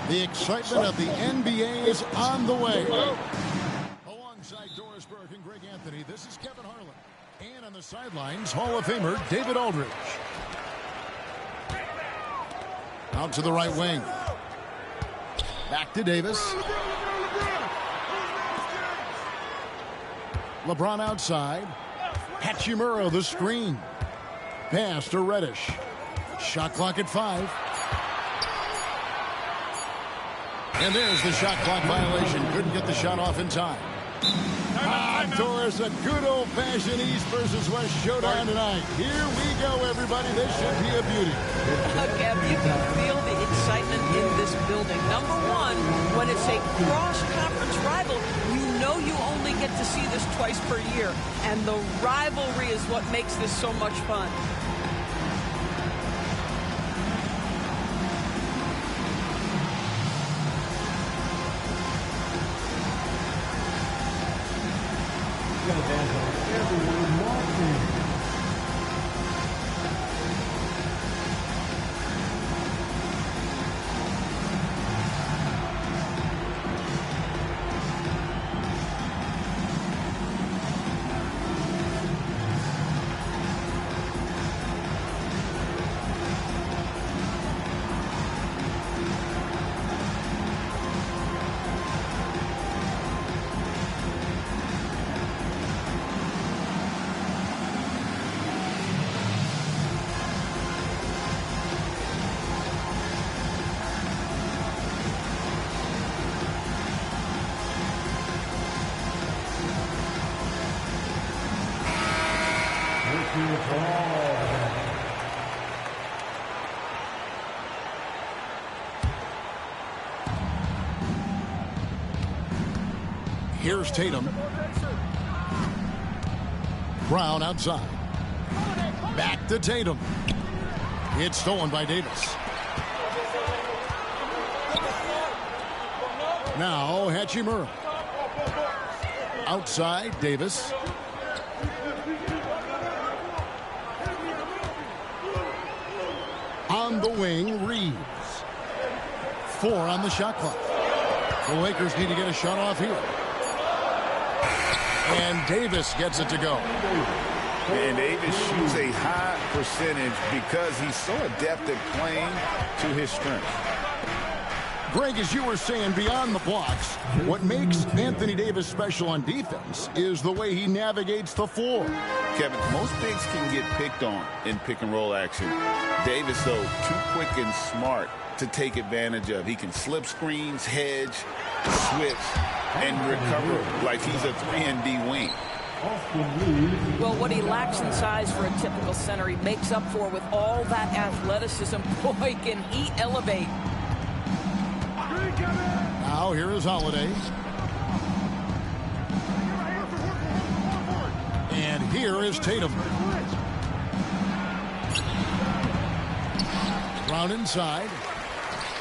The excitement of the NBA is on the way. Alongside Doris Burke and Greg Anthony, this is Kevin Harlan. And on the sidelines, Hall of Famer David Aldridge. Out to the right wing. Back to Davis. LeBron outside. Hachimura the screen. Pass to Reddish. Shot clock at 5. And there's the shot clock violation. Couldn't get the shot off in time. Doris, a good old-fashioned East versus West showdown tonight. Here we go, everybody. This should be a beauty. Kev, you can feel the excitement in this building. Number one, when it's a cross-conference rival, you know you only get to see this twice per year. And the rivalry is what makes this so much fun. Everyone watching. Here's Tatum. Brown outside. Back to Tatum. It's stolen by Davis. Now Hachimura. Outside, Davis. On the wing, Reeves. 4 on the shot clock. The Lakers need to get a shot off here. And Davis gets it to go. And Davis shoots a high percentage because he's so adept at playing to his strength. Greg, as you were saying, beyond the blocks, what makes Anthony Davis special on defense is the way he navigates the floor. Kevin, most bigs can get picked on in pick-and-roll action. Davis, though, too quick and smart to take advantage of. He can slip screens, hedge, switch, and recover like he's a 3-and-D wing. Well, what he lacks in size for a typical center, he makes up for with all that athleticism. Boy, can he elevate. Now here is Holiday. And here is Tatum. Brown inside.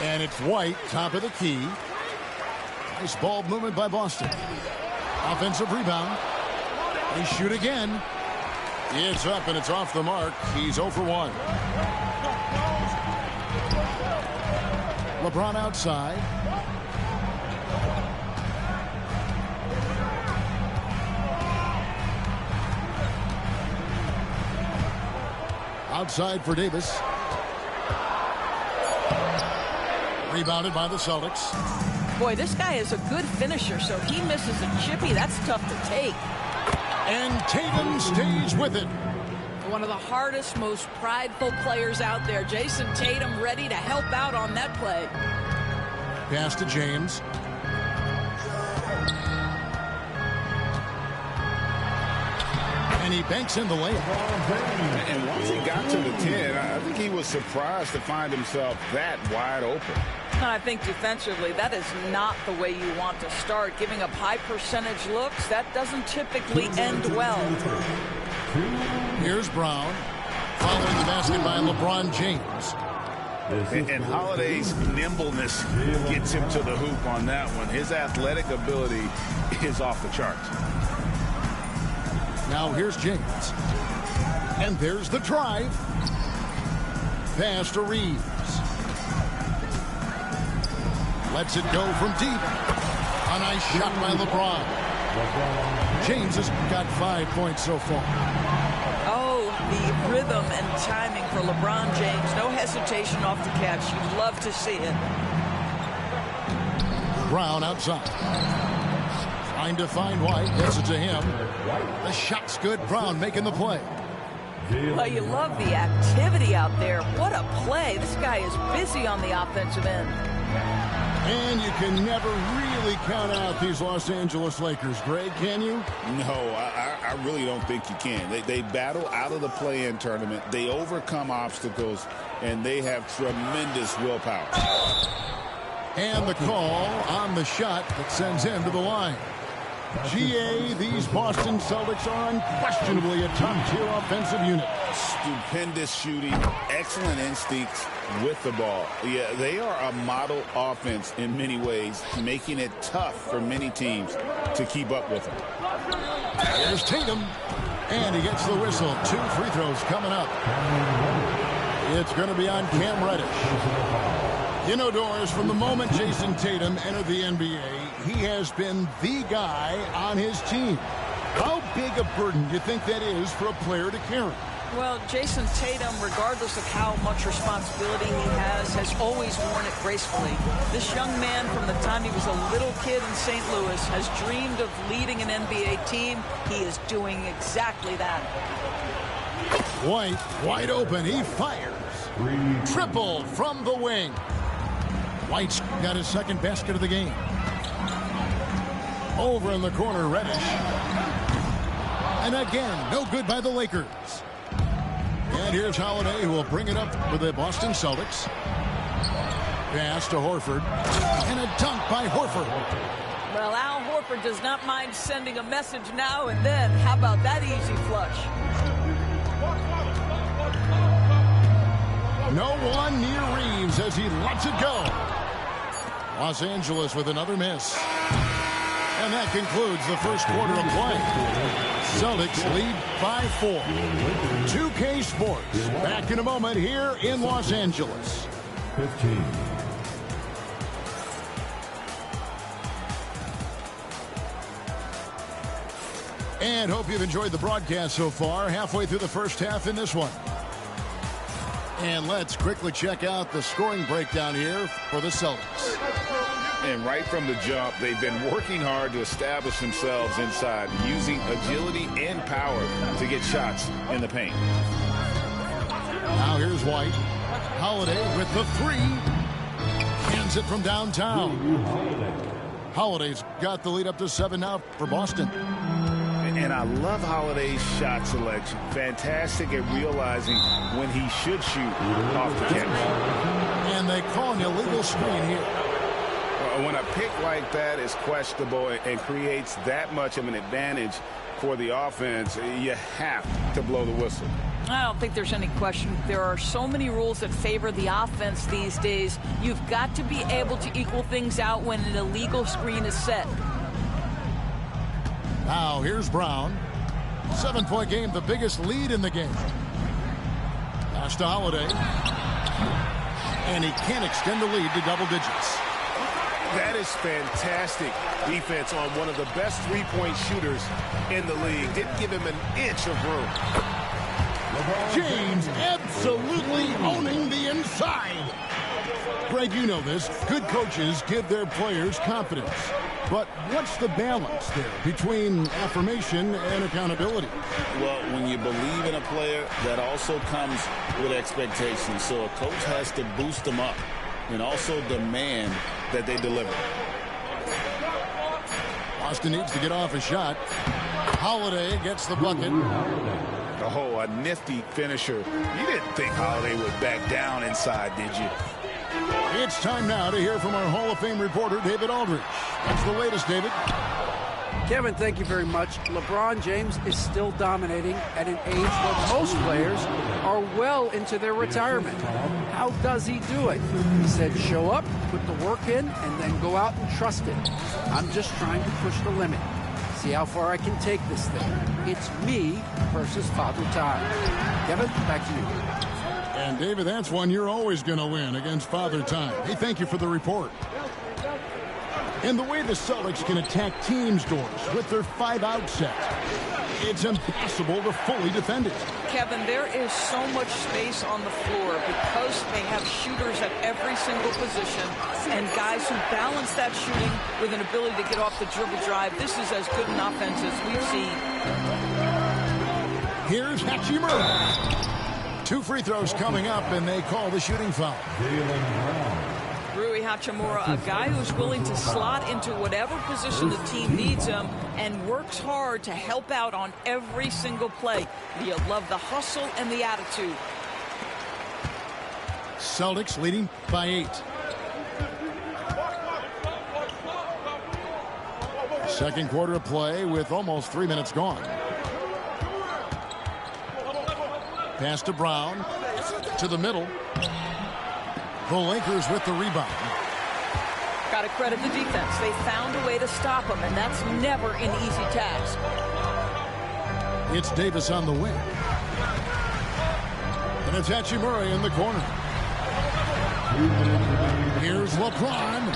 And it's White, top of the key. Nice ball movement by Boston. Offensive rebound. They shoot again. It's up and it's off the mark. He's 0 for 1. LeBron outside. Outside for Davis. Rebounded by the Celtics. Boy, this guy is a good finisher, so he misses a chippy. That's tough to take. And Tatum stays with it. One of the hardest, most prideful players out there. Jason Tatum ready to help out on that play. Pass to James. And he banks in the layup. And once he got to the 10, I think he was surprised to find himself that wide open. And I think defensively, that is not the way you want to start. Giving up high percentage looks, that doesn't typically end well. Here's Brown. Following the basket by LeBron James. And Holiday's nimbleness gets him to the hoop on that one. His athletic ability is off the charts. Now here's James. And there's the drive. Pass to Reeves. Lets it go from deep. A nice shot by LeBron. James has got 5 points so far. Oh, the rhythm and timing for LeBron James. No hesitation off the catch. You love to see it. Brown outside. Trying to find White. Gets it to him. The shot's good. Brown making the play. Well, you love the activity out there. What a play. This guy is busy on the offensive end. And you can never really count out these Los Angeles Lakers, Greg, can you? No, I really don't think you can. They battle out of the play-in tournament. They overcome obstacles, and they have tremendous willpower. And the call on the shot that sends him to the line. GA, these Boston Celtics are unquestionably a top-tier offensive unit. Stupendous shooting, excellent instincts with the ball. Yeah, they are a model offense in many ways, making it tough for many teams to keep up with them. Here's Tatum, and he gets the whistle. 2 free throws coming up. It's going to be on Cam Reddish. You know, Doris, from the moment Jason Tatum entered the NBA, he has been the guy on his team. How big a burden do you think that is for a player to carry? Well, Jason Tatum, regardless of how much responsibility he has always worn it gracefully. This young man, from the time he was a little kid in St. Louis, has dreamed of leading an NBA team. He is doing exactly that. White, wide open, he fires. Triple from the wing. White's got his second basket of the game. Over in the corner, Reddish. And again, no good by the Lakers. And here's Holiday, who will bring it up for the Boston Celtics. Pass to Horford. And a dunk by Horford. Well, Al Horford does not mind sending a message now and then. How about that easy flush? No one near Reeves as he lets it go. Los Angeles with another miss. And that concludes the first quarter of play. Celtics lead by 4. 2K Sports back in a moment here in Los Angeles. 15. And hope you've enjoyed the broadcast so far. Halfway through the first half in this one. And let's quickly check out the scoring breakdown here for the Celtics. And right from the jump, they've been working hard to establish themselves inside, using agility and power to get shots in the paint. Now here's White. Holiday with the 3. Hands it from downtown. Holiday's got the lead up to 7 now for Boston. And I love Holiday's shot selection. Fantastic at realizing when he should shoot off the catch. And they call an illegal screen here. When a pick like that is questionable and creates that much of an advantage for the offense, you have to blow the whistle. I don't think there's any question. There are so many rules that favor the offense these days. You've got to be able to equal things out when an illegal screen is set. Now here's Brown. 7-point game, the biggest lead in the game. Pass to Holiday. And he can't extend the lead to double digits. That is fantastic defense on one of the best three-point shooters in the league. Didn't give him an inch of room. James absolutely owning the inside. Greg, you know this. Good coaches give their players confidence. But what's the balance there between affirmation and accountability? Well, when you believe in a player, that also comes with expectations. So a coach has to boost them up and also demand that they deliver. Boston needs to get off a shot. Holiday gets the bucket. Oh, a nifty finisher. You didn't think Holiday would back down inside, did you? It's time now to hear from our Hall of Fame reporter, David Aldridge. What's the latest, David? Kevin, thank you very much. LeBron James is still dominating at an age where most players are well into their retirement. How does he do it? He said, show up, put the work in, and then go out and trust it. I'm just trying to push the limit. See how far I can take this thing. It's me versus Father Time. Kevin, back to you. And David, that's one you're always going to win against Father Time. Hey, thank you for the report. And the way the Celtics can attack teams' doors with their 5-out set, it's impossible to fully defend it. Kevin, there is so much space on the floor because they have shooters at every single position and guys who balance that shooting with an ability to get off the dribble drive. This is as good an offense as we've seen. Here's Hachimura. 2 free throws coming up, and they call the shooting foul. Rui Hachimura, a guy who's willing to slot into whatever position the team needs him and works hard to help out on every single play. You love the hustle and the attitude. Celtics leading by 8. Second quarter of play with almost 3 minutes gone. Pass to Brown. To the middle. The Lakers with the rebound. Got to credit the defense. They found a way to stop him, and that's never an easy task. It's Davis on the wing. And it's Hachimura in the corner. Here's LeBron.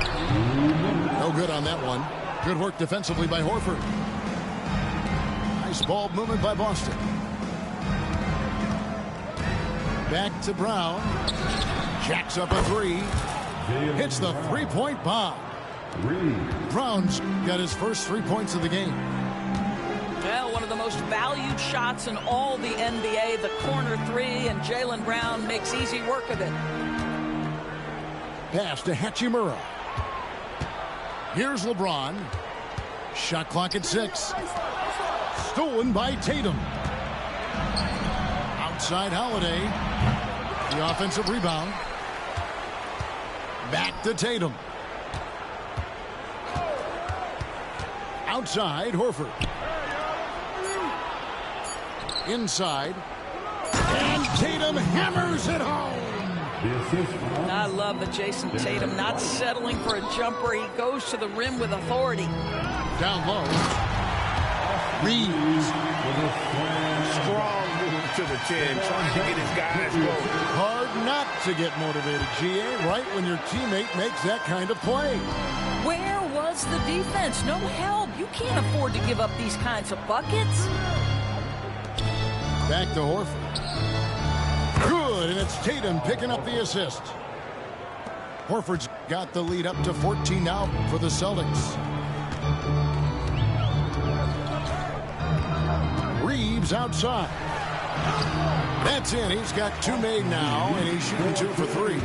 No good on that one. Good work defensively by Horford. Nice ball movement by Boston. Back to Brown. Jacks up a 3. Hits the three-point bomb. Brown's got his first 3 points of the game. Well, one of the most valued shots in all the NBA, the corner 3, and Jaylen Brown makes easy work of it. Pass to Hachimura. Here's LeBron. Shot clock at 6. Stolen by Tatum. Outside Holiday. The offensive rebound. Back to Tatum. Outside, Horford. Inside. And Tatum hammers it home. I love the Jason Tatum not settling for a jumper. He goes to the rim with authority. Down low. Reeves. Strong move to the 10, trying to get his guys going. Hard not to get motivated, GA, right when your teammate makes that kind of play. Where was the defense? No help. You can't afford to give up these kinds of buckets. Back to Horford. Good, and it's Tatum picking up the assist. Horford's got the lead up to 14 now for the Celtics. Reeves outside. That's in. He's got 2 made now, and he's shooting 2 for 3.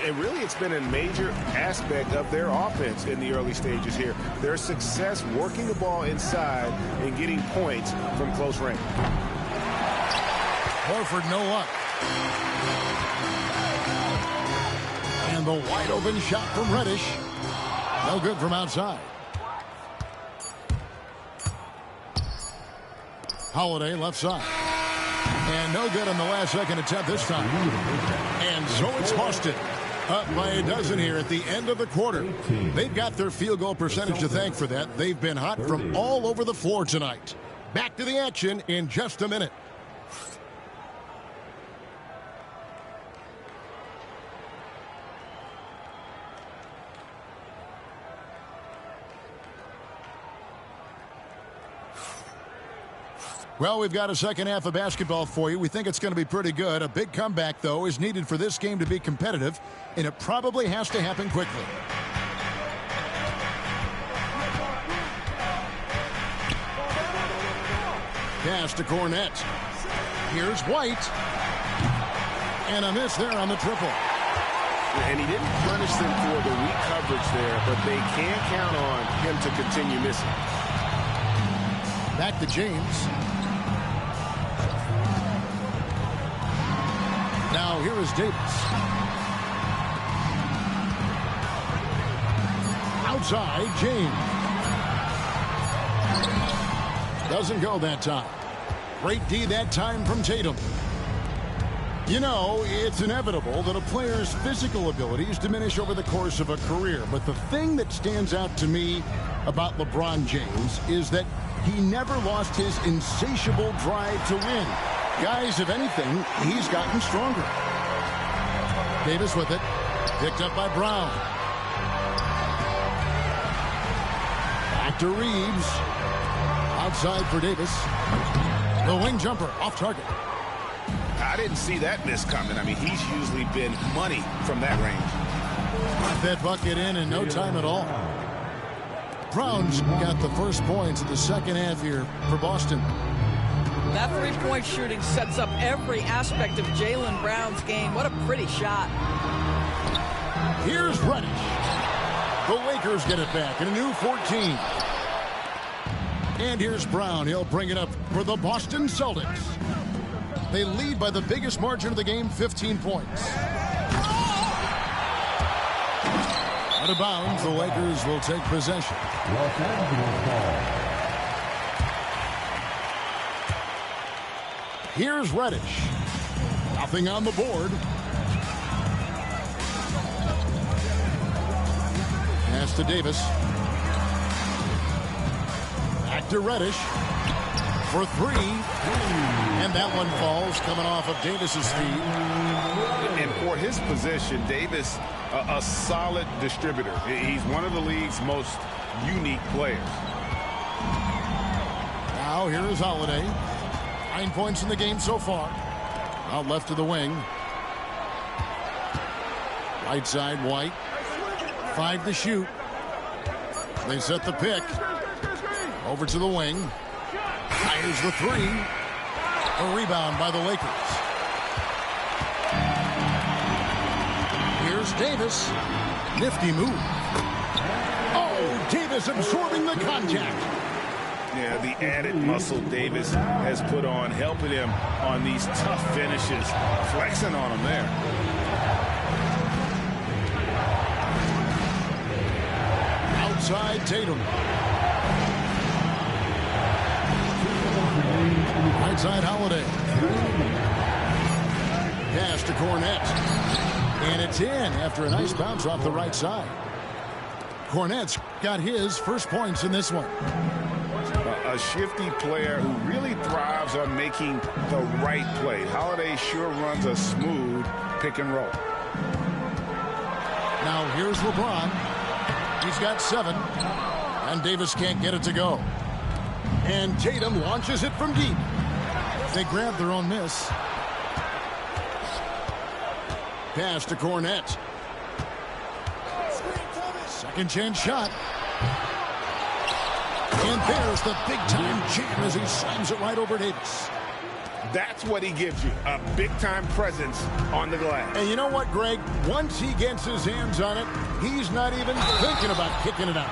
And really, it's been a major aspect of their offense in the early stages here. Their success working the ball inside and getting points from close range. Horford no luck. And the wide open shot from Reddish. No good from outside. Holiday left side. And no good on the last second attempt this time. And so it's Boston. Up by a dozen here at the end of the quarter. They've got their field goal percentage to thank for that. They've been hot from all over the floor tonight. Back to the action in just a minute. Well, we've got a second half of basketball for you. We think it's going to be pretty good. A big comeback, though, is needed for this game to be competitive, and it probably has to happen quickly. Pass to Cornette. Here's White. And a miss there on the triple. And he didn't punish them for the weak coverage there, but they can't count on him to continue missing. Back to James. Now here is Davis. Outside, James. Doesn't go that time. Great D that time from Tatum. You know, it's inevitable that a player's physical abilities diminish over the course of a career. But the thing that stands out to me about LeBron James is that he never lost his insatiable drive to win. Guys, if anything, he's gotten stronger. Davis with it. Picked up by Brown. Back to Reeves. Outside for Davis. The wing jumper off target. I didn't see that miss coming. I mean, he's usually been money from that range. Got that bucket in no time at all. Brown's got the first points of the second half here for Boston. That three-point shooting sets up every aspect of Jaylen Brown's game. What a pretty shot. Here's Reddish. The Lakers get it back in a new 14. And here's Brown. He'll bring it up for the Boston Celtics. They lead by the biggest margin of the game, 15 points. Out of bounds, the Lakers will take possession. Los Angeles ball. Here's Reddish. Nothing on the board. Pass to Davis. Back to Reddish. For three. And that one falls, coming off of Davis's feet. And for his position, Davis, a solid distributor. He's one of the league's most unique players. Now here is Holiday. 9 points in the game so far. Out left to the wing. Right side, White. 5 to shoot. They set the pick. Over to the wing. Fires the three. A rebound by the Lakers. Here's Davis. Nifty move. Oh, Davis absorbing the contact. Yeah, the added muscle Davis has put on, helping him on these tough finishes, flexing on him there. Outside Tatum. Right side Holiday. Pass to Cornette. And it's in after a nice bounce off the right side. Cornette's got his first points in this one. A shifty player who really thrives on making the right play. Holiday sure runs a smooth pick and roll. Now here's LeBron. He's got 7. And Davis can't get it to go. And Tatum launches it from deep. They grab their own miss. Pass to Cornette. Second chance shot. And there's the big-time jam as he slams it right over Davis. That's what he gives you, a big-time presence on the glass. And you know what, Greg? Once he gets his hands on it, he's not even thinking about kicking it out.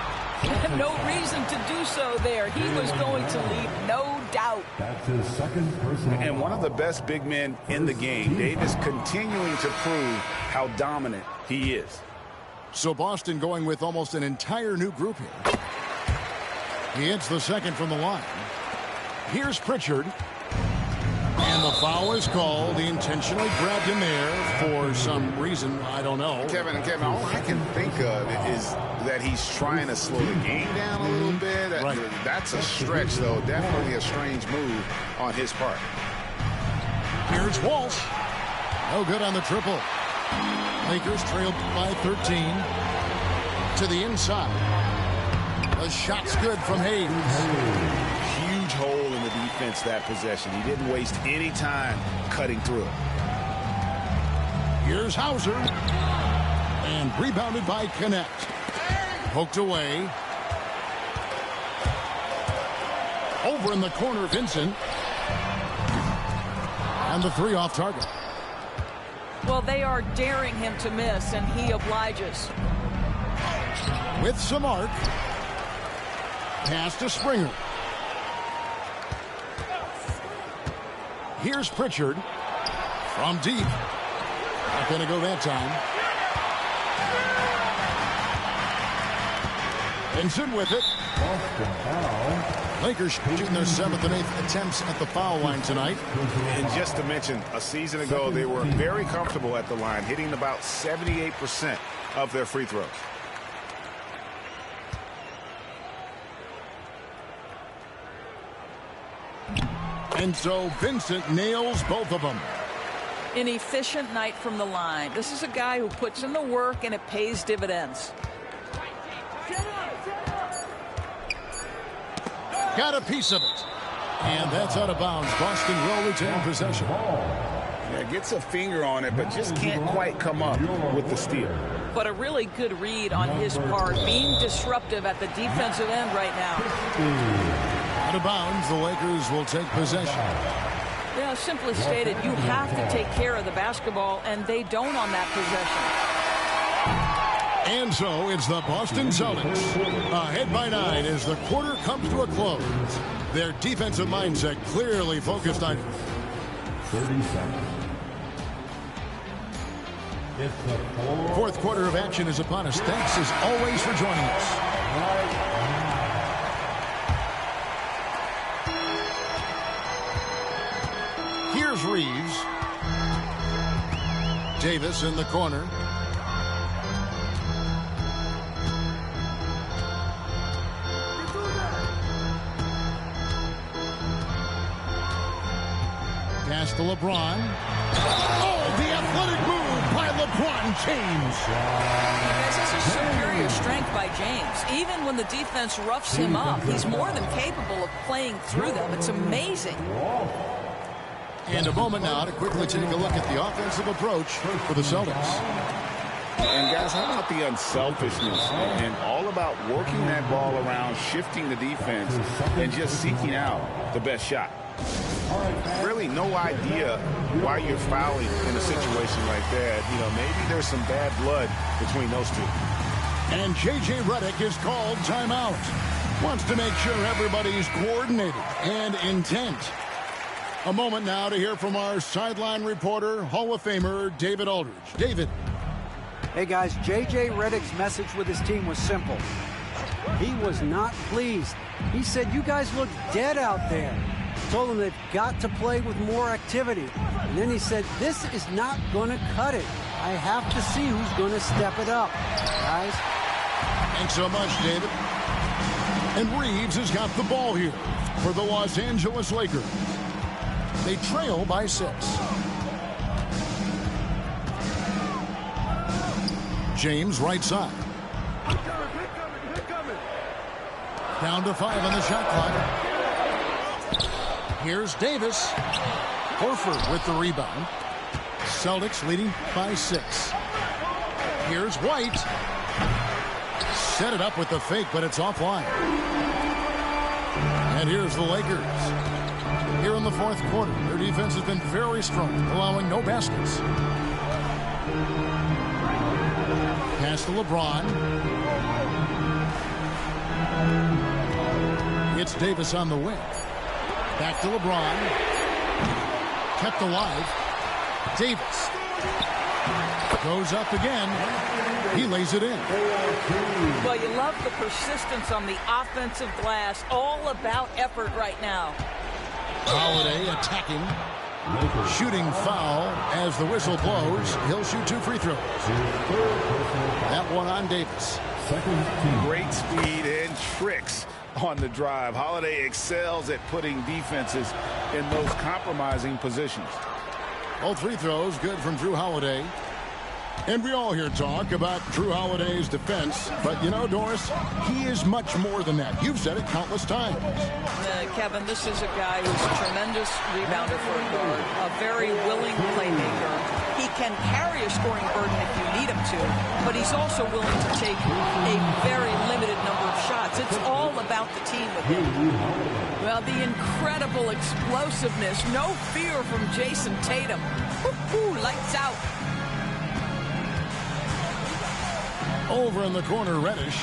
No reason to do so there. He was going to lead, no doubt. That's his second personal. And one of the best big men in the game, Davis continuing to prove how dominant he is. So Boston going with almost an entire new group here. He hits the second from the line. Here's Pritchard. And the foul is called. He intentionally grabbed him there for some reason. I don't know. Kevin, all I can think of is that he's trying to slow the game down a little bit. Right. That's a stretch, though. Definitely a strange move on his part. Here's Walsh. No good on the triple. Lakers trailed by 13. To the inside. The shot's good from Hayes. Huge hole in the defense that possession. He didn't waste any time cutting through it. Here's Hauser. And rebounded by Connect. Poked away. Over in the corner, Vincent. And the three off target. Well, they are daring him to miss, and he obliges. With some arc. Pass to Springer. Here's Pritchard. From deep. Not going to go that time. Vincent with it. Boston foul. Lakers shooting their 7th and 8th attempts at the foul line tonight. And just to mention, a season ago, they were very comfortable at the line, hitting about 78% of their free throws. And so Vincent nails both of them. An efficient night from the line. This is a guy who puts in the work and it pays dividends. Got a piece of it. And that's out of bounds. Boston will retain possession. Yeah, gets a finger on it, but just can't quite come up with the steal. But a really good read on his part, being disruptive at the defensive end right now. Out of bounds, the Lakers will take possession. Yeah, simply stated, you have to take care of the basketball, and they don't on that possession. And so it's the Boston Celtics ahead by 9 as the quarter comes to a close. Their defensive mindset clearly focused on 30 seconds. It's the fourth quarter of action is upon us. Thanks as always for joining us. Here's Reeves. Davis in the corner. Pass to LeBron. Oh, the athletic move by LeBron James. This is superior strength by James. Even when the defense roughs him up, he's more than capable of playing through them. It's amazing. And a moment now to quickly take a look at the offensive approach for the Celtics. And guys, how about the unselfishness and all about working that ball around, shifting the defense, and just seeking out the best shot? Really no idea why you're fouling in a situation like that. You know, maybe there's some bad blood between those two. And J.J. Redick is called timeout. Wants to make sure everybody's coordinated and intent. A moment now to hear from our sideline reporter, Hall of Famer David Aldridge. David. Hey, guys, J.J. Redick's message with his team was simple. He was not pleased. He said, you guys look dead out there. Told them they've got to play with more activity. And then he said, this is not going to cut it. I have to see who's going to step it up, guys. Thanks so much, David. And Reeves has got the ball here for the Los Angeles Lakers. They trail by 6. James right side. Down to 5 on the shot clock. Here's Davis. Horford with the rebound. Celtics leading by 6. Here's White. Set it up with the fake, but it's offline. And here's the Lakers. Here in the fourth quarter, their defense has been very strong, allowing no baskets. Pass to LeBron. It's Davis on the wing. Back to LeBron. Kept alive. Davis. Goes up again. He lays it in. Well, you love the persistence on the offensive glass. All about effort right now. Holiday attacking. Shooting foul as the whistle blows. He'll shoot 2 free throws. That one on Davis. Great speed and tricks on the drive. Holiday excels at putting defenses in those compromising positions. All free throws good from Drew Holiday. And we all hear talk about Drew Holiday's defense. But, you know, Doris, he is much more than that. You've said it countless times. Kevin, this is a guy who's a tremendous rebounder for a guard, a very willing playmaker. He can carry a scoring burden if you need him to, but he's also willing to take a very limited number of shots. It's all about the team with him. Well, the incredible explosiveness, no fear from Jason Tatum. Woo-hoo, lights out. Over in the corner, Reddish.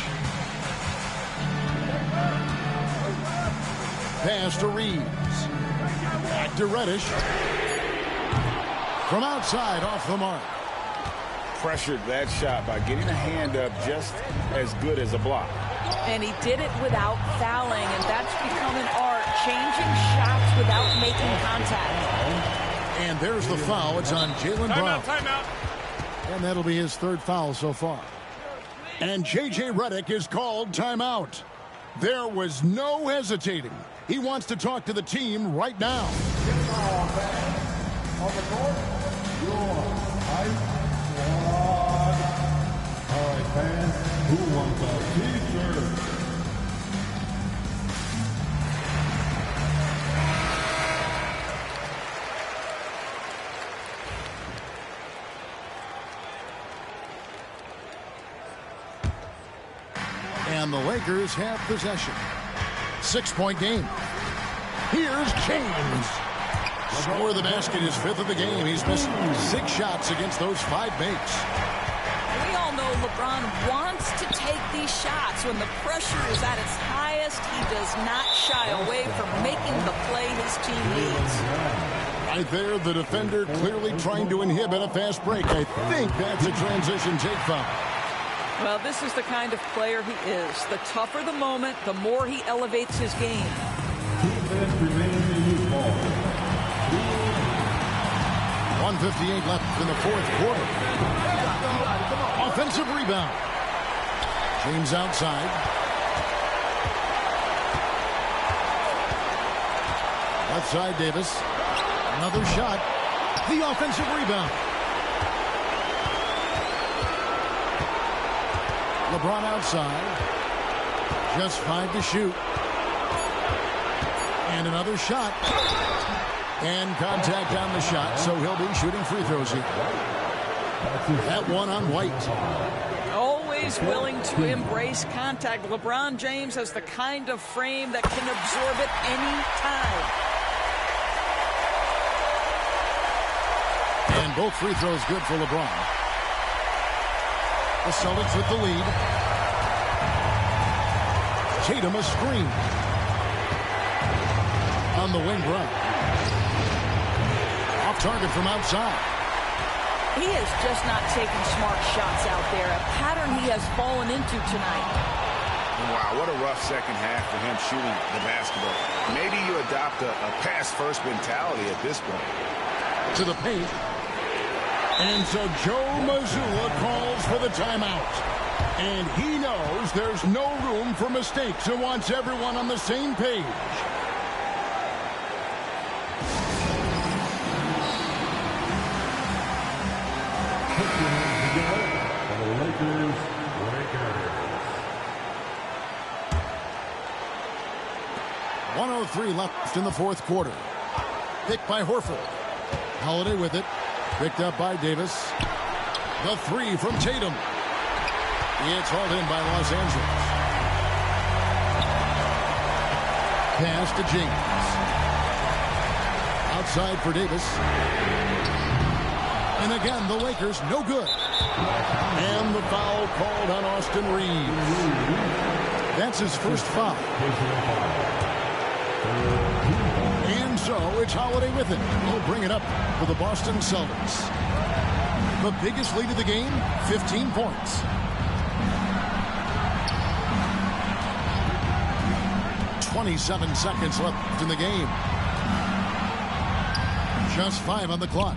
Pass to Reeves. Back to Reddish. From outside, off the mark. Pressured that shot by getting a hand up just as good as a block. And he did it without fouling, and that's become an making contact. And there's the foul. It's on Jaylen Brown. Timeout. And that'll be his third foul so far. And J.J. Redick is called timeout. There was no hesitating. He wants to talk to the team right now. On the court, your ice squad. All right, fans, who wants a t-shirt? And the Lakers have possession. 6-point game. Here's James. Score of the basket is 5th of the game. He's missed 6 shots against those 5 makes. We all know LeBron wants to take these shots. When the pressure is at its highest, he does not shy away from making the play his team needs. Right there, the defender clearly trying to inhibit a fast break. I think that's a transition take foul. Well, this is the kind of player he is. The tougher the moment, the more he elevates his game. 1:58 left in the 4th quarter. Offensive rebound. James outside. Left side, Davis. Another shot. The offensive rebound. LeBron outside. Just 5 to shoot. And another shot. And contact on the shot, so he'll be shooting free throws here. That one on White. Always willing to embrace contact. LeBron James has the kind of frame that can absorb it any time. And both free throws good for LeBron. The Celtics with the lead. Tatum a screen. On the wing run. Off target from outside. He is just not taking smart shots out there. A pattern he has fallen into tonight. Wow, what a rough second half for him shooting the basketball. Maybe you adopt a pass-first mentality at this point. To the paint. And so Joe Mazzulla calls for the timeout. And he knows there's no room for mistakes and wants everyone on the same page. Lakers. 1:03 left in the 4th quarter. Picked by Horford. Holiday with it. Picked up by Davis. The 3 from Tatum. It's hauled in by Los Angeles. Pass to James. Outside for Davis. And again, the Lakers no good. And the foul called on Austin Reeves. That's his first foul. And so it's Holiday with it. He'll bring it up for the Boston Celtics. The biggest lead of the game, 15 points. 27 seconds left in the game. Just 5 on the clock.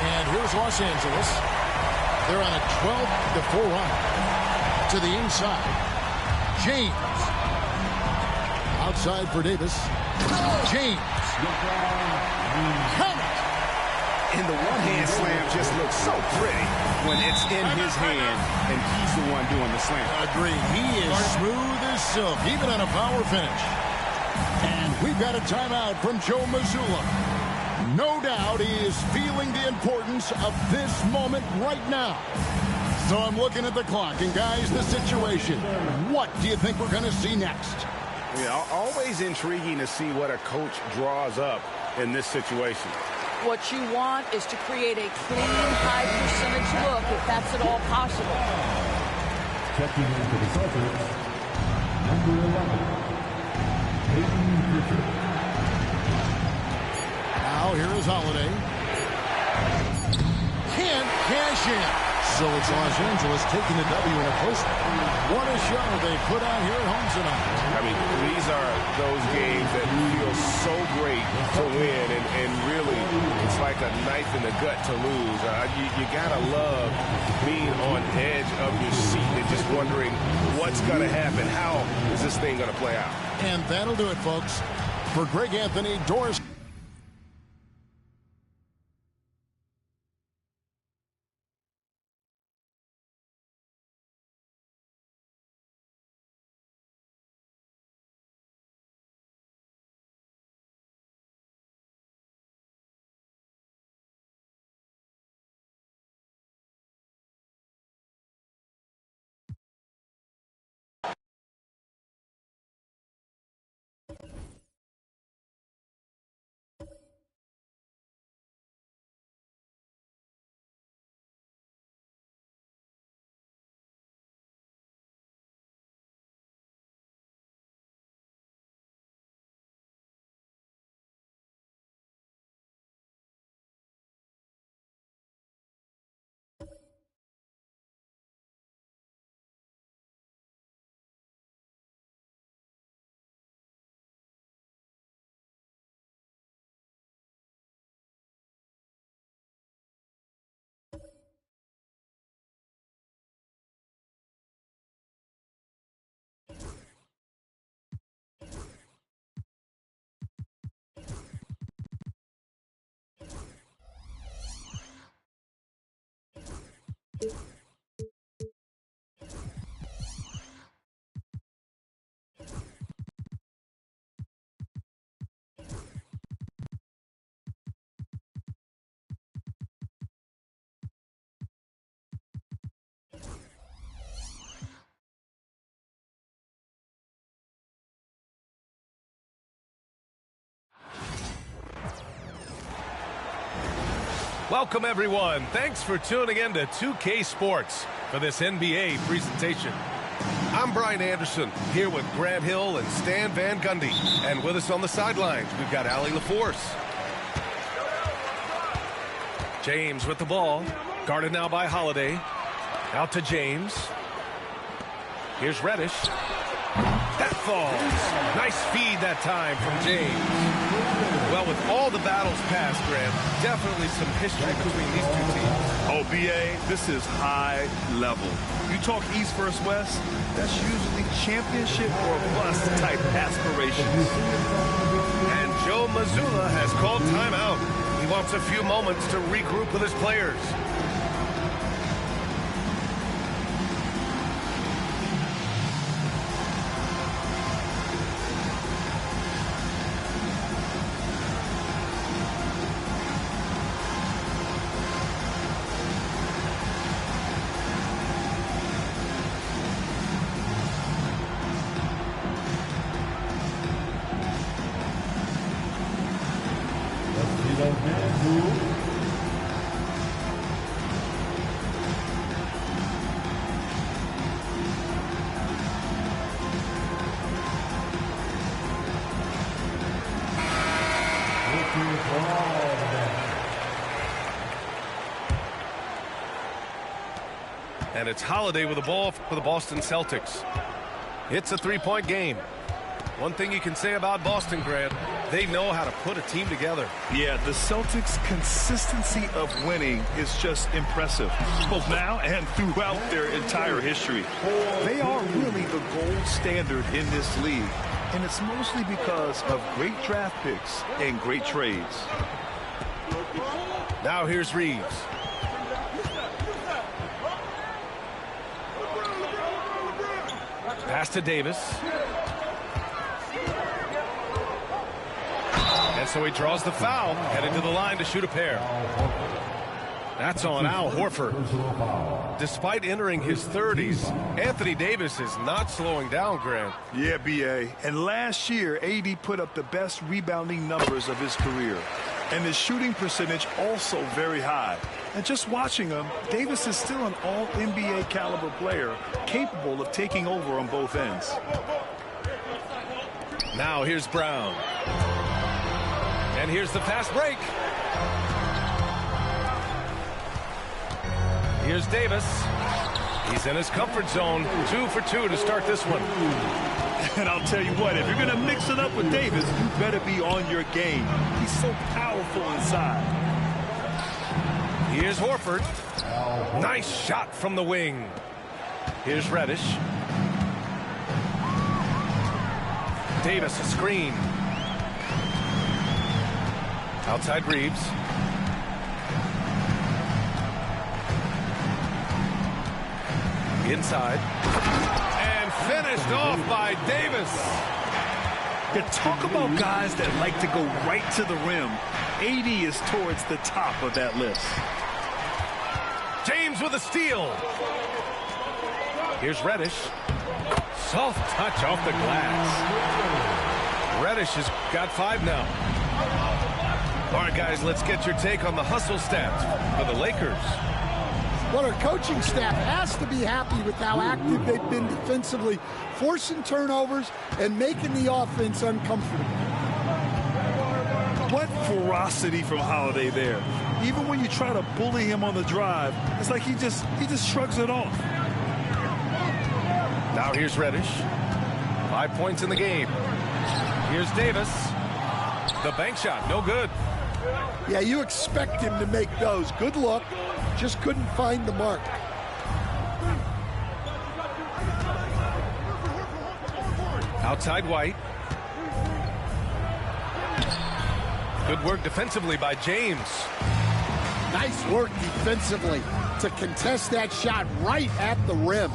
And here's Los Angeles. They're on a 12-4 run. To the inside. James. Outside for Davis. James. Count it. And the one-hand slam just looks so pretty when it's in his hand and he's the one doing the slam. Agree. He is smooth as silk, even on a power finish. And we've got a timeout from Joe Mazzulla. No doubt he is feeling the importance of this moment right now. So I'm looking at the clock, and guys, the situation. What do you think we're going to see next? Yeah, always intriguing to see what a coach draws up in this situation. What you want is to create a clean, high-percentage look, if that's at all possible. Checking into the Celtics, number 11, Peyton Pritchard. Now here is Holiday. Can't cash in. So it's Los Angeles taking the W in a close one. What a show they put on here at home tonight. I mean, these are those games that feel so great to win, and really, it's like a knife in the gut to lose. You gotta love being on edge of your seat and just wondering what's gonna happen. How is this thing gonna play out? And that'll do it, folks. For Greg Anthony, Doris. Welcome, everyone. Thanks for tuning in to 2K Sports for this NBA presentation. I'm Brian Anderson, here with Grant Hill and Stan Van Gundy. And with us on the sidelines, we've got Allie LaForce. James with the ball, guarded now by Holiday. Out to James. Here's Reddish. That falls. Nice feed that time from James. Well, with all the battles past, Grant, definitely some history between these two teams. Oh, BA, this is high level. You talk East versus West, that's usually championship or bust type aspirations. And Joe Mazzulla has called timeout. He wants a few moments to regroup with his players. And it's Holiday with the ball for the Boston Celtics. It's a three-point game. One thing you can say about Boston, Grant, they know how to put a team together. Yeah, the Celtics' consistency of winning is just impressive, both now and throughout their entire history. They are really the gold standard in this league, and it's mostly because of great draft picks and great trades. Now here's Reeves. Pass to Davis. And so he draws the foul, heading to the line to shoot a pair. That's on Al Horford. Despite entering his 30s, Anthony Davis is not slowing down, Grant. Yeah, BA. And last year, AD put up the best rebounding numbers of his career. And his shooting percentage also very high. And just watching him, Davis is still an all-NBA caliber player, capable of taking over on both ends. Now here's Brown. And here's the fast break. Here's Davis. He's in his comfort zone. 2 for 2 to start this one. And I'll tell you what, if you're going to mix it up with Davis, you better be on your game. He's so powerful inside. Here's Horford. Nice shot from the wing. Here's Reddish. Davis, a screen. Outside Reeves. Inside. And finished off by Davis. You talk about guys that like to go right to the rim. AD is towards the top of that list. James with a steal. Here's Reddish. Soft touch off the glass. Reddish has got 5 now. All right, guys, let's get your take on the hustle stats for the Lakers. Well, our coaching staff has to be happy with how active they've been defensively, forcing turnovers and making the offense uncomfortable. What ferocity from Holiday there. Even when you try to bully him on the drive, it's like he just shrugs it off. Now here's Reddish. 5 points in the game. Here's Davis. The bank shot, no good. Yeah, you expect him to make those. Good look. Just couldn't find the mark. Outside White. Good work defensively by James. Nice work defensively to contest that shot right at the rim.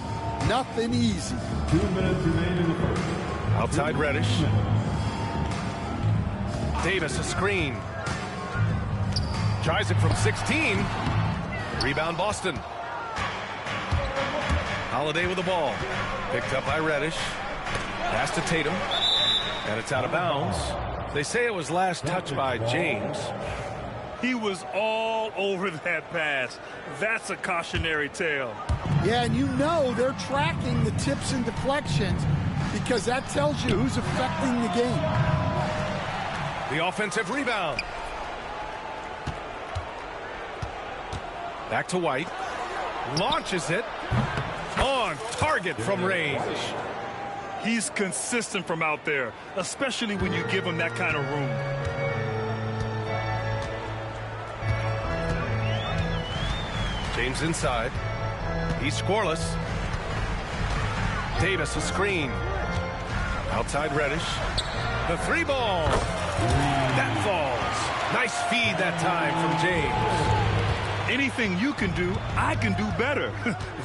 Nothing easy. 2 minutes remaining in the first. Outside Reddish. Davis, a screen. Tries it from 16. Rebound Boston. Holiday with the ball. Picked up by Reddish. Pass to Tatum. And it's out of bounds. They say it was last touched by James. He was all over that pass. That's a cautionary tale. Yeah, and you know they're tracking the tips and deflections because that tells you who's affecting the game. The offensive rebound. Back to White. Launches it. On target from range. He's consistent from out there, especially when you give him that kind of room. James inside. He's scoreless. Davis, a screen. Outside Reddish. The 3-ball. That falls. Nice feed that time from James. Anything you can do, I can do better.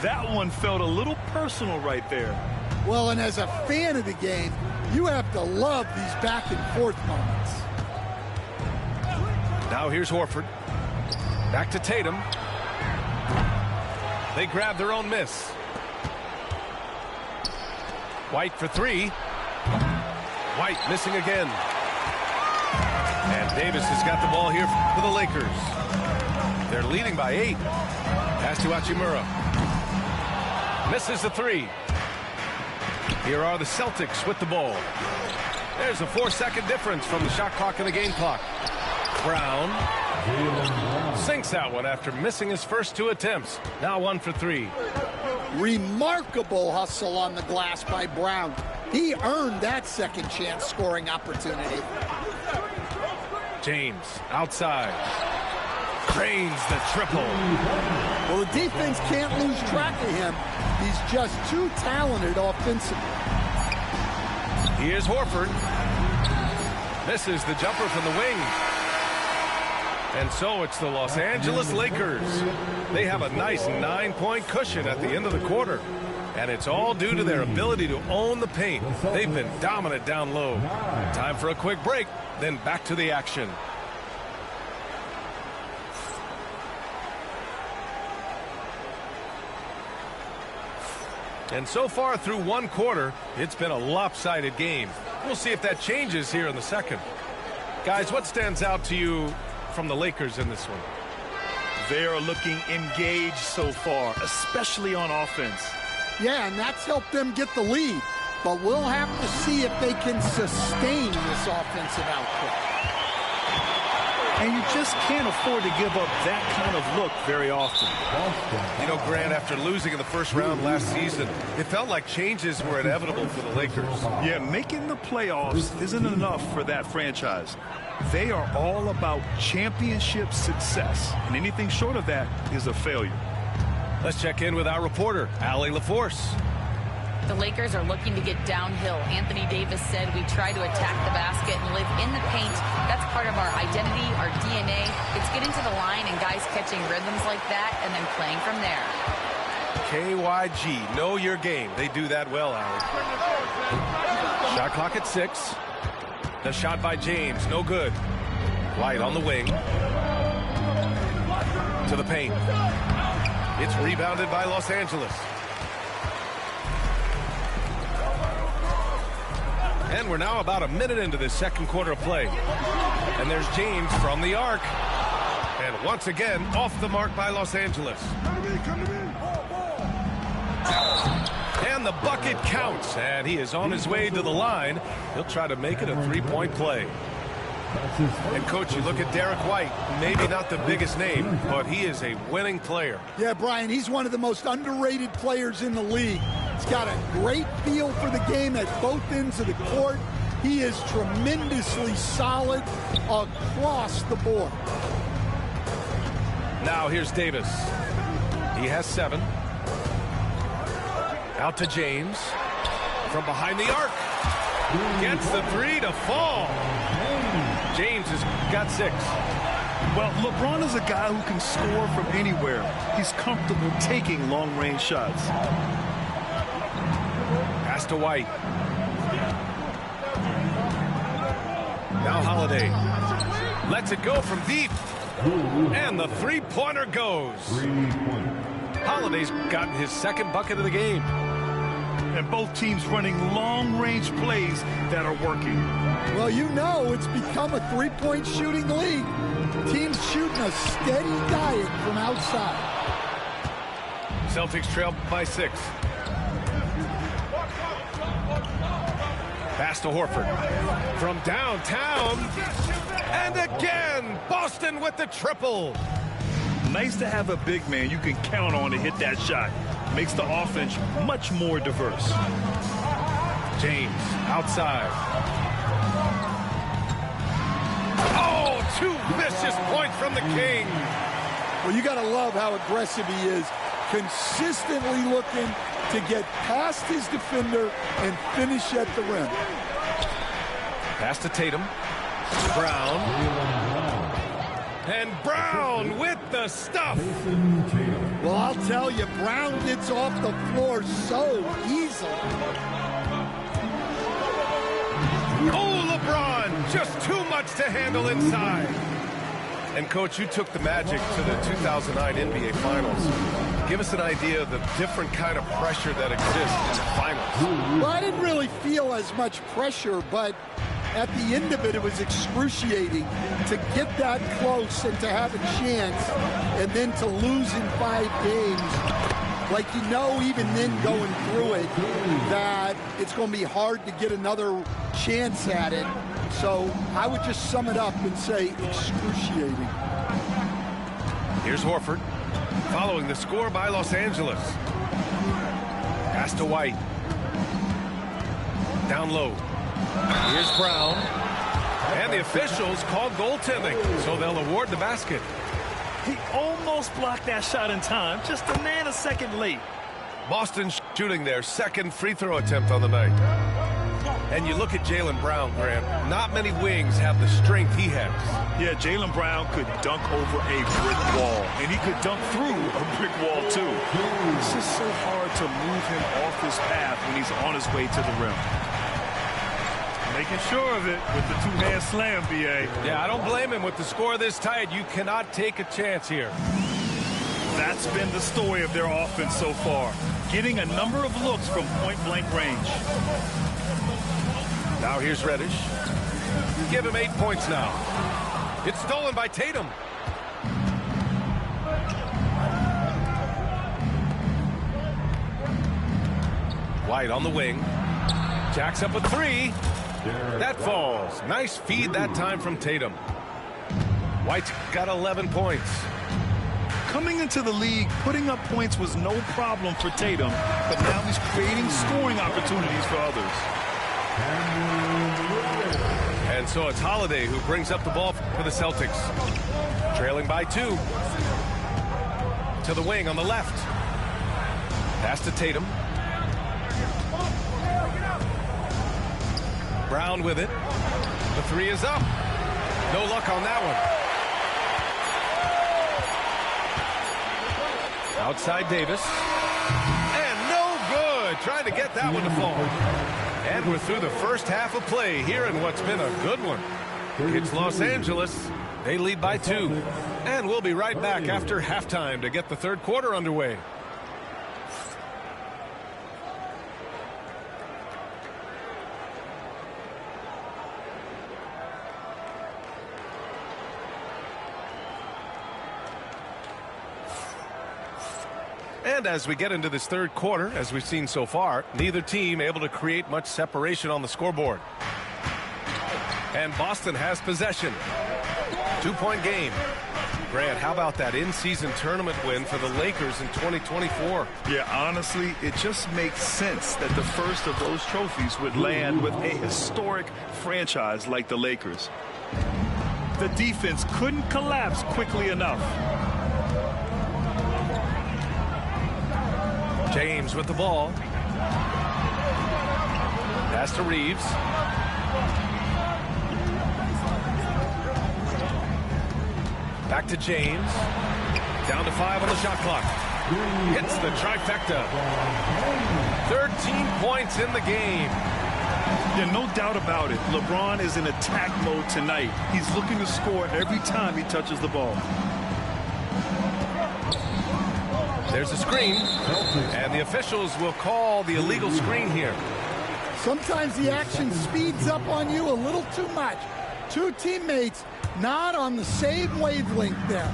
That one felt a little personal right there. Well, and as a fan of the game, you have to love these back and forth moments. Now here's Horford. Back to Tatum. They grab their own miss. White for 3. White missing again. And Davis has got the ball here for the Lakers. They're leading by 8. Pass to Hachimura. Misses the 3. Here are the Celtics with the ball. There's a 4-second difference from the shot clock and the game clock. Brown sinks that one after missing his first 2 attempts. Now 1 for 3. Remarkable hustle on the glass by Brown. He earned that second chance scoring opportunity. James outside. Drains the triple. Well, the defense can't lose track of him. He's just too talented offensively. Here's Horford. Misses the jumper from the wing. And so it's the Los Angeles Lakers. They have a nice 9-point cushion at the end of the quarter. And it's all due to their ability to own the paint. They've been dominant down low. Time for a quick break, then back to the action. And so far through 1 quarter, it's been a lopsided game. We'll see if that changes here in the second. Guys, what stands out to you from the Lakers in this one? They are looking engaged so far, especially on offense. Yeah, and that's helped them get the lead. But we'll have to see if they can sustain this offensive output. And you just can't afford to give up that kind of look very often. You know, Grant, after losing in the first round last season, it felt like changes were inevitable for the Lakers. Yeah, making the playoffs isn't enough for that franchise. They are all about championship success, and anything short of that is a failure. Let's check in with our reporter, Allie LaForce. The Lakers are looking to get downhill. Anthony Davis said we try to attack the basket and live in the paint. That's part of our identity, our DNA. It's getting to the line and guys catching rhythms like that and then playing from there. KYG, know your game. They do that well, Allie. Shot clock at 6. The shot by James, no good. White on the wing. To the paint. It's rebounded by Los Angeles. And we're now about a minute into this second quarter of play. And there's James from the arc. And once again, off the mark by Los Angeles. And the bucket counts. And he is on his way to the line. He'll try to make it a three-point play. And, Coach, you look at Derek White, maybe not the biggest name, but he is a winning player. Yeah, Brian, he's one of the most underrated players in the league. He's got a great feel for the game at both ends of the court. He is tremendously solid across the board. Now here's Davis. He has 7. Out to James. From behind the arc. Gets the 3 to fall. James has got 6. Well, LeBron is a guy who can score from anywhere. He's comfortable taking long-range shots. Pass to White. Now Holiday. Lets it go from deep. And the three-pointer goes. Holiday's gotten his second bucket of the game. And both teams running long-range plays that are working. Well, you know it's become a three-point shooting league. Teams shooting a steady diet from outside. Celtics trail by 6. Pass to Horford. From downtown. And again, Boston with the triple. Nice to have a big man you can count on to hit that shot. Makes the offense much more diverse. James outside. Oh, 2 vicious points from the King. Well, you got to love how aggressive he is. Consistently looking to get past his defender and finish at the rim. Pass to Tatum. Brown. And Brown with the stuff. Well, I'll tell you, Brown gets off the floor so easily. Oh, LeBron, just too much to handle inside. And, Coach, you took the Magic to the 2009 NBA Finals. Give us an idea of the different kind of pressure that exists in the finals. Well, I didn't really feel as much pressure, but at the end of it, it was excruciating to get that close and to have a chance and then to lose in 5 games. Like, you know, even then going through it, that it's going to be hard to get another chance at it. So I would just sum it up and say excruciating. Here's Horford, following the score by Los Angeles. Pass to White. Down low. Here's Brown. And the officials called goaltending, so they'll award the basket. He almost blocked that shot in time, just a nanosecond late. Boston shooting their second free throw attempt on the night. And you look at Jaylen Brown, Grant, not many wings have the strength he has. Yeah, Jaylen Brown could dunk over a brick wall, and he could dunk through a brick wall, too. It's just so hard to move him off his path when he's on his way to the rim. Making sure of it with the two-hand slam, B.A. Yeah, I don't blame him with the score this tight. You cannot take a chance here. That's been the story of their offense so far, getting a number of looks from point-blank range. Now here's Reddish. Give him 8 points now. It's stolen by Tatum. White on the wing. Jacks up a 3. That falls. Nice feed that time from Tatum. White's got 11 points. Coming into the league, putting up points was no problem for Tatum, but now he's creating scoring opportunities for others. And so it's Holiday who brings up the ball for the Celtics. Trailing by 2. To the wing on the left. Pass to Tatum. Brown with it. The 3 is up. No luck on that one. Outside Davis. And no good. Trying to get that one to fall. And we're through the first half of play here in what's been a good one. It's Los Angeles. They lead by 2. And we'll be right back after halftime to get the third quarter underway. And as we get into this third quarter, as we've seen so far, neither team able to create much separation on the scoreboard. And Boston has possession. 2-point game. Grant, how about that in-season tournament win for the Lakers in 2024? Yeah, honestly, it just makes sense that the first of those trophies would land with a historic franchise like the Lakers. The defense couldn't collapse quickly enough. James with the ball. Pass to Reeves. Back to James. Down to 5 on the shot clock. Hits the trifecta. 13 points in the game. Yeah, no doubt about it. LeBron is in attack mode tonight. He's looking to score every time he touches the ball. There's a screen, and the officials will call the illegal screen here. Sometimes the action speeds up on you a little too much. Two teammates not on the same wavelength there.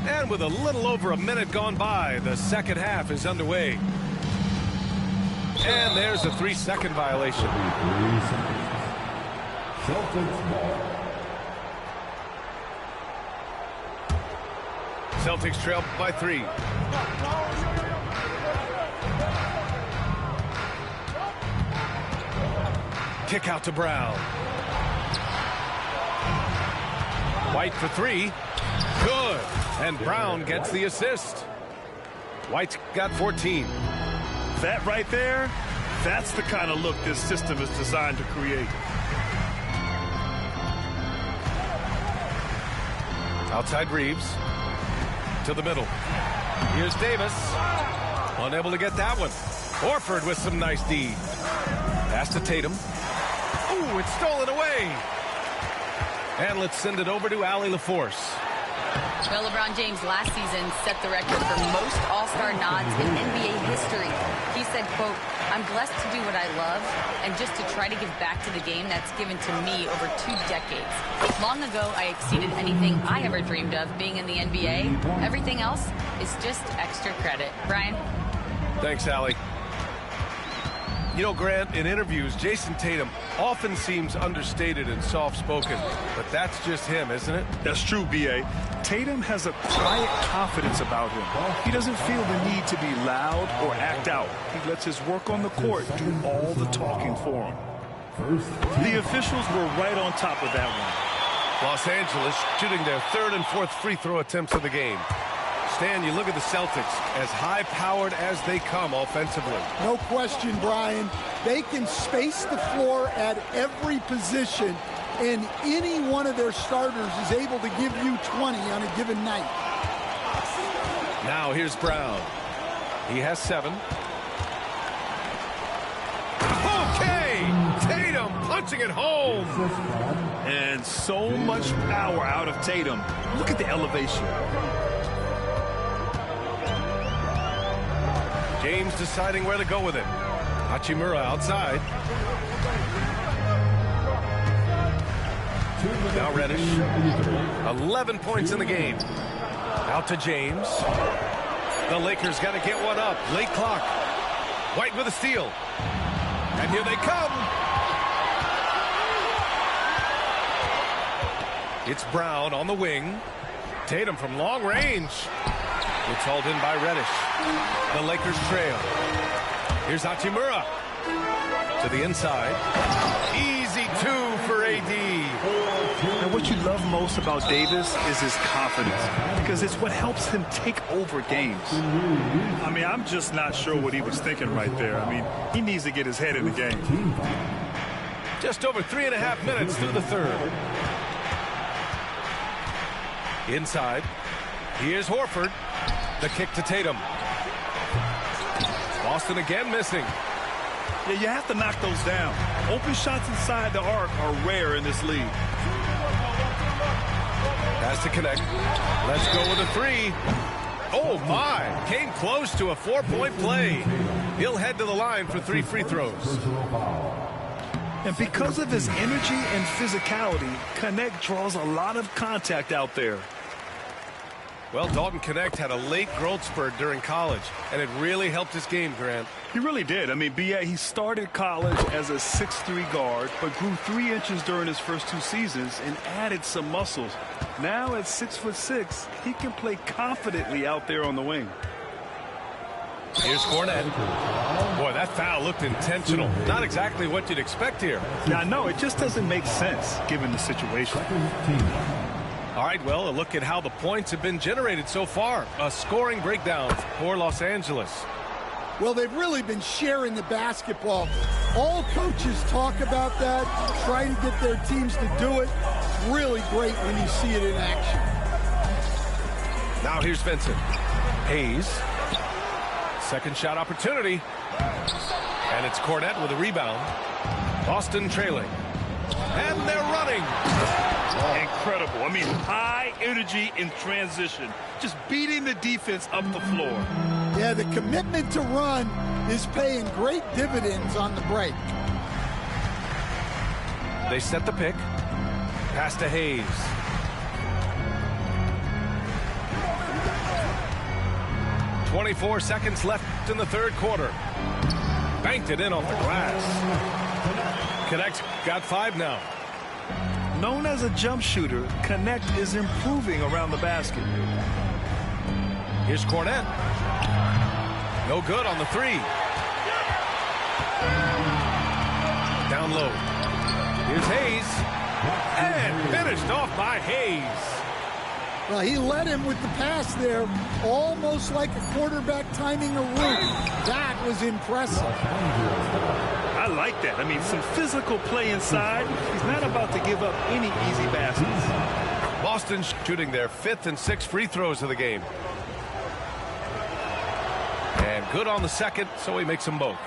And with a little over a minute gone by, the second half is underway. And there's a 3-second violation. Celtics trail by 3. Kick out to Brown. White for 3. Good. And Brown gets the assist. White's got 14. That right there, that's the kind of look this system is designed to create. Outside Reeves. To the middle. Here's Davis. Unable to get that one. Horford with some nice D. Pass to Tatum. Ooh, it's stolen away. And let's send it over to Allie LaForce. Well, LeBron James last season set the record for most All-Star nods in NBA history. He said, quote, "I'm blessed to do what I love and just to try to give back to the game that's given to me over 2 decades. Long ago, I exceeded anything I ever dreamed of being in the NBA. Everything else is just extra credit." Brian? Thanks, Allie. You know, Grant, in interviews, Jason Tatum often seems understated and soft-spoken, but that's just him, isn't it? That's true, B.A. Tatum has a quiet confidence about him. He doesn't feel the need to be loud or act out. He lets his work on the court do all the talking for him. The officials were right on top of that one. Los Angeles shooting their 3rd and 4th free throw attempts of the game. Stan, you look at the Celtics, as high-powered as they come offensively. No question, Brian. They can space the floor at every position, and any one of their starters is able to give you 20 on a given night. Now here's Brown. He has 7. Okay! Tatum punching it home! And so much power out of Tatum. Look at the elevation. James deciding where to go with it. Hachimura outside. Now Reddish. 11 points in the game. Out to James. The Lakers got to get one up. Late clock. White with a steal. And here they come. It's Brown on the wing. Tatum from long range. It's hauled in by Reddish. The Lakers trail. Here's Hachimura. To the inside. Easy two for AD. And what you love most about Davis is his confidence, because it's what helps him take over games. I mean, I'm just not sure what he was thinking right there. I mean, he needs to get his head in the game. Just over 3.5 minutes through the third. Inside. Here's Horford. The kick to Tatum. Boston again missing. Yeah, you have to knock those down. Open shots inside the arc are rare in this league. Has to connect. Let's go with a three. Oh, my. Came close to a 4-point play. He'll head to the line for 3 free throws. And because of his energy and physicality, Connect draws a lot of contact out there. Well, Dalton Connect had a late growth spurt during college, and it really helped his game, Grant. He really did. I mean, B.A., he started college as a 6'3" guard, but grew 3 inches during his first 2 seasons and added some muscles. Now at 6'6", he can play confidently out there on the wing. Here's Cornette. Boy, that foul looked intentional. Not exactly what you'd expect here. Yeah, I know. It just doesn't make sense given the situation. All right, well, a look at how the points have been generated so far. A scoring breakdown for Los Angeles. Well, they've really been sharing the basketball. All coaches talk about that, try to get their teams to do it. It's really great when you see it in action. Now here's Vincent. Hayes. Second shot opportunity. And it's Cornette with a rebound. Boston trailing. And they're running. Incredible. I mean, high energy in transition. Just beating the defense up the floor. Yeah, the commitment to run is paying great dividends on the break. They set the pick. Pass to Hayes. .24 seconds left in the third quarter. Banked it in off the glass. Connect got 5 now. Known as a jump shooter, Connect is improving around the basket. Here's Cornette. No good on the 3. Down low. Here's Hayes. And finished off by Hayes. Well, he led him with the pass there, almost like a quarterback timing a route. That was impressive. I like that. I mean, some physical play inside. He's not about to give up any easy baskets. Boston shooting their 5th and 6th free throws of the game. And good on the second, so he makes them both.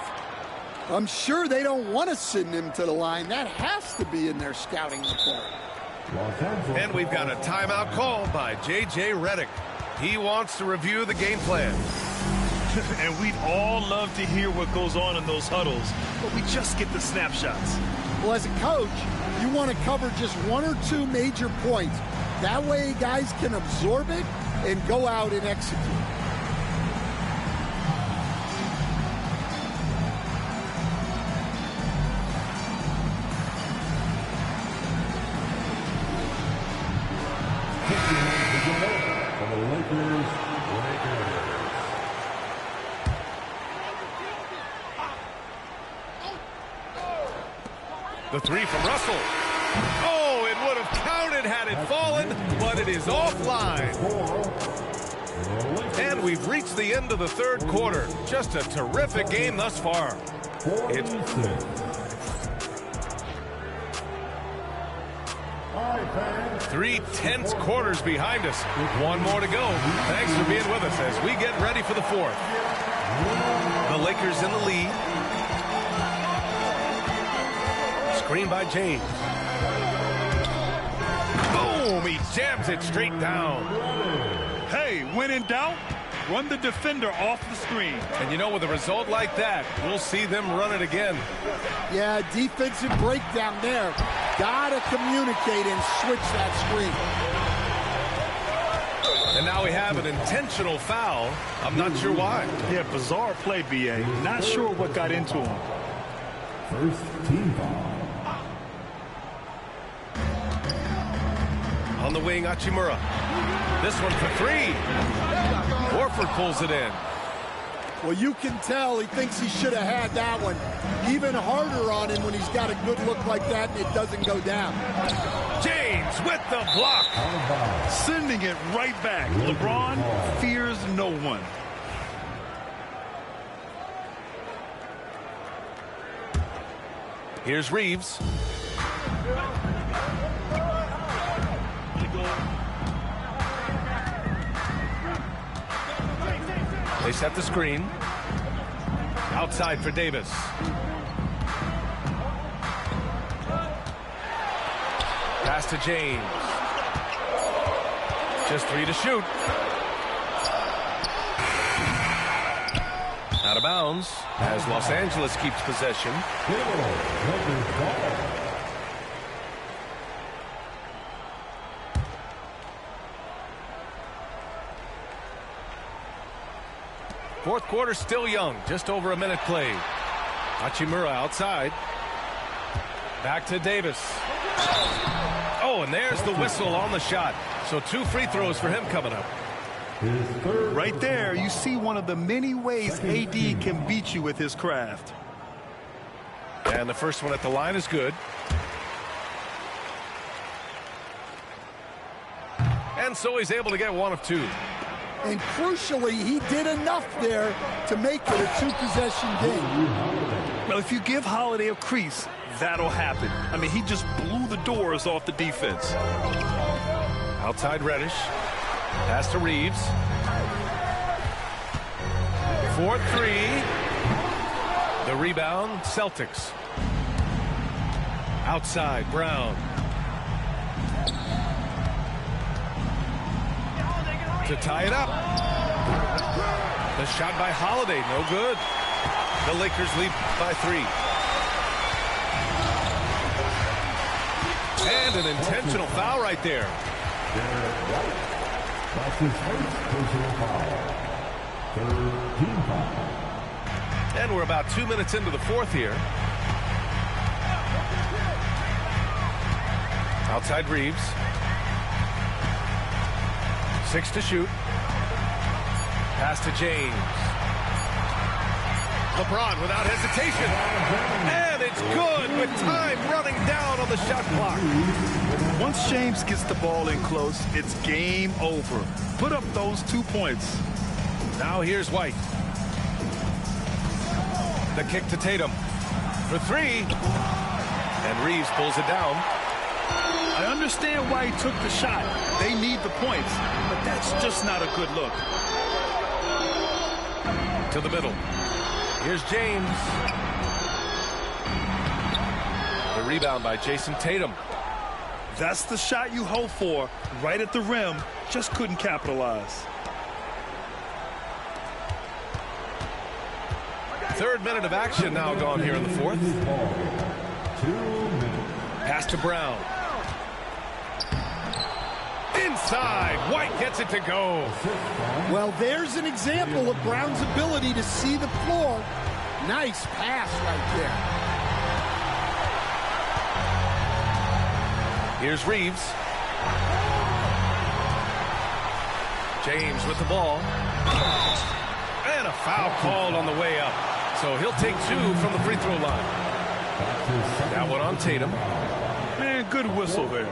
I'm sure they don't want to send him to the line. That has to be in their scouting report. And we've got a timeout call by J.J. Redick. He wants to review the game plan. And we'd all love to hear what goes on in those huddles, but we just get the snapshots. Well, as a coach, you want to cover just 1 or 2 major points. That way guys can absorb it and go out and execute. The 3 from Russell. Oh, it would have counted had it fallen, but it is offline. And we've reached the end of the third quarter. Just a terrific game thus far. It's 3 tense quarters behind us. 1 more to go. Thanks for being with us as we get ready for the 4th. The Lakers in the lead. Screen by James. Boom! He jams it straight down. Hey, when in doubt, run the defender off the screen. And you know, with a result like that, we'll see them run it again. Yeah, defensive breakdown there. Gotta communicate and switch that screen. And now we have an intentional foul. I'm not sure why. Yeah, bizarre play, B.A. Not sure what got into him. First team foul. On the wing, Hachimura. This one for three. Horford pulls it in. Well, you can tell he thinks he should have had that one. Even harder on him when he's got a good look like that and it doesn't go down. James with the block. Sending it right back. LeBron fears no one. Here's Reeves. They set the screen. Outside for Davis. Pass to James. Just 3 to shoot. Out of bounds as Los Angeles keeps possession. Fourth quarter still young, just over a minute played. Hachimura outside. Back to Davis. Oh, and there's the whistle on the shot. So 2 free throws for him coming up. Right there, you see one of the many ways AD can beat you with his craft. And the first one at the line is good. And so he's able to get 1 of 2. And crucially, he did enough there to make it a 2-possession game. Well, if you give Holiday a crease, that'll happen. I mean, he just blew the doors off the defense. Outside Reddish. Pass to Reeves. 4-3. The rebound, Celtics. Outside, Brown. To tie it up. The shot by Holiday, no good. The Lakers lead by 3. And an intentional foul right there. And we're about 2 minutes into the fourth here. Outside Reeves. 6 to shoot. Pass to James. LeBron without hesitation. And it's good with time running down on the shot clock. Once James gets the ball in close, it's game over. Put up those 2 points. Now here's White. The kick to Tatum. For 3. And Reeves pulls it down. I understand why he took the shot. They need the points, but that's just not a good look. To the middle. Here's James. The rebound by Jason Tatum. That's the shot you hope for, right at the rim. Just couldn't capitalize. Third minute of action now gone here in the fourth. Pass to Brown. Inside, White gets it to go. Well, there's an example of Brown's ability to see the floor. Nice pass right there. Here's Reeves. James with the ball. And a foul called on the way up. So he'll take 2 from the free throw line. That one on Tatum. Man, good whistle there.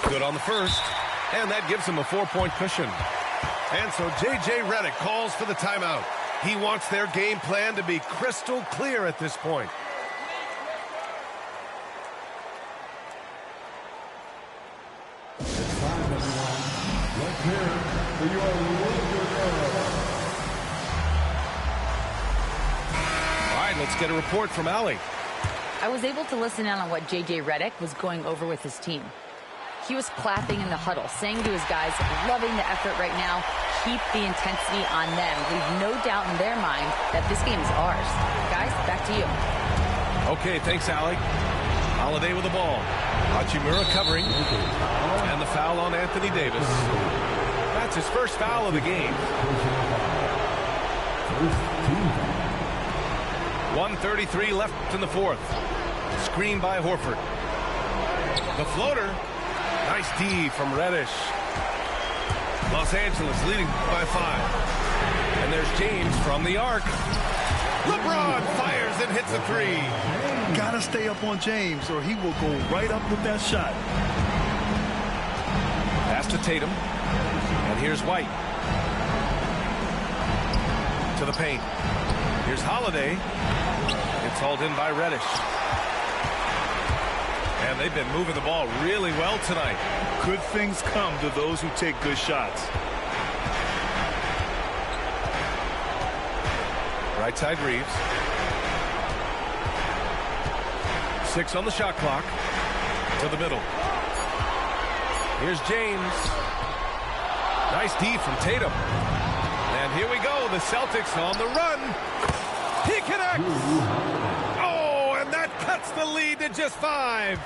Good on the first, and that gives him a 4-point cushion. And so J.J. Redick calls for the timeout. He wants their game plan to be crystal clear at this point. It's time, everyone. Let's hear it for your Lakers. All right, let's get a report from Allie. I was able to listen in on what J.J. Redick was going over with his team. He was clapping in the huddle, saying to his guys, loving the effort right now, keep the intensity on them. Leave no doubt in their mind that this game is ours. Guys, back to you. Okay, thanks, Allie. Holiday with the ball. Hachimura covering. And the foul on Anthony Davis. That's his first foul of the game. 1:33 left in the fourth. Screen by Horford. The floater. Nice D from Reddish. Los Angeles leading by 5. And there's James from the arc. LeBron fires and hits a 3. Gotta stay up on James or he will go right up with that shot. Pass to Tatum. And here's White. To the paint. Here's Holiday. It's hauled in by Reddish. And they've been moving the ball really well tonight. Good things come to those who take good shots. Right side Reeves. 6 on the shot clock. To the middle. Here's James. Nice D from Tatum. And here we go. The Celtics on the run. He connects. Oh, and that cuts the lead to just 5.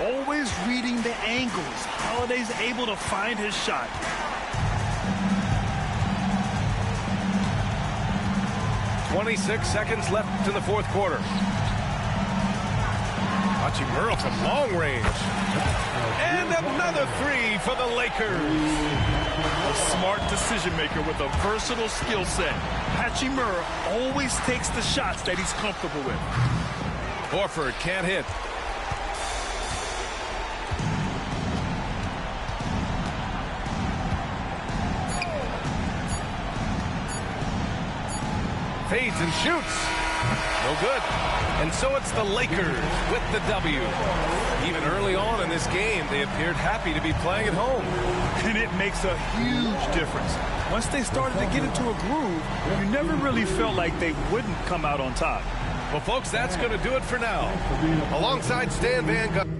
Always reading the angles. Holiday's able to find his shot. .26 seconds left in the fourth quarter. Hachimura from long range. And another 3 for the Lakers. A smart decision maker with a versatile skill set. Hachimura always takes the shots that he's comfortable with. Horford can't hit. Fades and shoots. No good. And so it's the Lakers with the W. Even early on in this game, they appeared happy to be playing at home. And it makes a huge difference. Once they started to get into a groove, you never really felt like they wouldn't come out on top. Well, folks, that's going to do it for now. Alongside Stan Van Gundy.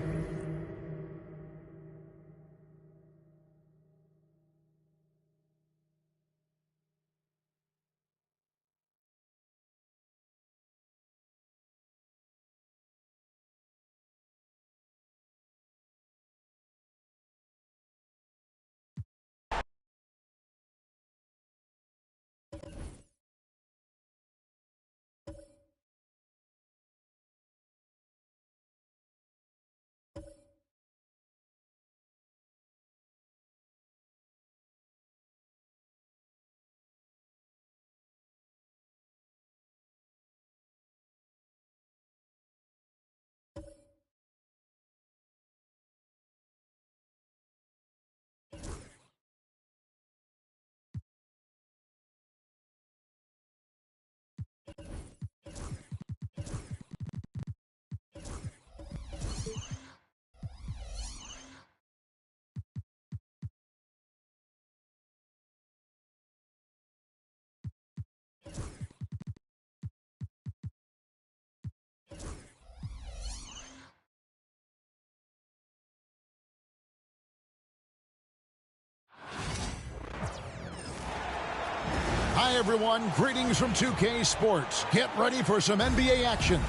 Hi, everyone. Greetings from 2K Sports. Get ready for some NBA action.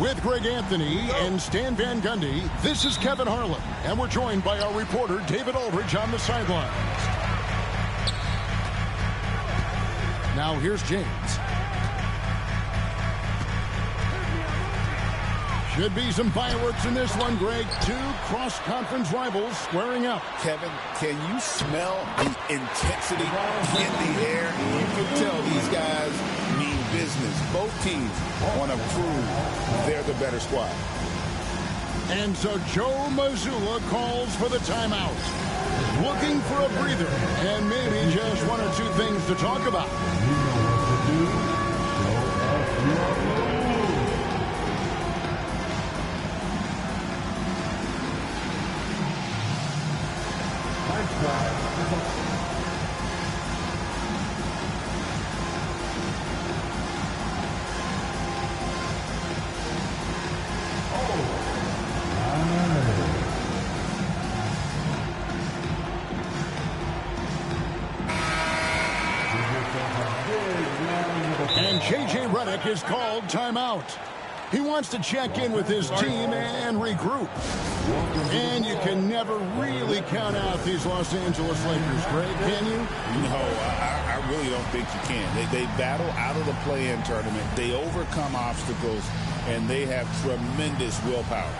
With Greg Anthony and Stan Van Gundy, this is Kevin Harlan, and we're joined by our reporter, David Aldridge, on the sidelines. Now, here's James. Should be some fireworks in this one, Greg. 2 cross-conference rivals squaring up. Kevin, can you smell the intensity in the air? You can tell these guys mean business. Both teams want to prove they're the better squad. And so Joe Mazzulla calls for the timeout. Looking for a breather and maybe just 1 or 2 things to talk about. And J.J. Redick is called timeout. He wants to check in with his team and regroup. And you can never really count out these Los Angeles Lakers, Greg, can you? No, I really don't think you can. They battle out of the play-in tournament. They overcome obstacles, and they have tremendous willpower.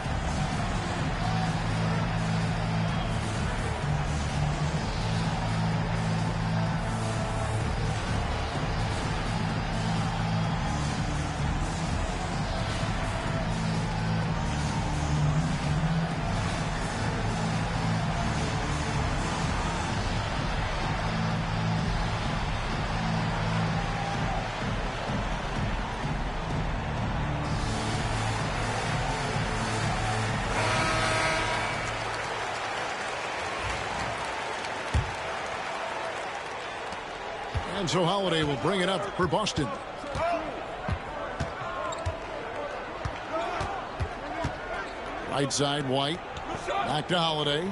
And so Holiday will bring it up for Boston. Right side, White. Back to Holiday.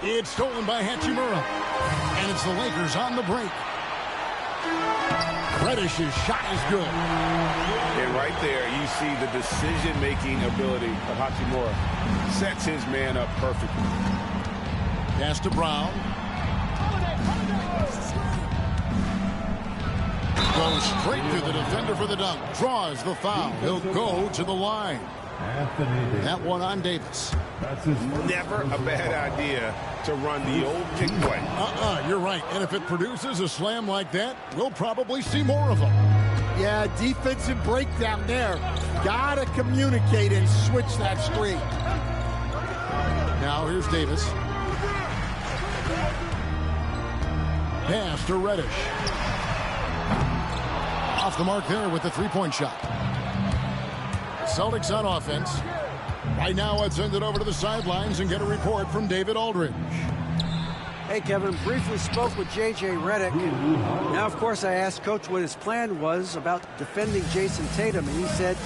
It's stolen by Hachimura. And it's the Lakers on the break. Reddish's shot is good. And right there, you see the decision-making ability of Hachimura. Sets his man up perfectly. Pass to Brown. Goes straight to the defender for the dunk. Draws the foul. He'll go to the line. That one on Davis. Never a bad idea to run the old pick play. You're right. And if it produces a slam like that, we'll probably see more of them. Yeah, defensive breakdown there. Gotta communicate and switch that screen. Now here's Davis. Pass to Reddish. Off the mark there with the three-point shot. Celtics on offense. Right now, let's send it over to the sidelines and get a report from David Aldridge. Hey, Kevin, briefly spoke with J.J. Redick. Now, of course, I asked Coach what his plan was about defending Jason Tatum, and he said,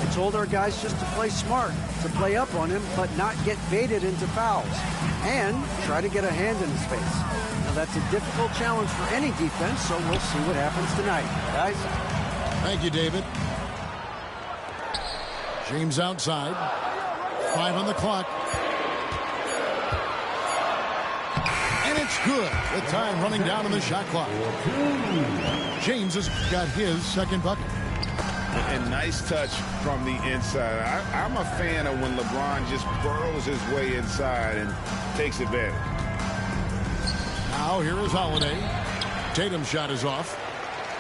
I told our guys just to play smart, to play up on him, but not get baited into fouls, and try to get a hand in his face. Now, that's a difficult challenge for any defense, so we'll see what happens tonight. Guys? Thank you, David. James outside. 5 on the clock. And it's good. The time running down on the shot clock. James has got his second bucket. And nice touch from the inside. I'm a fan of when LeBron just burrows his way inside and takes advantage. Now here is Holiday. Tatum's shot is off.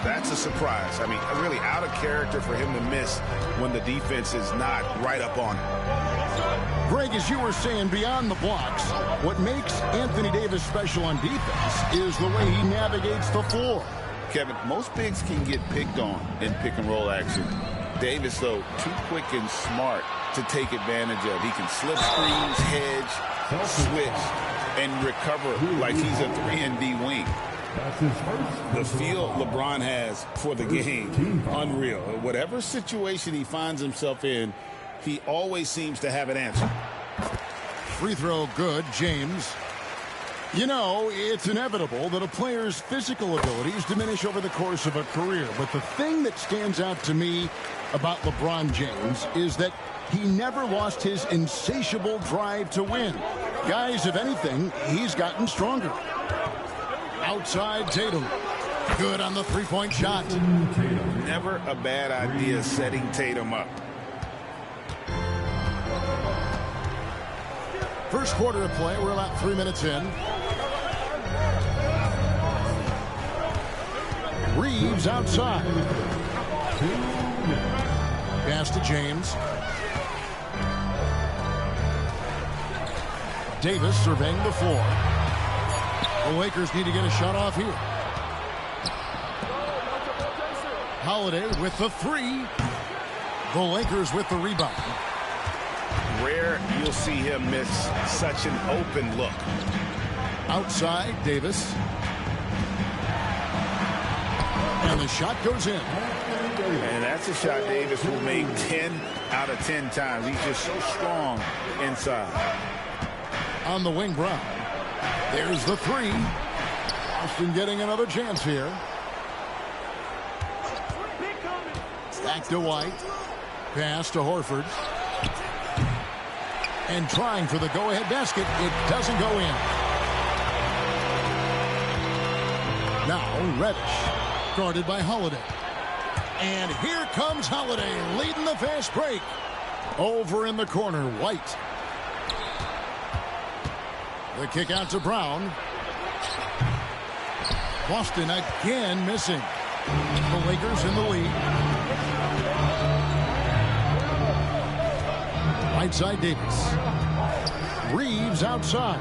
That's a surprise. I mean, really out of character for him to miss when the defense is not right up on him. Greg, as you were saying, beyond the blocks, what makes Anthony Davis special on defense is the way he navigates the floor. Kevin, most bigs can get picked on in pick-and-roll action. Davis, though, too quick and smart to take advantage of. He can slip screens, hedge, switch, and recover like he's a 3-and-D wing. The feel LeBron has for the game, unreal. Whatever situation he finds himself in, he always seems to have an answer. Free throw good, James. You know, it's inevitable that a player's physical abilities diminish over the course of a career. But the thing that stands out to me about LeBron James is that he never lost his insatiable drive to win. Guys, if anything, he's gotten stronger. Outside Tatum. Good on the three-point shot. Never a bad idea setting Tatum up. First quarter of play. We're about 3 minutes in. Reeves outside. Pass to James. Davis surveying the floor. The Lakers need to get a shot off here. Holiday with the three. The Lakers with the rebound. Rare you'll see him miss such an open look. Outside, Davis. And the shot goes in. And that's a shot Davis will make 10 out of 10 times. He's just so strong inside. On the wing, Brown. There's the three. Boston getting another chance here. Back to White. Pass to Horford. And trying for the go-ahead basket. It doesn't go in. Now Reddish. Guarded by Holiday. And here comes Holiday leading the fast break. Over in the corner, White. The kick out to Brown. Boston again missing. The Lakers in the lead. Right side Davis. Reeves outside.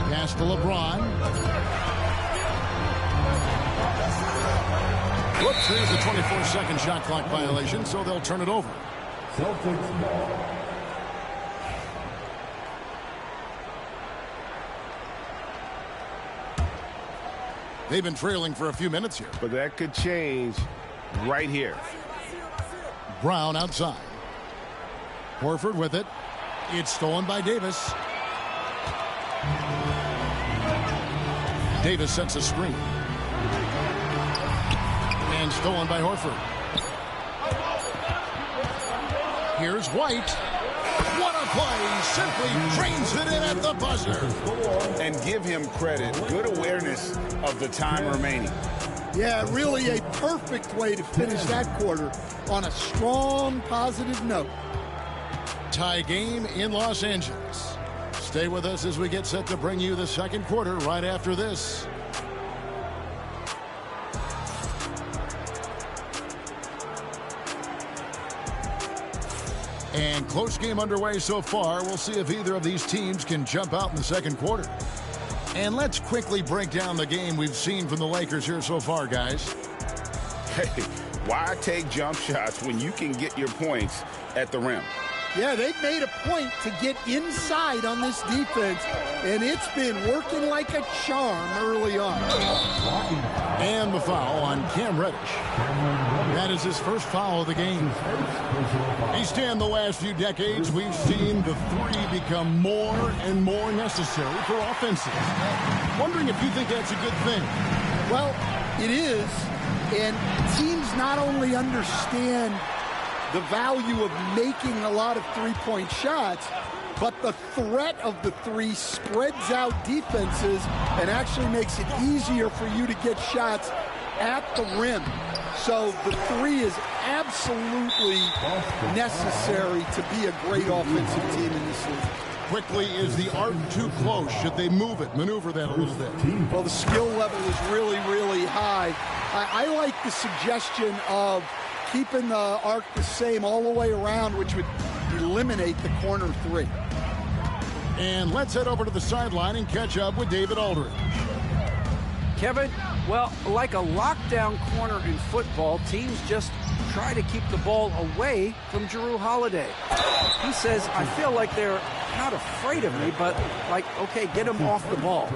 Pass to LeBron. Whoops, there's a 24-second shot clock violation, so they'll turn it over. Celtics ball. They've been trailing for a few minutes here. But that could change right here. Brown outside. Horford with it. It's stolen by Davis. Davis sets a screen. And stolen by Horford. Here's White. What a play. Simply drains it in at the buzzer. And give him credit. Good awareness of the time remaining. Yeah, really a perfect way to finish that quarter on a strong, positive note. Tie game in Los Angeles. Stay with us as we get set to bring you the second quarter right after this. And close game underway so far. We'll see if either of these teams can jump out in the second quarter. And let's quickly break down the game we've seen from the Lakers here so far, guys. Hey, why take jump shots when you can get your points at the rim? Yeah, they've made a point to get inside on this defense, and it's been working like a charm early on. And the foul on Cam Reddish. That is his first foul of the game. Each time the last few decades, we've seen the three become more and more necessary for offenses. Wondering if you think that's a good thing. Well, it is, and teams not only understand the value of making a lot of three-point shots, but the threat of the three spreads out defenses and actually makes it easier for you to get shots at the rim. So the three is absolutely necessary to be a great offensive team in this league. Quickly, is the arc too close? Should they move it, maneuver that a little bit? Well, the skill level is really, really high. I like the suggestion of keeping the arc the same all the way around, which would eliminate the corner three. And let's head over to the sideline and catch up with David Aldridge. Kevin, well, like a lockdown corner in football, teams just try to keep the ball away from Jrue Holiday. He says, I feel like they're not afraid of me, but like, okay, get him off the ball.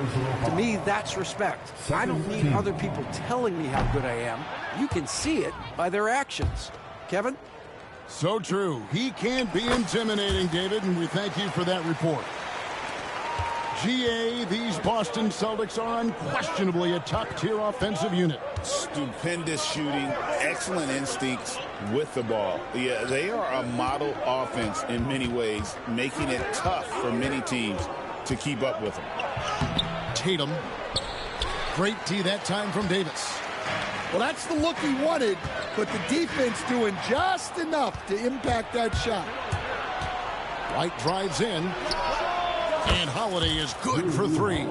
To me, that's respect. I don't need other people telling me how good I am. You can see it by their actions. Kevin? So true. He can't be intimidating, David, and we thank you for that report. GA, these Boston Celtics are unquestionably a top-tier offensive unit. Stupendous shooting, excellent instincts with the ball. Yeah, they are a model offense in many ways, making it tough for many teams to keep up with them. Tatum. Great D that time from Davis. Well, that's the look he wanted, but the defense doing just enough to impact that shot. White drives in. And Holiday is good for three.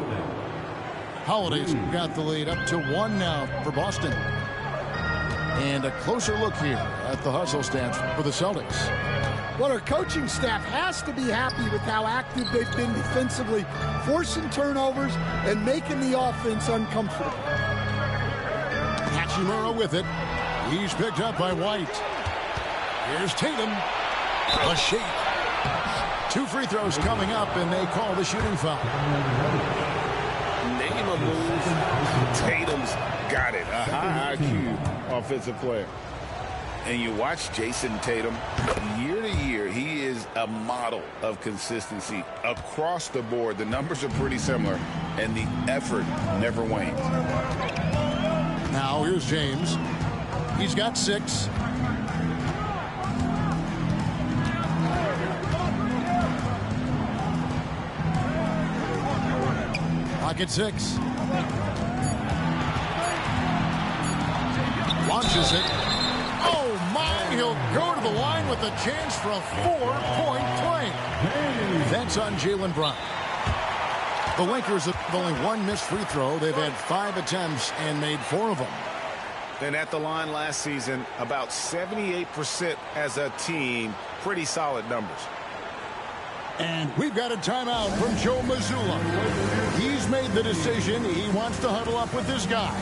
Holiday's got the lead up to one now for Boston. And a closer look here at the hustle stats for the Celtics. Well, our coaching staff has to be happy with how active they've been defensively, forcing turnovers and making the offense uncomfortable. Hachimura with it. He's picked up by White. Here's Tatum. A shake. 2 free throws coming up, and they call the shooting foul. Name a move. Tatum's got it. A high IQ offensive player. And you watch Jason Tatum, year to year, he is a model of consistency across the board. The numbers are pretty similar, and the effort never wanes. Now here's James. He's got 6. Pocket 6. Launches it. Oh, my. He'll go to the line with a chance for a 4-point play. That's on Jaylen Brown. The Lakers have only one missed free throw. They've had 5 attempts and made 4 of them. And at the line last season, about 78% as a team. Pretty solid numbers. And we've got a timeout from Joe Mazzulla. He's made the decision. He wants to huddle up with his guys.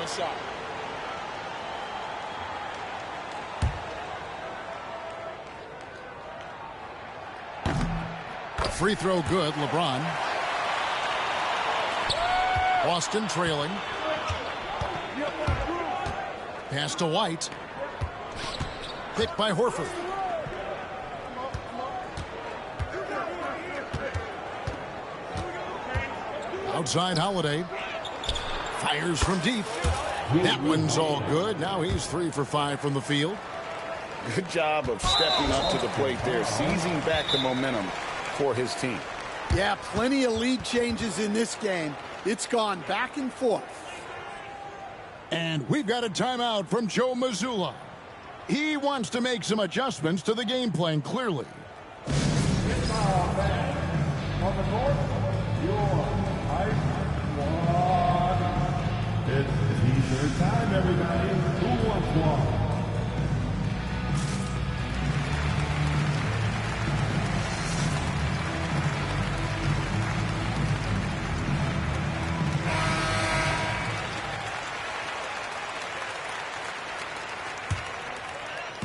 inside. Free throw good, LeBron. Boston trailing. Pass to White. Picked by Horford. Outside Holiday. Fires from deep. That one's all good. Now he's 3 for 5 from the field. Good job of stepping up to the plate there, seizing back the momentum for his team. Yeah, plenty of lead changes in this game. It's gone back and forth. And we've got a timeout from Joe Mazzulla. He wants to make some adjustments to the game plan, clearly. On the north, your height squad. It's t-shirt time, everybody. Who wants one?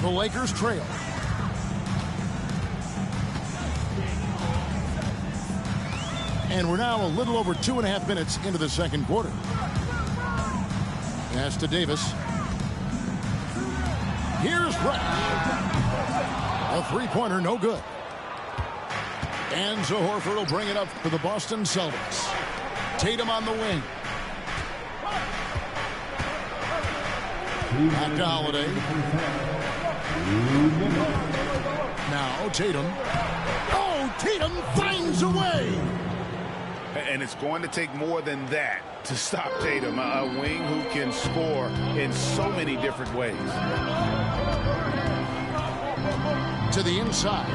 The Lakers trail. And we're now a little over 2.5 minutes into the second quarter. Pass to Davis. Here's Brett. A three-pointer, no good. And so Horford will bring it up for the Boston Celtics. Tatum on the wing. Back to Holiday. Now Tatum. Oh, Tatum finds a way. And it's going to take more than that to stop Tatum, a wing who can score in so many different ways. To the inside.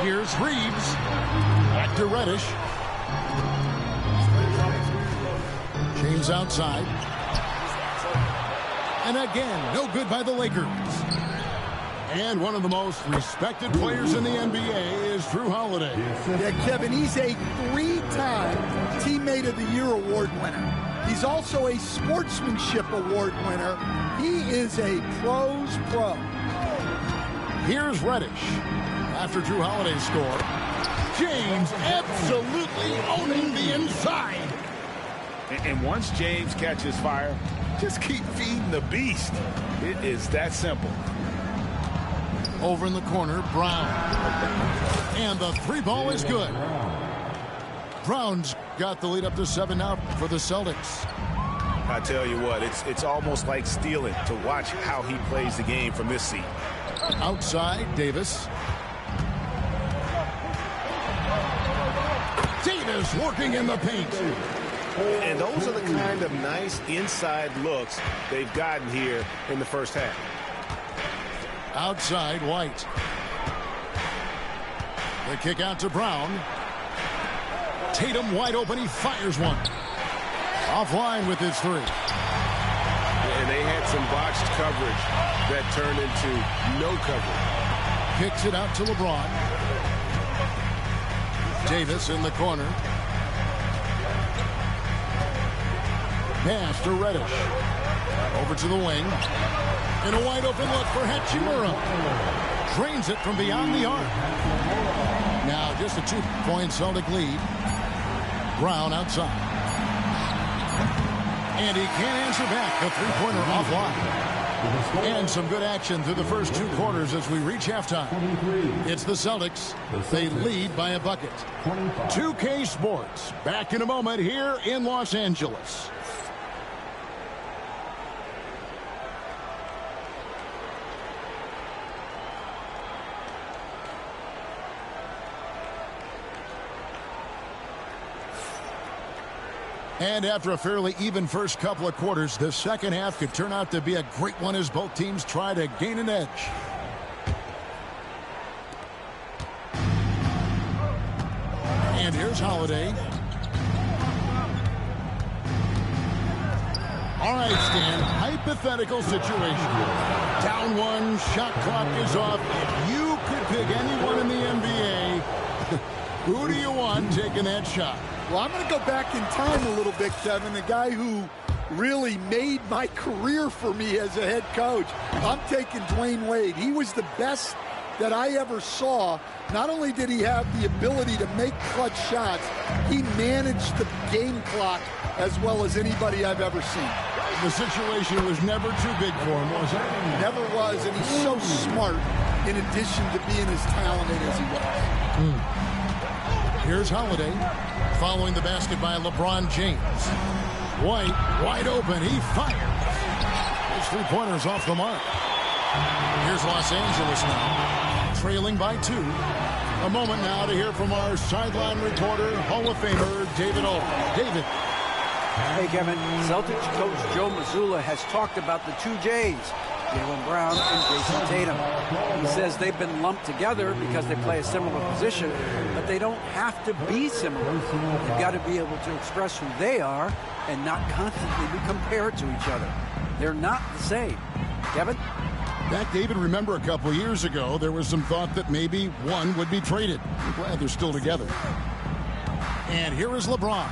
Here's Reeves. Back to Reddish. James outside. And again, no good by the Lakers. And one of the most respected players in the NBA is Drew Holiday. Yeah, Kevin, he's a 3-time Teammate of the Year award winner. He's also a Sportsmanship Award winner. He is a pro's pro. Here's Reddish. After Drew Holiday's score, James absolutely owning the inside. And once James catches fire, just keep feeding the beast. It is that simple. Over in the corner, Brown. And the three ball is good. Brown's got the lead up to 7 now for the Celtics. I tell you what, it's almost like stealing to watch how he plays the game from this seat. Outside, Davis. Davis working in the paint. And those are the kind of nice inside looks they've gotten here in the first half. Outside, White. The kick out to Brown. Tatum wide open. He fires one. Offline with his 3. And they had some botched coverage that turned into no coverage. Kicks it out to LeBron. Davis in the corner. Pass to Reddish. Over to the wing. And a wide open look for Hachimura. Drains it from beyond the arc. Now just a 2-point Celtic lead. Brown outside. And he can't answer back. The three-pointer offline. And some good action through the first 2 quarters as we reach halftime. It's the Celtics. They lead by a bucket. 2K Sports. Back in a moment here in Los Angeles. And after a fairly even first couple of quarters, the second half could turn out to be a great one as both teams try to gain an edge. And here's Holiday. All right, Stan, hypothetical situation. Down 1, shot clock is off. If you could pick anyone in the NBA, who do you want taking that shot? Well, I'm going to go back in time a little bit, Kevin. A guy who really made my career for me as a head coach. I'm taking Dwayne Wade. He was the best that I ever saw. Not only did he have the ability to make clutch shots, he managed the game clock as well as anybody I've ever seen. The situation was never too big for him, was it? Never was, and he's so smart in addition to being as talented as he was. Here's Holiday following the basket by LeBron James. White, wide open, he fires. His three-pointers off the mark. Here's Los Angeles now, trailing by 2. A moment now to hear from our sideline reporter, Hall of Famer David O. David. Hey, Kevin. Celtics coach Joe Mazzulla has talked about the 2 J's, Jaylen Brown and Jason Tatum. He says they've been lumped together because they play a similar position, but they don't have to be similar. They've got to be able to express who they are and not constantly be compared to each other. They're not the same. Kevin? Back, David, remember a couple years ago, there was some thought that maybe one would be traded. I'm glad they're still together. And here is LeBron,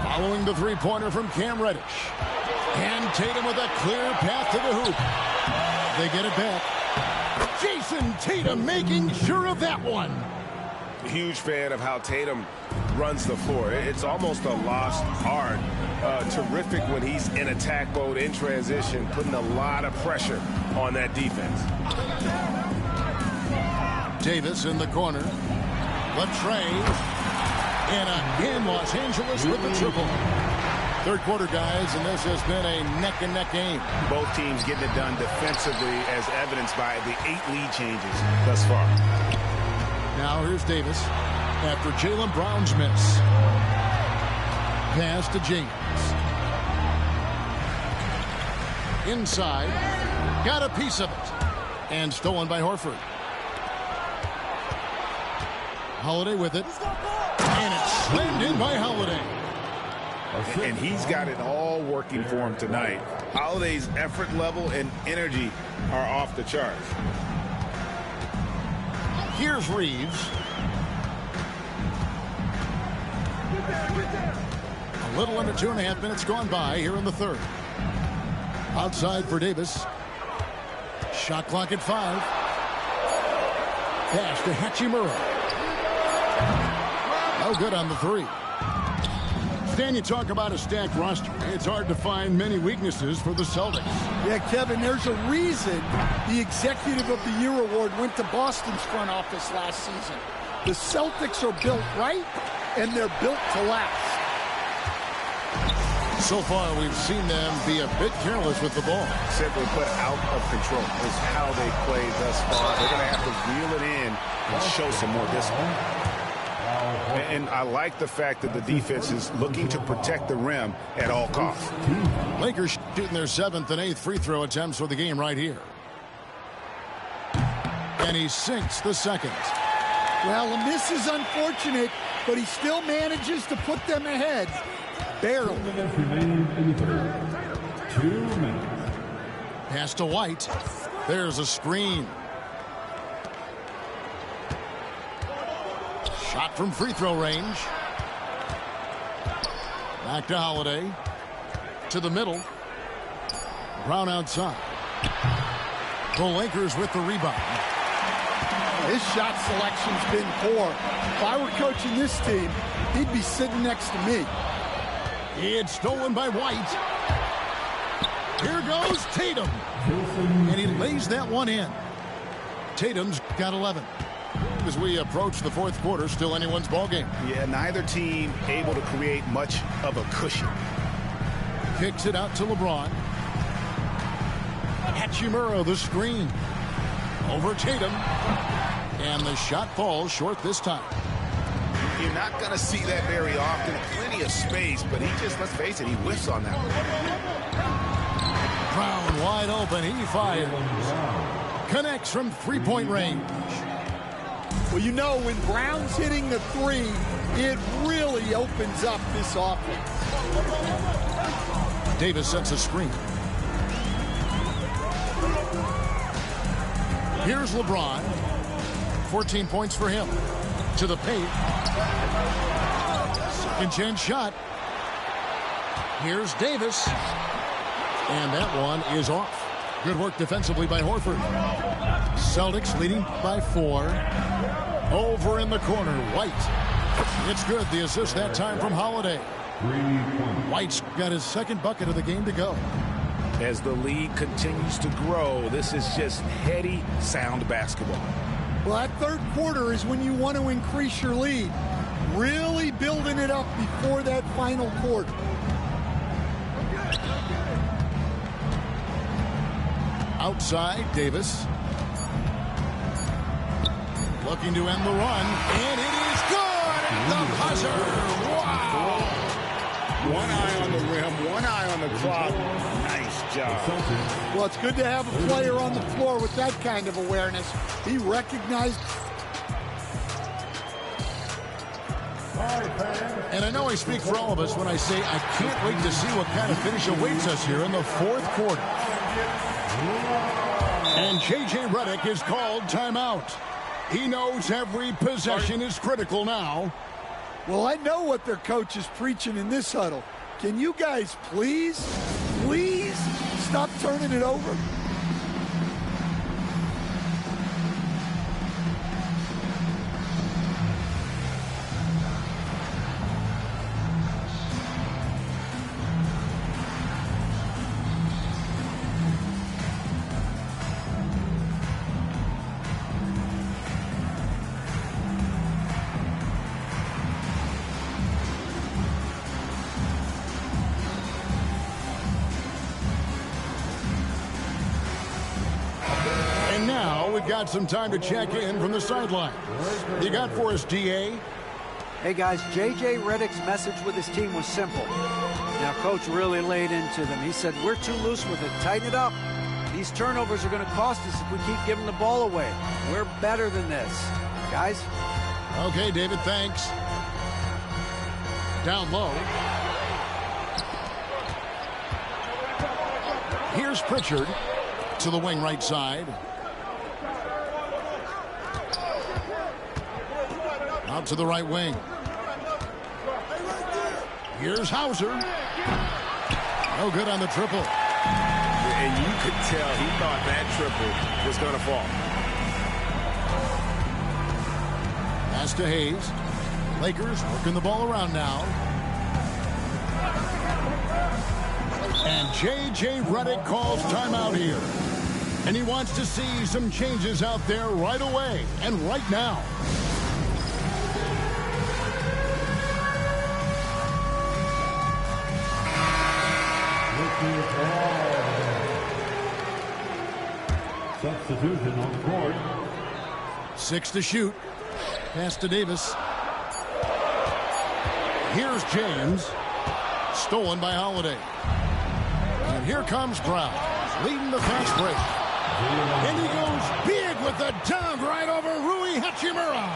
following the three-pointer from Cam Reddish. And Tatum with a clear path to the hoop. They get it back. Jason Tatum making sure of that one. Huge fan of how Tatum runs the floor. It's almost a lost art. Terrific when he's in attack mode, in transition, putting a lot of pressure on that defense. Davis in the corner. Latrey in Los Angeles with the triple. Third quarter, guys, and this has been a neck-and-neck game. Both teams getting it done defensively, as evidenced by the 8 lead changes thus far. Now here's Davis after Jaylen Brown's miss. Pass to James. Inside. Got a piece of it. And stolen by Horford. Holiday with it. And it's slammed in by Holiday. And he's got it all working for him tonight. Holiday's effort level and energy are off the charts. Here's Reeves. A little under 2.5 minutes gone by here in the third. Outside for Davis. Shot clock at 5. Pass to Hachimura. No good on the 3. Stan, you talk about a stacked roster. It's hard to find many weaknesses for the Celtics. Yeah, Kevin, there's a reason the Executive of the Year award went to Boston's front office last season. The Celtics are built right, and they're built to last. So far, we've seen them be a bit careless with the ball. Simply put, out of control is how they played thus far. They're going to have to reel it in and show some more discipline. And I like the fact that the defense is looking to protect the rim at all costs. Lakers shooting their 7th and 8th free throw attempts for the game right here. And he sinks the second. Well, a miss is unfortunate, but he still manages to put them ahead. Barely. 2 minutes. Pass to White. There's a screen. Shot from free throw range. Back to Holiday. To the middle. Brown outside. The Lakers with the rebound. His shot selection's been poor. If I were coaching this team, he'd be sitting next to me. It's stolen by White. Here goes Tatum. And he lays that one in. Tatum's got 11. As we approach the fourth quarter, still anyone's ball game. Yeah, neither team able to create much of a cushion. Kicks it out to LeBron. Hachimura, the screen. Over Tatum. And the shot falls short this time. You're not going to see that very often. Plenty of space, but he just, let's face it, he whiffs on that one. Brown wide open. He fires. Connects from three-point range. Well, you know, when Brown's hitting the 3, it really opens up this offense. Davis sets a screen. Here's LeBron. 14 points for him. To the paint. Second chance shot. Here's Davis. And that one is off. Good work defensively by Horford. Celtics leading by 4. Over in the corner, White. It's good. The assist that time from Holiday. White's got his second bucket of the game to go. As the lead continues to grow, this is just heady, sound basketball. Well, that third quarter is when you want to increase your lead. Really building it up before that final quarter. Outside, Davis. Looking to end the run, and it is good at the buzzer. Wow! One eye on the rim, one eye on the clock. Nice job. Well, it's good to have a player on the floor with that kind of awareness. He recognized. And I know I speak for all of us when I say I can't wait to see what kind of finish awaits us here in the fourth quarter. And J.J. Redick is called timeout. He knows every possession is critical now. Well, I know what their coach is preaching in this huddle. Can you guys please stop turning it over? Got some time to check in from the sideline. You got for us, DA? Hey, guys, J.J. Redick's message with his team was simple. Now, Coach really laid into them. He said, we're too loose with it. Tighten it up. These turnovers are going to cost us if we keep giving the ball away. We're better than this. Guys? Okay, David, thanks. Down low. Here's Pritchard to the wing right side. Out to the right wing. Here's Hauser. No good on the triple. And you could tell he thought that triple was going to fall. Pass to Hayes. Lakers working the ball around now. And J.J. Redick calls timeout here. And he wants to see some changes out there right away and right now. Substitution on the court. 6 to shoot. Pass to Davis. Here's James. Stolen by Holiday. And here comes Brown, leading the fast break. And he goes big with the dunk right over Rui Hachimura.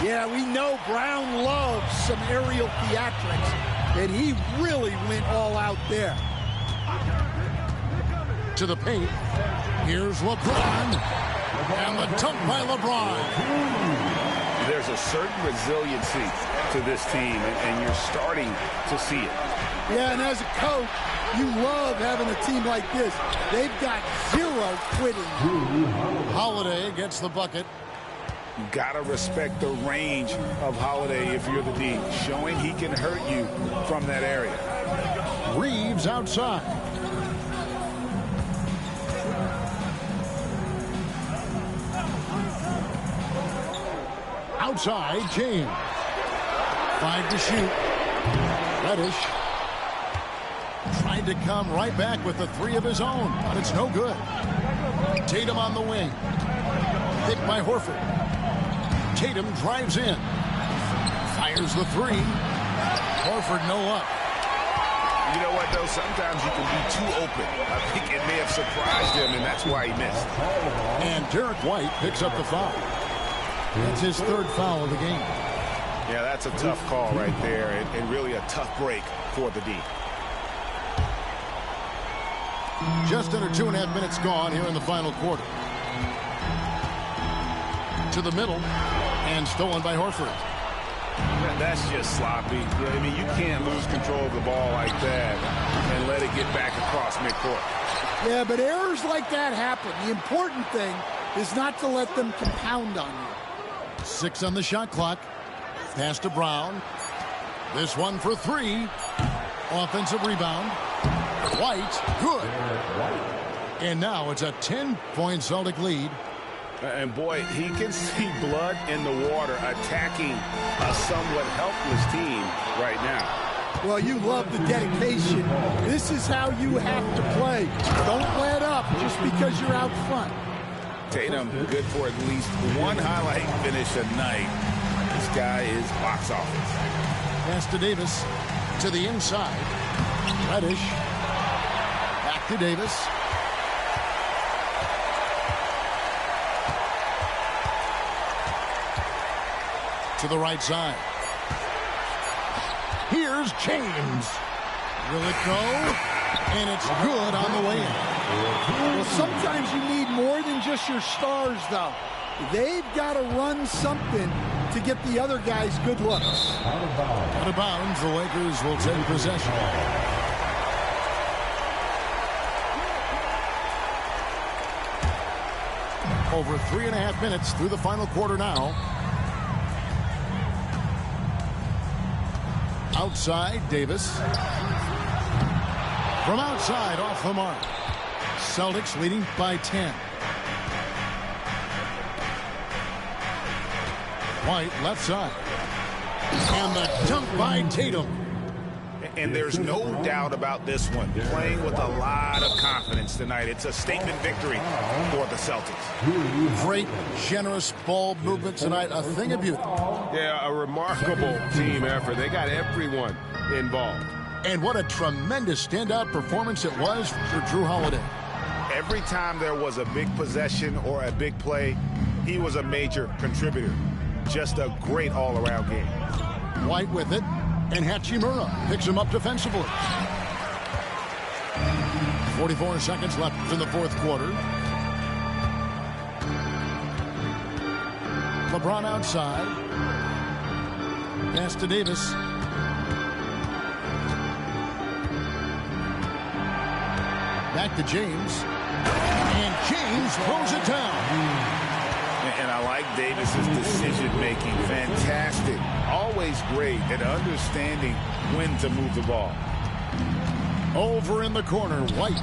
Yeah, we know Brown loves some aerial theatrics, and he really went all out there. To the paint. Here's LeBron. And the dunk by LeBron. There's a certain resiliency to this team, and you're starting to see it. Yeah, and as a coach, you love having a team like this. They've got zero quitting. Holiday gets the bucket. You gotta respect the range of Holiday if you're the D, showing he can hurt you from that area. Reeves outside. Outside, James. 5 to shoot. Reddish tried to come right back with the 3 of his own, but it's no good. Tatum on the wing. Picked by Horford. Tatum drives in. Fires the 3. Horford no up. You know what, though? Sometimes you can be too open. I think it may have surprised him, and that's why he missed. And Derek White picks up the foul. That's his 3rd foul of the game. Yeah, that's a tough call right there, and really a tough break for the D. Just under 2.5 minutes gone here in the final quarter. To the middle, and stolen by Horford. That's just sloppy. I mean, you can't lose control of the ball like that and let it get back across midcourt. Yeah, but errors like that happen. The important thing is not to let them compound on you. 6 on the shot clock. Pass to Brown. This one for 3. Offensive rebound. White, good. And now it's a 10-point Celtic lead. And boy, he can see blood in the water attacking a somewhat helpless team right now. Well, you love the dedication. This is how you have to play. Don't let up just because you're out front. Tatum good for at least one highlight finish a night. This guy is box office. Pass to Davis. To the inside. Reddish. Back to Davis. To the right side. Here's James. Will it go? And it's good on the way in. Well, sometimes you need more than just your stars, though. They've got to run something to get the other guys good looks. Out of bounds, the Lakers will take possession. Over 3.5 minutes through the final quarter now. Outside, Davis. From outside, off the mark. Celtics leading by 10. White, left side. And the dunk by Tatum. And there's no doubt about this one. Playing with a lot of confidence tonight. It's a statement victory for the Celtics. Great, generous ball movement tonight. A thing of beauty. Yeah, a remarkable team effort. They got everyone involved. And what a tremendous standout performance it was for Jrue Holiday. Every time there was a big possession or a big play, he was a major contributor. Just a great all-around game. White with it. And Hachimura picks him up defensively. 44 seconds left in the fourth quarter. LeBron outside. Pass to Davis. Back to James. And James throws it down. And I like Davis's decision-making. Fantastic. Always great at understanding when to move the ball. Over in the corner, White.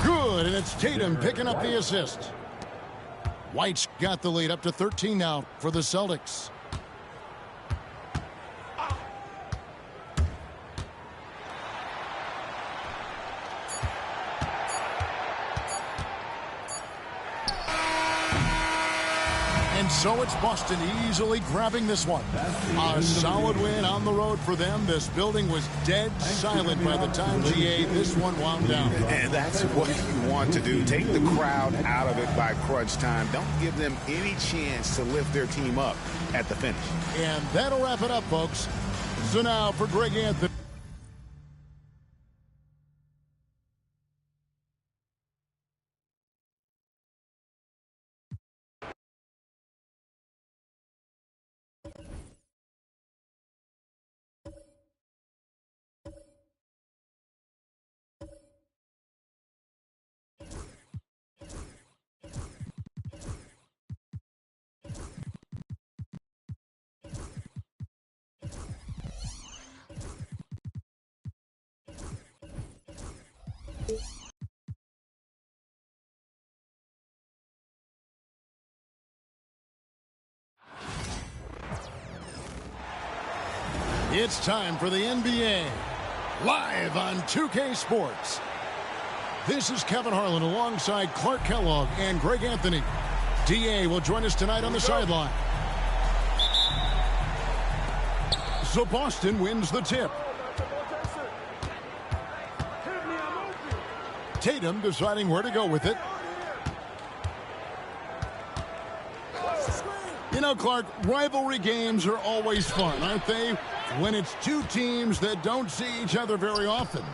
Good, and it's Tatum picking up the assist. White's got the lead up to 13 now for the Celtics. And so it's Boston easily grabbing this one. A solid win on the road for them. This building was dead silent by the time, GA, this one wound down. And that's what you want to do. Take the crowd out of it by crunch time. Don't give them any chance to lift their team up at the finish. And that'll wrap it up, folks. So now for Greg Anthony. It's time for the NBA, live on 2K Sports. This is Kevin Harlan alongside Clark Kellogg and Greg Anthony. DA will join us tonight on the sideline. So Boston wins the tip. Tatum deciding where to go with it. You know, Clark, rivalry games are always fun, aren't they? When it's two teams that don't see each other very often,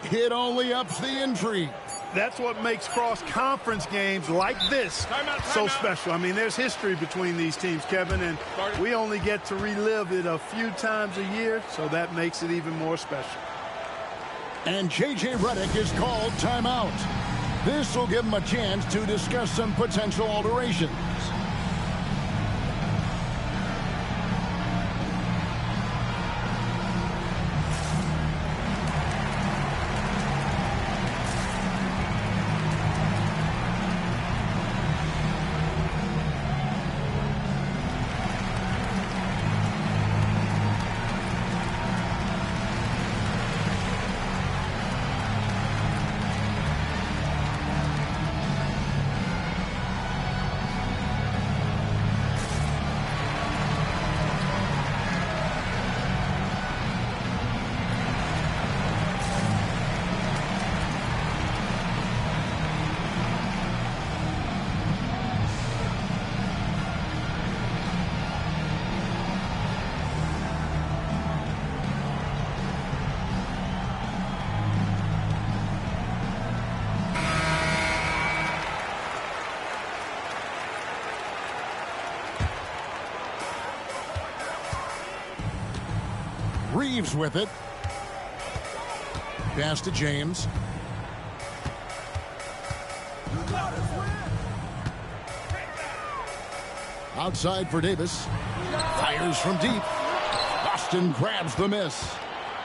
it only ups the intrigue. that's what makes cross-conference games like this so special. I mean, there's history between these teams, Kevin, and we only get to relive it a few times a year, so that makes it even more special. And J.J. Redick is called timeout. This will give him a chance to discuss some potential alterations. Reeves with it. Pass to James. Outside for Davis. Fires from deep. Boston grabs the miss.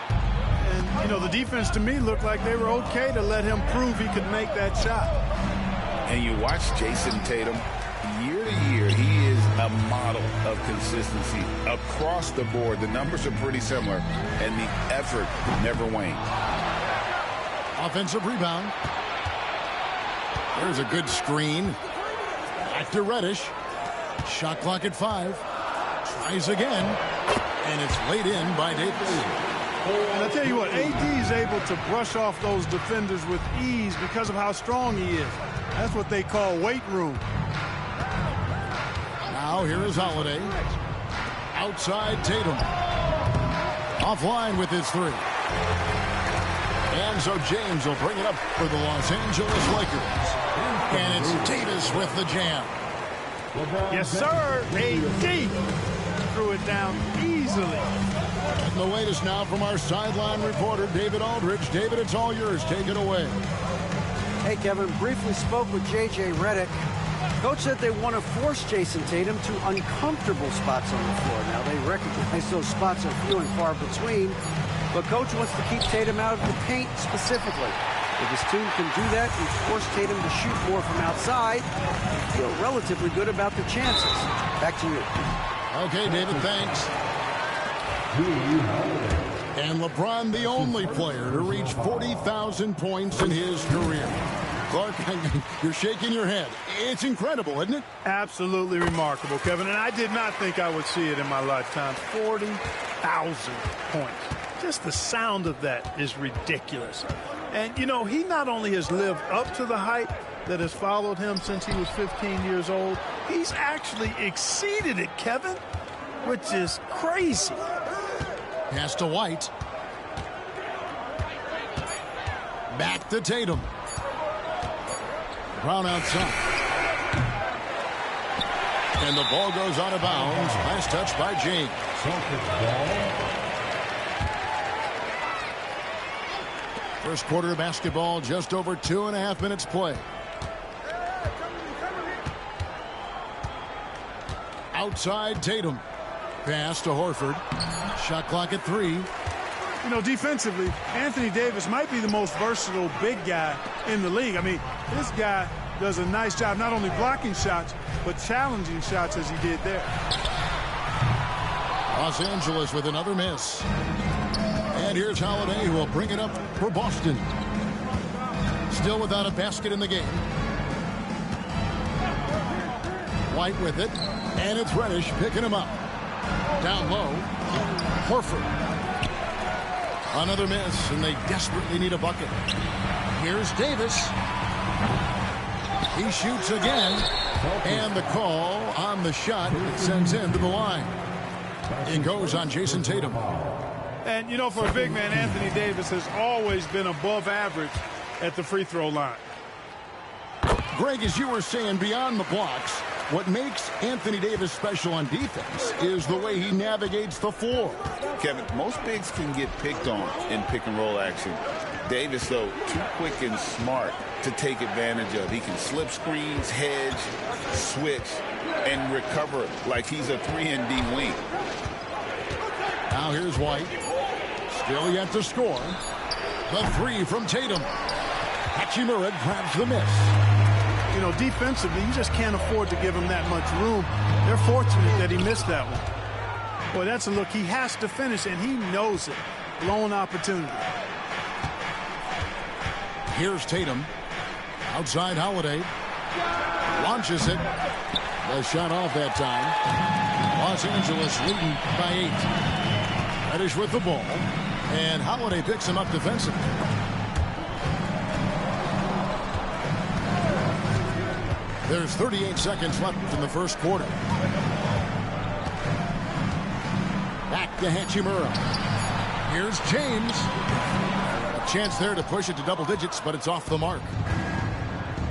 And, you know, the defense to me looked like they were okay to let him prove he could make that shot. And you watch Jason Tatum. Year to year, he is a model of consistency across the board. The numbers are pretty similar, and the effort never waned. Offensive rebound. There's a good screen. Back to Reddish. Shot clock at 5. Tries again, and it's laid in by Davis. And I tell you what, AD is able to brush off those defenders with ease because of how strong he is. That's what they call weight room. Now here is Holiday. Outside Tatum. Offline with his 3. And so James will bring it up for the Los Angeles Lakers. And it's Davis with the jam. Yes, sir. AD threw it down easily. And the latest now from our sideline reporter, David Aldridge. David, it's all yours. Take it away. Hey, Kevin, briefly spoke with J.J. Redick. Coach said they want to force Jason Tatum to uncomfortable spots on the floor. Now, they recognize those spots are few and far between, but Coach wants to keep Tatum out of the paint specifically. If his team can do that and force Tatum to shoot more from outside, I feel relatively good about the chances. Back to you. Okay, David, thanks. And LeBron, the only player to reach 40,000 points in his career. Clark, you're shaking your head. It's incredible, isn't it? Absolutely remarkable, Kevin. And I did not think I would see it in my lifetime. 40,000 points. Just the sound of that is ridiculous. And, you know, he not only has lived up to the hype that has followed him since he was 15 years old, he's actually exceeded it, Kevin, which is crazy. Pass to White. Back to Tatum. Brown outside. And the ball goes out of bounds. Last touch by James. First quarter of basketball, just over 2.5 minutes play. Outside Tatum. Pass to Horford. Shot clock at 3. You know, defensively, Anthony Davis might be the most versatile big guy in the league. I mean, this guy does a nice job not only blocking shots, but challenging shots as he did there. Los Angeles with another miss. And here's Holiday, who will bring it up for Boston. Still without a basket in the game. White with it. And it's Reddish picking him up. Down low. Horford. Another miss, and they desperately need a bucket. Here's Davis. He shoots again. And the call on the shot sends him to the line. It goes on Jason Tatum. And, you know, for a big man, Anthony Davis has always been above average at the free throw line. Greg, as you were saying, beyond the blocks, what makes Anthony Davis special on defense is the way he navigates the floor. Kevin, most bigs can get picked on in pick-and-roll action. Davis, though, too quick and smart to take advantage of. He can slip screens, hedge, switch, and recover like he's a 3-and-D wing. Now here's White. Still yet to score. The three from Tatum. Hachimura grabs the miss. You know, defensively, you just can't afford to give him that much room. They're fortunate that he missed that one. Boy, that's a look. He has to finish, and he knows it. Blown opportunity. Here's Tatum. Outside Holiday. Launches it. The shot off that time. Los Angeles leading by 8. Reddish with the ball. And Holiday picks him up defensively. There's 38 seconds left in the first quarter. Back to Hachimura. Here's James. A chance there to push it to double digits, but it's off the mark.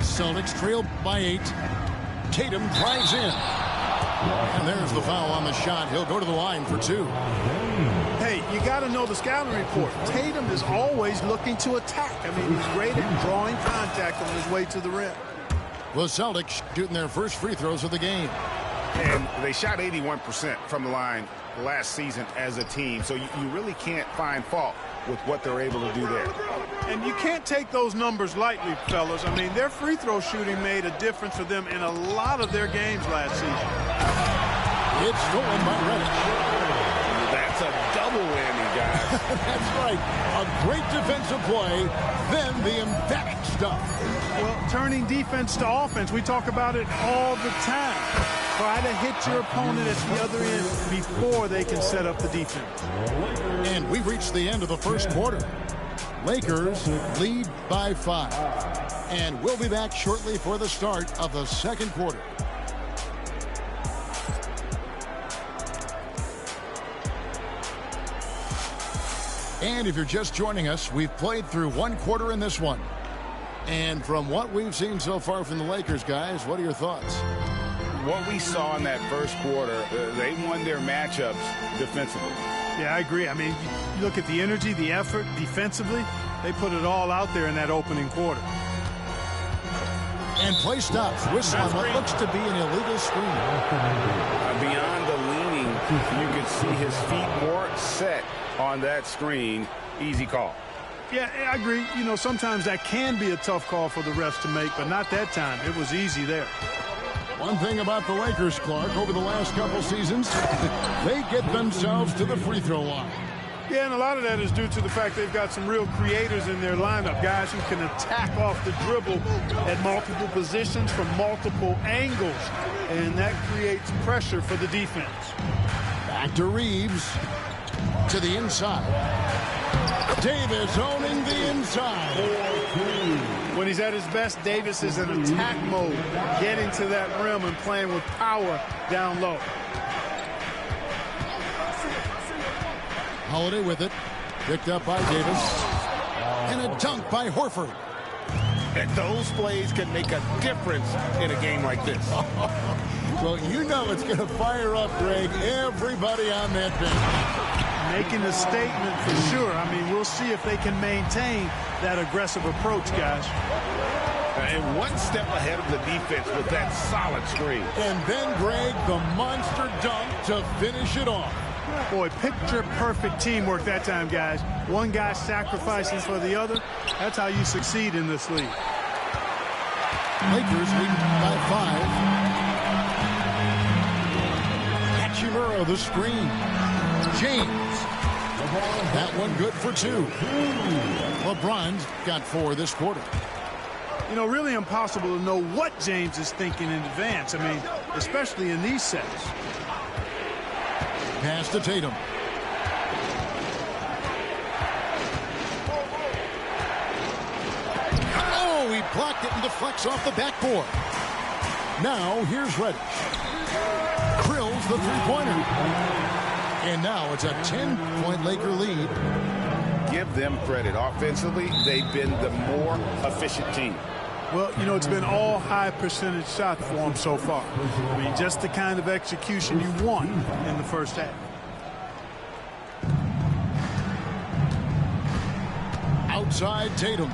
Celtics trail by 8. Tatum drives in. And there's the foul on the shot. He'll go to the line for 2. Hey, you got to know the scouting report. Tatum is always looking to attack. I mean, he's great at drawing contact on his way to the rim. The Celtics shooting their first free throws of the game. And they shot 81% from the line last season as a team. So you really can't find fault with what they're able to do there. And you can't take those numbers lightly, fellas. I mean, their free throw shooting made a difference for them in a lot of their games last season. It's stolen by Reddish. That's a double whammy, guys. That's right. A great defensive play, then the emphatic stuff. Well, turning defense to offense, we talk about it all the time. Try to hit your opponent at the other end before they can set up the defense. And we've reached the end of the first quarter. Lakers lead by 5. And we'll be back shortly for the start of the second quarter. And if you're just joining us, we've played through one quarter in this one. And from what we've seen so far from the Lakers, guys, what are your thoughts? What we saw in that first quarter, they won their matchups defensively. Yeah, I agree. I mean, you look at the energy, the effort defensively, they put it all out there in that opening quarter. And play stops. Whistle on what looks to be an illegal screen. Beyond the leaning, you could see his feet more set on that screen. Easy call. Yeah, I agree. You know, sometimes that can be a tough call for the refs to make, but not that time. It was easy there. One thing about the Lakers, Clark, over the last couple seasons, they get themselves to the free throw line. Yeah, and a lot of that is due to the fact they've got some real creators in their lineup, guys who can attack off the dribble at multiple positions from multiple angles, and that creates pressure for the defense. Back to Reeves, to the inside. Davis owning the inside. When he's at his best, Davis is in attack mode, getting to that rim and playing with power down low. Holiday with it. Picked up by Davis. And a dunk by Horford. And those plays can make a difference in a game like this. Well, you know it's going to fire up, Greg, everybody on that bench. Making a statement for sure. I mean, we'll see if they can maintain that aggressive approach, guys. And one step ahead of the defense with that solid screen. And then, Greg, the monster dunk to finish it off. Boy, picture-perfect teamwork that time, guys. One guy sacrificing for the other. That's how you succeed in this league. Lakers lead by 5. Hachimura, the screen. James. That one good for 2. LeBron's got 4 this quarter. You know, really impossible to know what James is thinking in advance. I mean, especially in these sets. Pass to Tatum. Oh, he blocked it and deflects off the backboard. Now, here's Reddish. Krills the three-pointer. And now it's a 10-point Laker lead. Give them credit. Offensively, they've been the more efficient team. Well, you know, it's been all high percentage shots for him so far. I mean, just the kind of execution you want in the first half. Outside Tatum.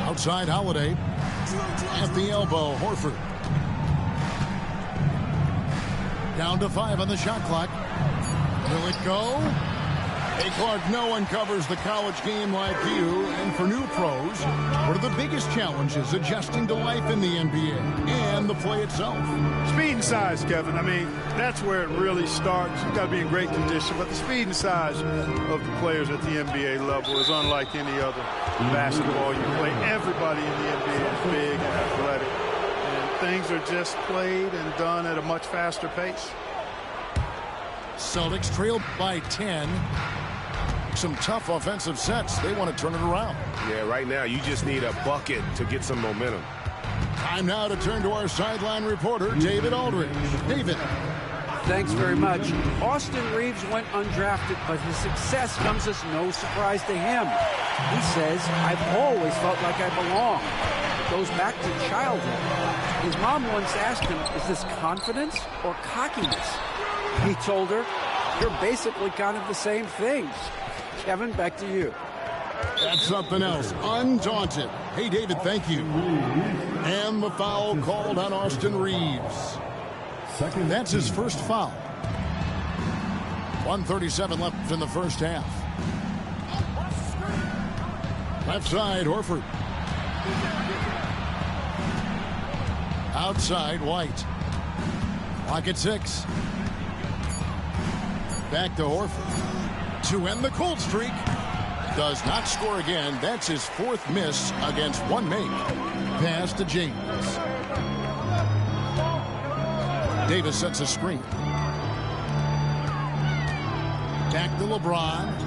Outside Holiday. At the elbow, Horford. Down to 5 on the shot clock. Will it go? Hey, Clark, no one covers the college game like you. And for new pros, what are the biggest challenges adjusting to life in the NBA and the play itself? Speed and size, Kevin. I mean, that's where it really starts. You've got to be in great condition. But the speed and size of the players at the NBA level is unlike any other basketball you play. Everybody in the NBA is big and athletic. And things are just played and done at a much faster pace. Celtics trailed by 10. Some tough offensive sets. They want to turn it around. Yeah, right now you just need a bucket to get some momentum. Time now to turn to our sideline reporter, David Aldridge. David. Thanks very much. Austin Reeves went undrafted, but his success comes as no surprise to him. He says, "I've always felt like I belong." It goes back to childhood. His mom once asked him, "Is this confidence or cockiness?" He told her, "You're basically kind of the same thing." Kevin, back to you. That's something else. Undaunted. Hey, David, thank you. And the foul called on Austin Reeves. That's his first foul. 1:37 left in the first half. Left side, Horford. Outside, White. Clock at 6. Back to Horford. To end the cold streak. Does not score again. That's his 4th miss against 1 make. Pass to James. Davis sets a screen. Back to LeBron.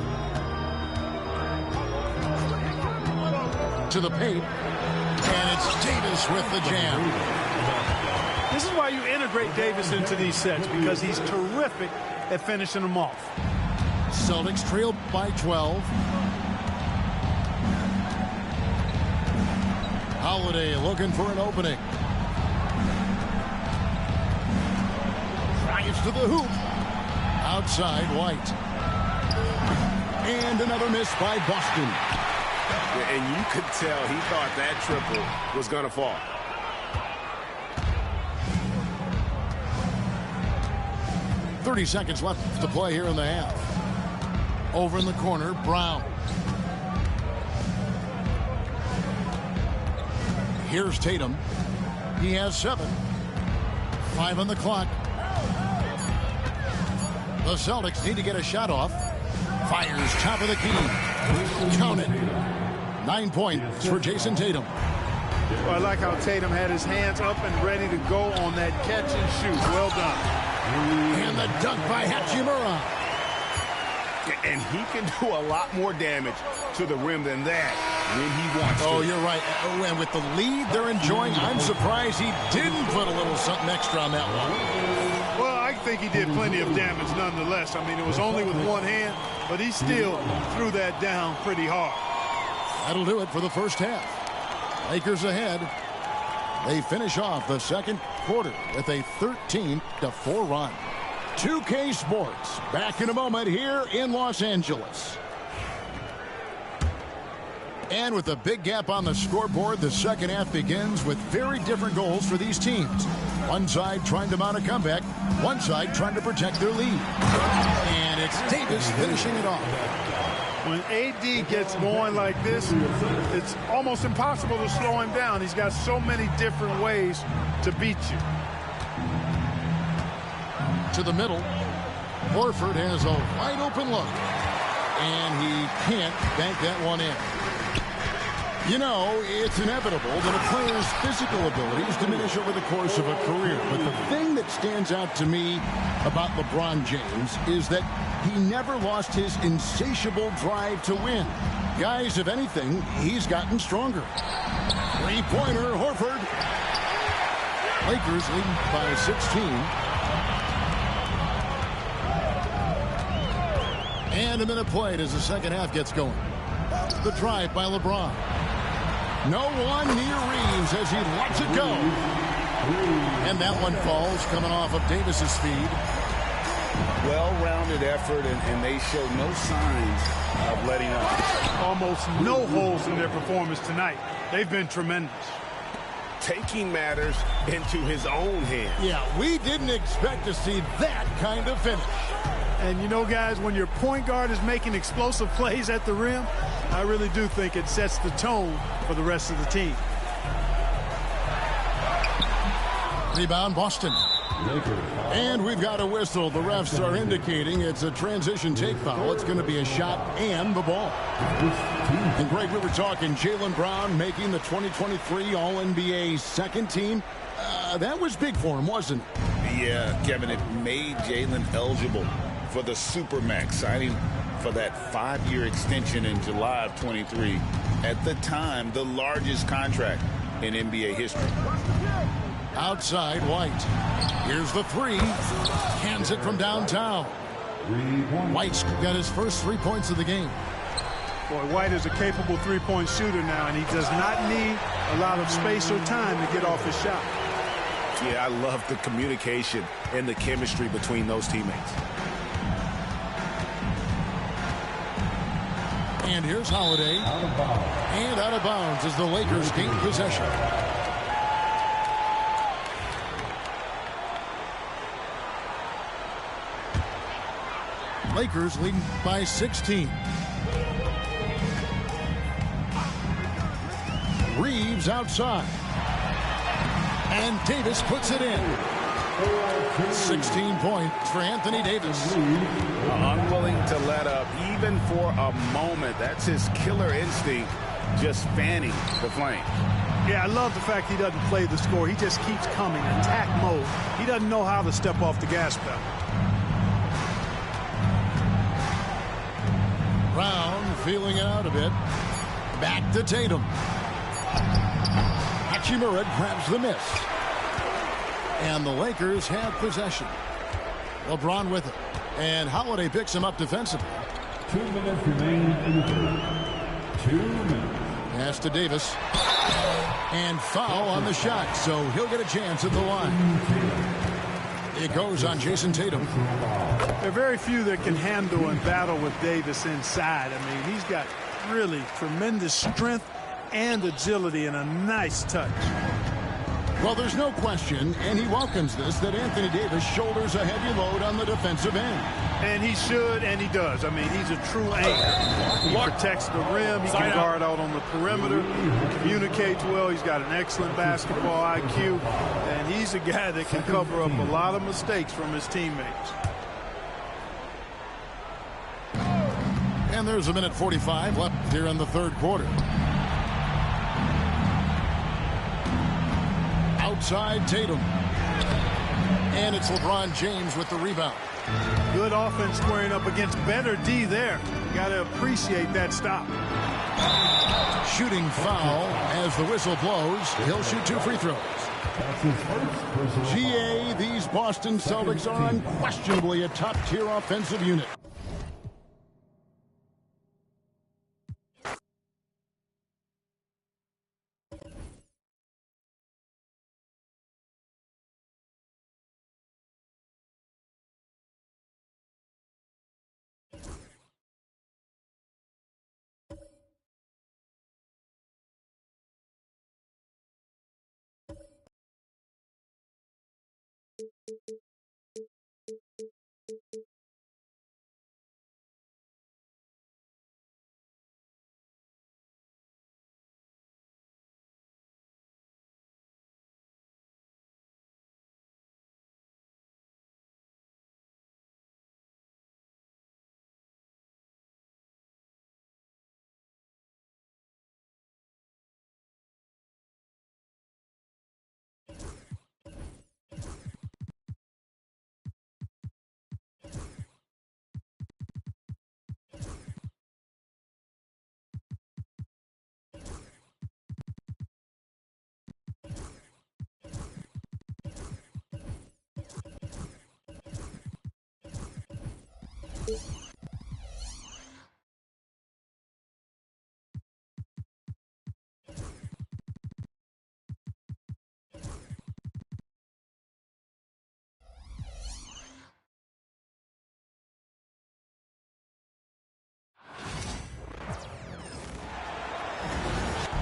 To the paint. And it's Davis with the jam. This is why you integrate Davis into these sets, because he's terrific at finishing them off. Celtics trailed by 12. Holiday looking for an opening. Drives to the hoop. Outside, White. And another miss by Boston. Yeah, and you could tell he thought that triple was going to fall. .30 seconds left to play here in the half. Over in the corner, Brown. Here's Tatum. He has 7. 5 on the clock. The Celtics need to get a shot off. Fires top of the key. Count it. 9 points for Jason Tatum. Well, I like how Tatum had his hands up and ready to go on that catch and shoot. Well done. And the dunk by Hachimura. And he can do a lot more damage to the rim than that when he wants to. Oh, you're right. And with the lead they're enjoying, I'm surprised he didn't put a little something extra on that one. Well, I think he did plenty of damage nonetheless. I mean, it was only with one hand, but he still threw that down pretty hard. That'll do it for the first half. Lakers ahead. They finish off the second quarter with a 13-4 run. 2K Sports, back in a moment here in Los Angeles. And with a big gap on the scoreboard, the second half begins with very different goals for these teams. One side trying to mount a comeback, one side trying to protect their lead. And it's Davis finishing it off. When AD gets going like this, it's almost impossible to slow him down. He's got so many different ways to beat you. To the middle. Horford has a wide open look. And he can't bank that one in. You know, it's inevitable that a player's physical abilities diminish over the course of a career. But the thing that stands out to me about LeBron James is that he never lost his insatiable drive to win. Guys, if anything, he's gotten stronger. Three-pointer, Horford. Lakers lead by 16. And a minute played as the second half gets going. The drive by LeBron. No one near Reeves as he lets it go. And that one falls coming off of Davis's speed. Well-rounded effort, and they show no signs of letting up. Almost no holes in their performance tonight. They've been tremendous. Taking matters into his own hands. Yeah, we didn't expect to see that kind of finish. And you know, guys, when your point guard is making explosive plays at the rim, I really do think it sets the tone for the rest of the team. Rebound, Boston. And we've got a whistle. The refs are indicating it's a transition take foul. It's going to be a shot and the ball. And Greg, we were talking Jaylen Brown making the 2023 All-NBA second team. That was big for him, wasn't it? Yeah, Kevin, it made Jaylen eligible for the Supermax, signing for that 5-year extension in July of 23. At the time, the largest contract in NBA history. Outside, White. Here's the three. Hands it from downtown. White's got his first 3 points of the game. Boy, White is a capable three-point shooter now, and he does not need a lot of space or time to get off his shot. Yeah, I love the communication and the chemistry between those teammates. And here's Holiday. And out of bounds as the Lakers gain possession. Lakers leading by 16. Reeves outside. And Davis puts it in. 16 points for Anthony Davis. Unwilling to let up even for a moment. That's his killer instinct, just fanning the flame. Yeah, I love the fact he doesn't play the score. He just keeps coming, attack mode. He doesn't know how to step off the gas pedal. Brown feeling out a bit. Back to Tatum. Hachimura grabs the miss. And the Lakers have possession. LeBron with it. And Holiday picks him up defensively. 2 minutes remaining in the third. 2 minutes. Pass to Davis. And foul on the shot, so he'll get a chance at the line. It goes on Jason Tatum. There are very few that can handle and battle with Davis inside. I mean, he's got really tremendous strength and agility and a nice touch. Well, there's no question, and he welcomes this, that Anthony Davis shoulders a heavy load on the defensive end. And he should, and he does. I mean, he's a true anchor. He protects the rim. He can guard out on the perimeter. He communicates well. He's got an excellent basketball IQ. And he's a guy that can cover up a lot of mistakes from his teammates. And there's 1:45 left here in the third quarter. Outside Tatum. And it's LeBron James with the rebound. Good offense squaring up against better D there. Got to appreciate that stop. Shooting foul as the whistle blows. He'll shoot 2 free throws. GA, these Boston Celtics are unquestionably a top-tier offensive unit.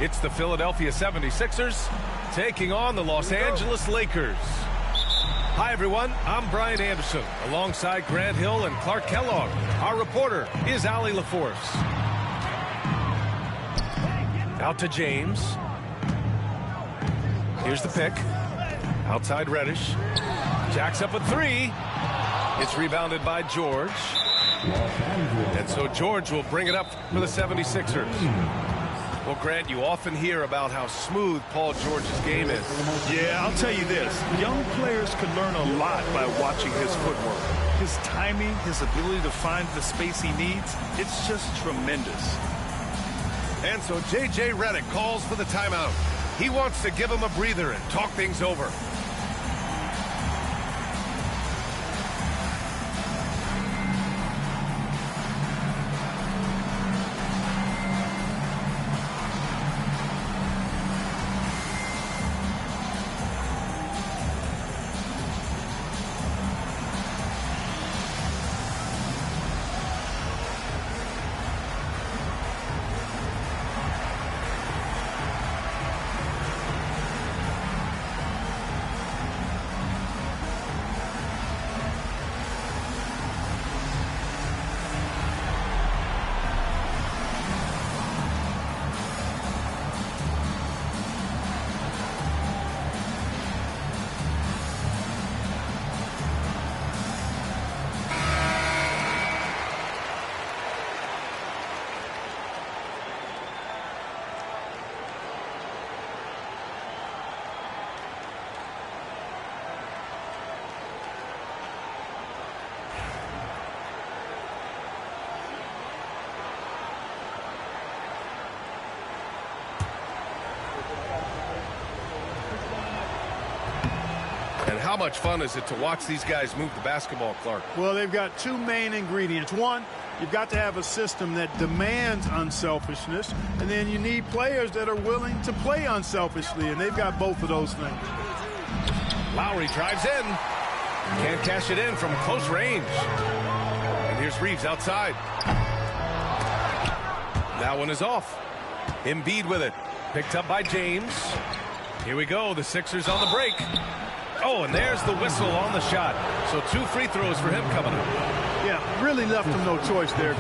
It's the Philadelphia 76ers taking on the Los Angeles Lakers. Hi, everyone. I'm Brian Anderson, alongside Grant Hill and Clark Kellogg. Our reporter is Allie LaForce. Out to James. Here's the pick. Outside Reddish. Jacks up a three. It's rebounded by George. And so George will bring it up for the 76ers. Well, Grant, you often hear about how smooth Paul George's game is. Yeah, I'll tell you this. Young players can learn a lot by watching his footwork. His timing, his ability to find the space he needs, it's just tremendous. And so J.J. Redick calls for the timeout. He wants to give him a breather and talk things over. And how much fun is it to watch these guys move the basketball, Clark? Well, they've got two main ingredients. One, you've got to have a system that demands unselfishness, and then you need players that are willing to play unselfishly, and they've got both of those things. Lowry drives in. Can't cash it in from close range. And here's Reeves outside. That one is off. Embiid with it. Picked up by James. Here we go. The Sixers on the break. Oh, and there's the whistle on the shot. So 2 free throws for him coming up. Yeah, really left him no choice there.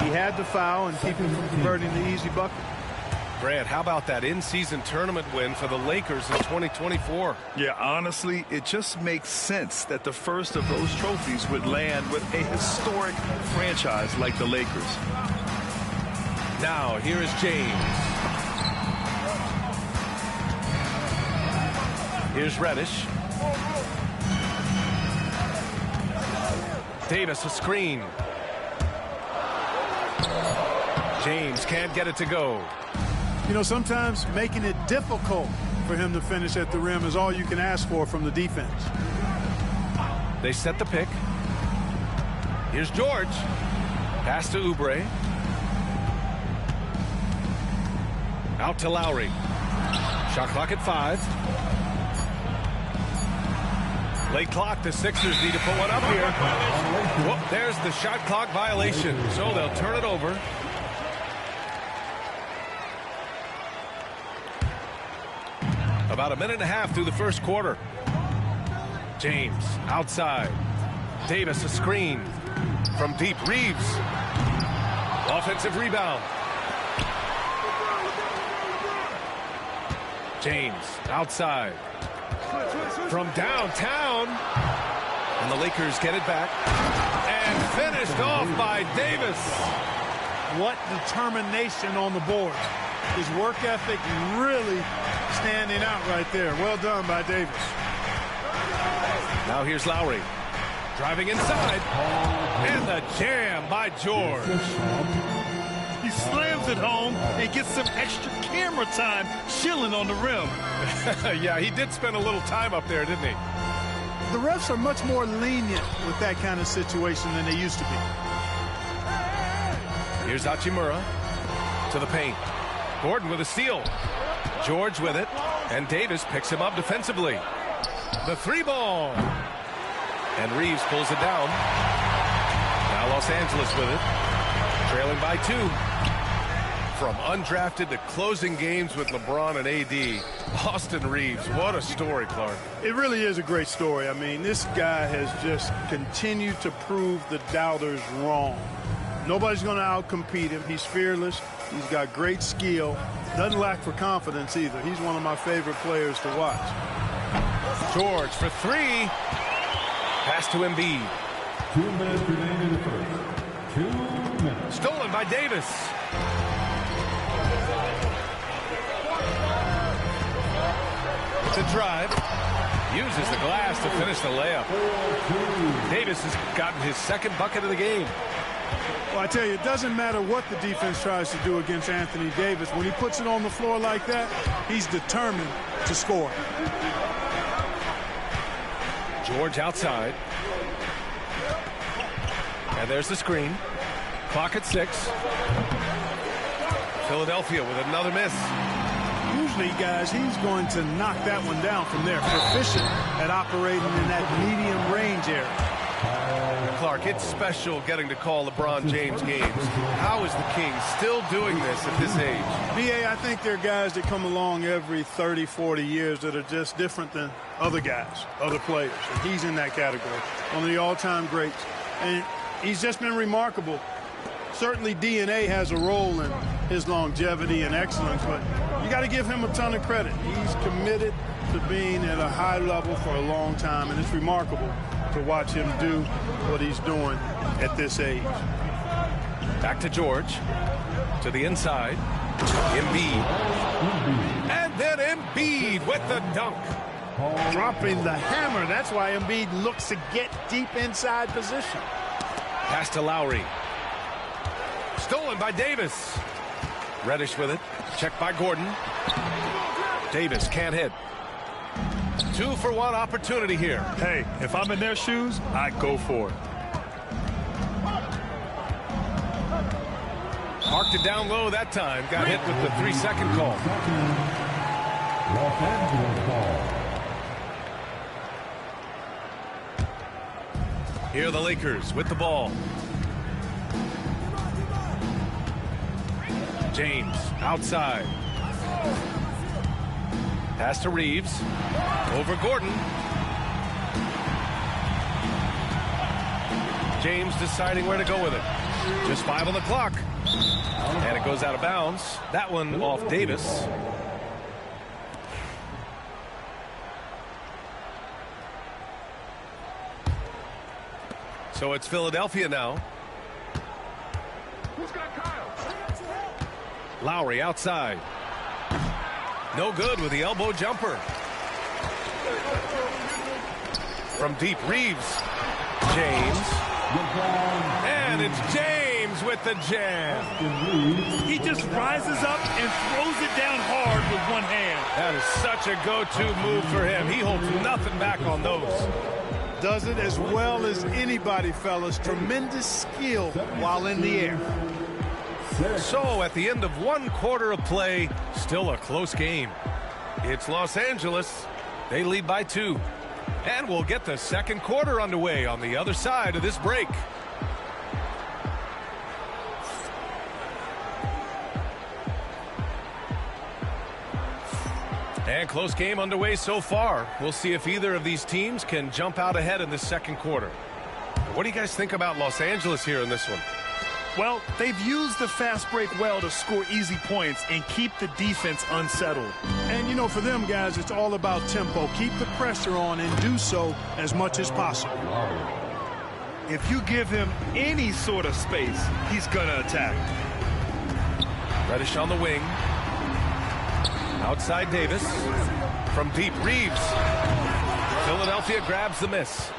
He had the foul and keep him from converting the easy bucket. Grant, how about that in-season tournament win for the Lakers in 2024? Yeah, honestly, it just makes sense that the first of those trophies would land with a historic franchise like the Lakers. Now, here is James. Here's Reddish. Davis, a screen. James can't get it to go. You know, sometimes making it difficult for him to finish at the rim is all you can ask for from the defense. They set the pick. Here's George. Pass to Oubre. Out to Lowry. Shot clock at 5. Late clock, the Sixers need to put one up here. Whoop, there's the shot clock violation, so they'll turn it over. About a minute and a half through the first quarter. James outside. Davis a screen from deep. Reeves. Offensive rebound. James outside. From downtown. And the Lakers get it back. And finished off by Davis. What determination on the board. His work ethic really standing out right there. Well done by Davis. Now here's Lowry. Driving inside. And the jam by George. He slams it home and gets some extra camera time chilling on the rim. Yeah, he did spend a little time up there, didn't he? The refs are much more lenient with that kind of situation than they used to be. Here's Hachimura to the paint. Gordon with a steal. George with it. And Davis picks him up defensively. The 3-ball. And Reeves pulls it down. Now Los Angeles with it. Trailing by 2. From undrafted to closing games with LeBron and AD, Austin Reeves, what a story, Clark. It really is a great story. I mean, this guy has just continued to prove the doubters wrong. Nobody's going to outcompete him. He's fearless. He's got great skill. Doesn't lack for confidence either. He's one of my favorite players to watch. George for three. Pass to Embiid. 2 minutes remaining in the first. 2 minutes. Stolen by Davis. To drive. Uses the glass to finish the layup. Davis has gotten his second bucket of the game. Well, I tell you, it doesn't matter what the defense tries to do against Anthony Davis. When he puts it on the floor like that, he's determined to score. George outside. And there's the screen. Clock at 6. Philadelphia with another miss. Usually, guys, he's going to knock that one down from there. Proficient at operating in that medium range area. Clark, it's special getting to call LeBron James games. How is the King still doing this at this age? B.A., I think there are guys that come along every 30, 40 years that are just different than other guys, other players. And he's in that category. One of the all-time greats. And he's just been remarkable. Certainly DNA has a role in his longevity and excellence, but you got to give him a ton of credit. He's committed to being at a high level for a long time, and it's remarkable to watch him do what he's doing at this age. Back to George. To the inside. Embiid. And then Embiid with the dunk. Dropping the hammer. That's why Embiid looks to get deep inside position. Pass to Lowry. Stolen by Davis. Reddish with it. Checked by Gordon. Davis can't hit. 2-for-1 opportunity here. Hey, if I'm in their shoes, I'd go for it. Marked it down low that time. Got hit with the 3-second call. Los Angeles ball. Here are the Lakers with the ball. James outside. Pass to Reeves. Over Gordon. James deciding where to go with it. Just 5 on the clock. And it goes out of bounds. That one off Davis. So it's Philadelphia now. Lowry outside. No good with the elbow jumper. From deep, Reeves. James. And it's James with the jam. He just rises up and throws it down hard with one hand. That is such a go-to move for him. He holds nothing back on those. Does it as well as anybody, fellas. Tremendous skill while in the air. So at the end of 1 quarter of play, still a close game. It's Los Angeles. They lead by 2. And we'll get the second quarter underway on the other side of this break. And close game underway so far. We'll see if either of these teams can jump out ahead in the second quarter. What do you guys think about Los Angeles here in this one? Well, they've used the fast break well to score easy points and keep the defense unsettled. And, you know, for them guys, it's all about tempo. Keep the pressure on and do so as much as possible. If you give him any sort of space, he's going to attack. Reddish on the wing. Outside Davis. From deep, Reeves. Philadelphia grabs the miss.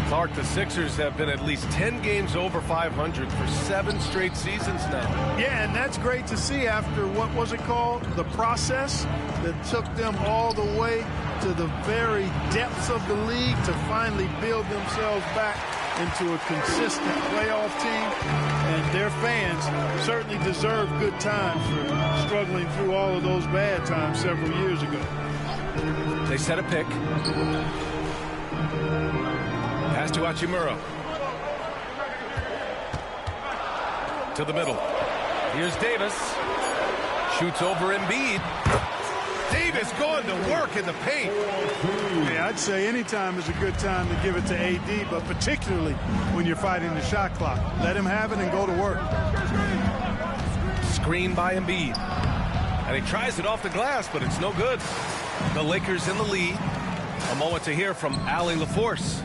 Clark, the Sixers have been at least 10 games over 500 for 7 straight seasons now. Yeah, and that's great to see after, what was it called? The process that took them all the way to the very depths of the league to finally build themselves back into a consistent playoff team. And their fans certainly deserve good times for struggling through all of those bad times several years ago. They set a pick. Pass to Hachimura. To the middle. Here's Davis. Shoots over Embiid. Davis going to work in the paint. Yeah, I'd say any time is a good time to give it to AD, but particularly when you're fighting the shot clock. Let him have it and go to work. Screen by Embiid. And he tries it off the glass, but it's no good. The Lakers in the lead. A moment to hear from Allie LaForce.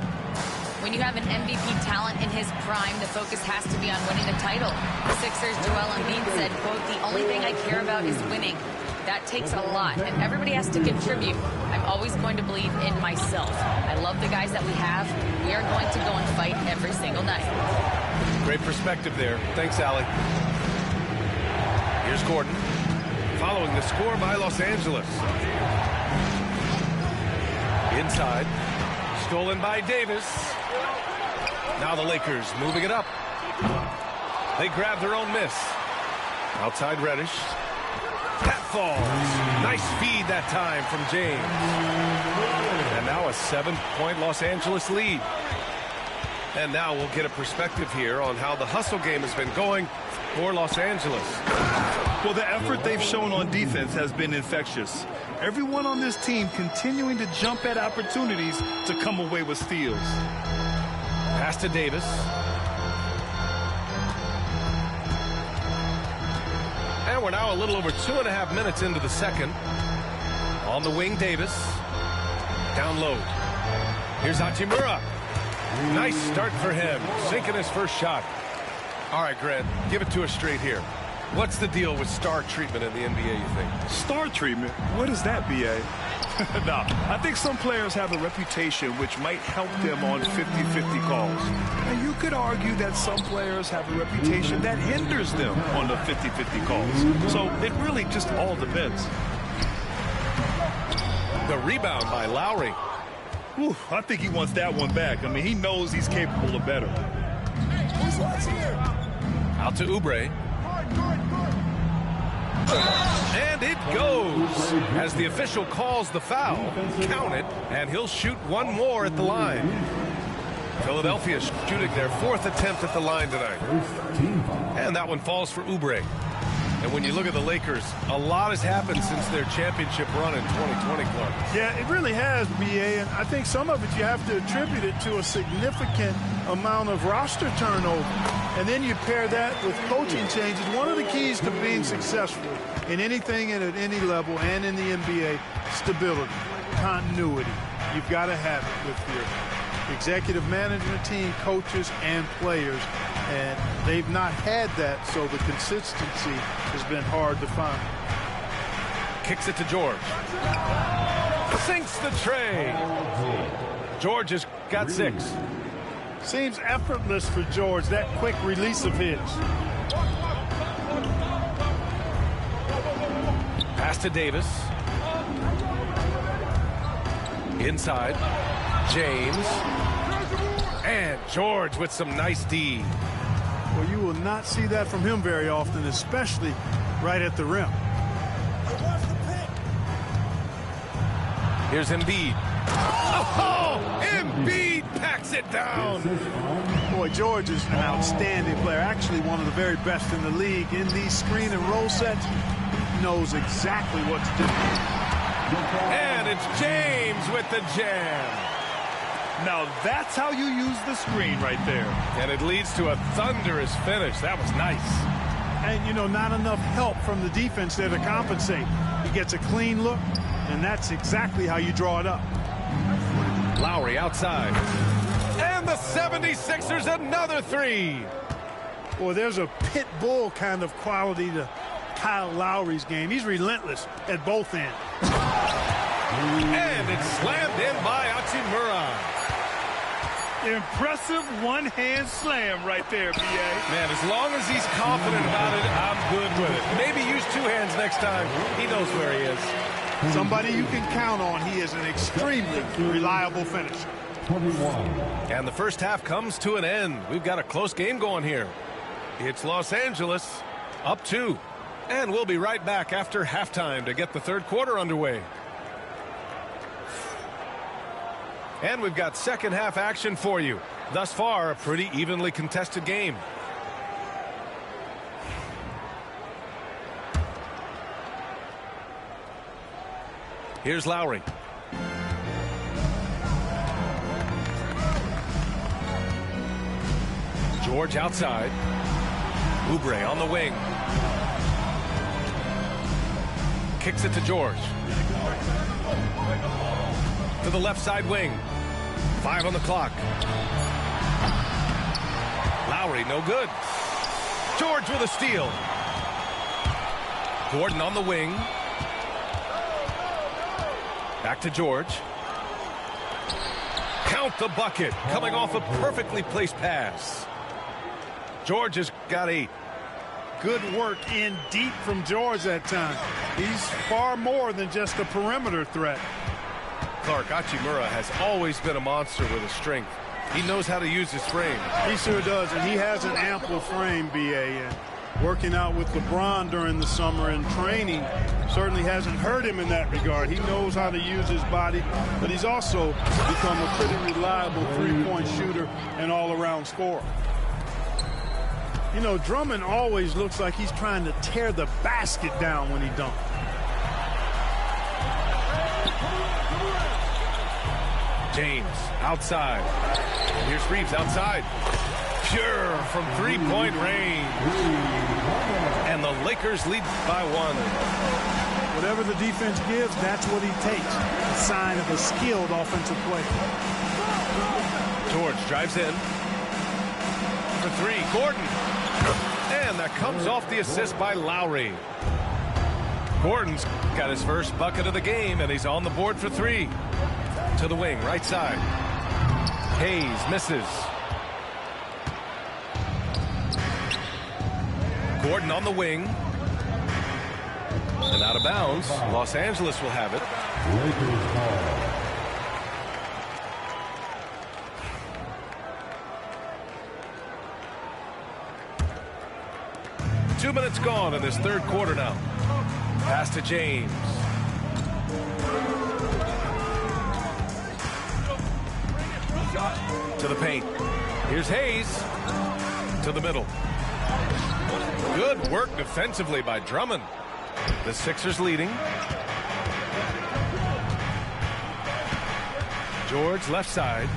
When you have an MVP talent in his prime, the focus has to be on winning the title. The Sixers' Joel Embiid said, quote, "The only thing I care about is winning." That takes a lot, and everybody has to contribute. I'm always going to believe in myself. I love the guys that we have. We are going to go and fight every single night. Great perspective there. Thanks, Allie. Here's Gordon. Following the score by Los Angeles. Inside. Stolen by Davis. Now the Lakers moving it up. They grab their own miss. Outside Reddish. That falls. Nice feed that time from James. And now a 7-point Los Angeles lead. And now we'll get a perspective here on how the hustle game has been going for Los Angeles. Well, the effort they've shown on defense has been infectious. Everyone on this team continuing to jump at opportunities to come away with steals. Pass to Davis. And we're now a little over 2.5 minutes into the second. On the wing, Davis. Down low. Here's Hachimura. Nice start for him. Sinking his first shot. All right, Grant, give it to us straight here. What's the deal with star treatment in the NBA, you think? Star treatment? What is that, B.A.? Nah, I think some players have a reputation which might help them on 50-50 calls. And you could argue that some players have a reputation that hinders them on the 50-50 calls. So it really just all depends. The rebound by Lowry. Whew, I think he wants that one back. I mean, he knows he's capable of better. Out to Oubre. And it goes as the official calls the foul. Count it, and he'll shoot one more at the line. Philadelphia shooting their 4th attempt at the line tonight. And that one falls for Oubre. And when you look at the Lakers, a lot has happened since their championship run in 2020, Clark. Yeah, it really has, B.A., and I think some of it you have to attribute it to a significant amount of roster turnover. And then you pair that with coaching changes. One of the keys to being successful in anything and at any level and in the NBA, stability, continuity. You've got to have it with your executive management team, coaches, and players. And they've not had that, so the consistency has been hard to find. Kicks it to George. Sinks the tray. George has got 6. Seems effortless for George, that quick release of his. Pass to Davis. Inside. James. And George with some nice D. Well, you will not see that from him very often, especially right at the rim. Here's Embiid. Oh, Embiid packs it down. Boy, George is an outstanding player, actually one of the very best in the league. In these screen and roll sets, he knows exactly what to do. And it's James with the jam. Now that's how you use the screen right there. And it leads to a thunderous finish. That was nice. And, you know, not enough help from the defense there to compensate. He gets a clean look, and that's exactly how you draw it up. Lowry outside. And the 76ers another 3. Boy, there's a pit bull kind of quality to Kyle Lowry's game. He's relentless at both ends. And it's slammed in by Hachimura. Impressive one-hand slam right there, B.A. Man, as long as he's confident about it, I'm good with it. Maybe use 2 hands next time. He knows where he is. Somebody you can count on. He is an extremely reliable finisher. And the first half comes to an end. We've got a close game going here. It's Los Angeles up 2. And we'll be right back after halftime to get the third quarter underway. And we've got second half action for you. Thus far, a pretty evenly contested game. Here's Lowry. George outside. Oubre on the wing. Kicks it to George. To the left side wing. 5 on the clock. Lowry, no good. George with a steal. Gordon on the wing. Back to George. Count the bucket. Coming off a perfectly placed pass. George has got 8. Good work in deep from George that time. He's far more than just a perimeter threat. Clark, Hachimura has always been a monster with a strength. He knows how to use his frame. He sure does, and he has an ample frame, B.A. And working out with LeBron during the summer and training certainly hasn't hurt him in that regard. He knows how to use his body, but he's also become a pretty reliable three-point shooter and all-around scorer. You know, Drummond always looks like he's trying to tear the basket down when he dunks. James outside. Here's Reeves outside. Pure from three-point range. And the Lakers lead by 1. Whatever the defense gives, that's what he takes. A sign of a skilled offensive player. George drives in. For 3, Gordon. And that comes off the assist by Lowry. Gordon's got his first bucket of the game, and he's on the board for 3. To the wing, right side. Hayes misses. Gordon on the wing. And out of bounds. Los Angeles will have it. 2 minutes gone in this third quarter now. Pass to James. To the paint. Here's Hayes. To the middle. Good work defensively by Drummond. The Sixers leading. George left side.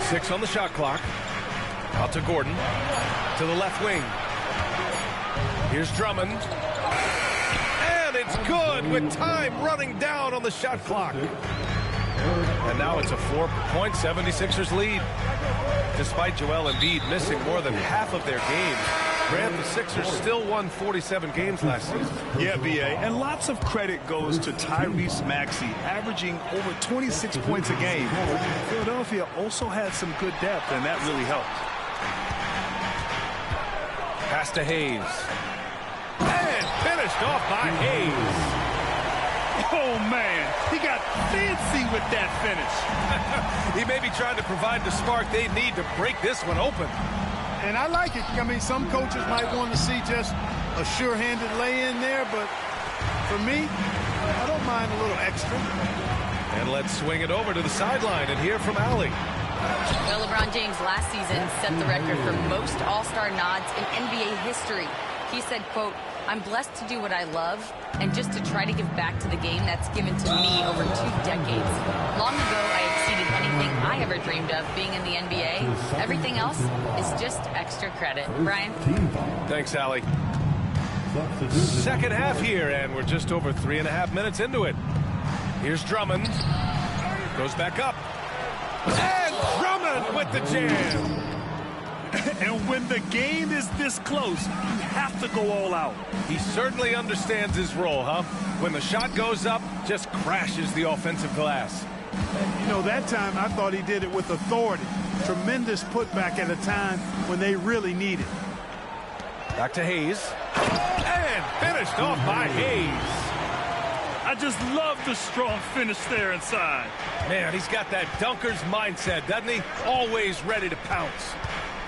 Six on the shot clock. Out to Gordon. To the left wing. Here's Drummond. And it's good with time running down on the shot clock. And now it's a 4-point 76ers lead. Despite Joel Embiid missing more than half of their games, Grant, the Sixers still won 47 games last season. Yeah, B.A. And lots of credit goes to Tyrese Maxey, averaging over 26 points a game. Philadelphia also had some good depth, and that really helped. Pass to Hayes. And finished off by Hayes. Oh, man, he got fancy with that finish. He may be trying to provide the spark they need to break this one open. And I like it. I mean, some coaches might want to see just a sure-handed lay-in there, but for me, I don't mind a little extra. And let's swing it over to the sideline and hear from Allie. Well, LeBron James last season set the record for most All-Star nods in NBA history. He said, quote, "I'm blessed to do what I love and just to try to give back to the game that's given to me over 2 decades. Long ago, I exceeded anything I ever dreamed of being in the NBA. Everything else is just extra credit." Brian? Thanks, Allie. Second half here, and we're just over 3.5 minutes into it. Here's Drummond. Goes back up. And Drummond with the jam. And when the game is this close, you have to go all out. He certainly understands his role, huh? When the shot goes up, just crashes the offensive glass. You know, that time I thought he did it with authority. Tremendous putback at a time when they really need it. Back to Hayes. And finished off by Hayes. I just love the strong finish there inside. Man, he's got that dunker's mindset, doesn't he? Always ready to pounce.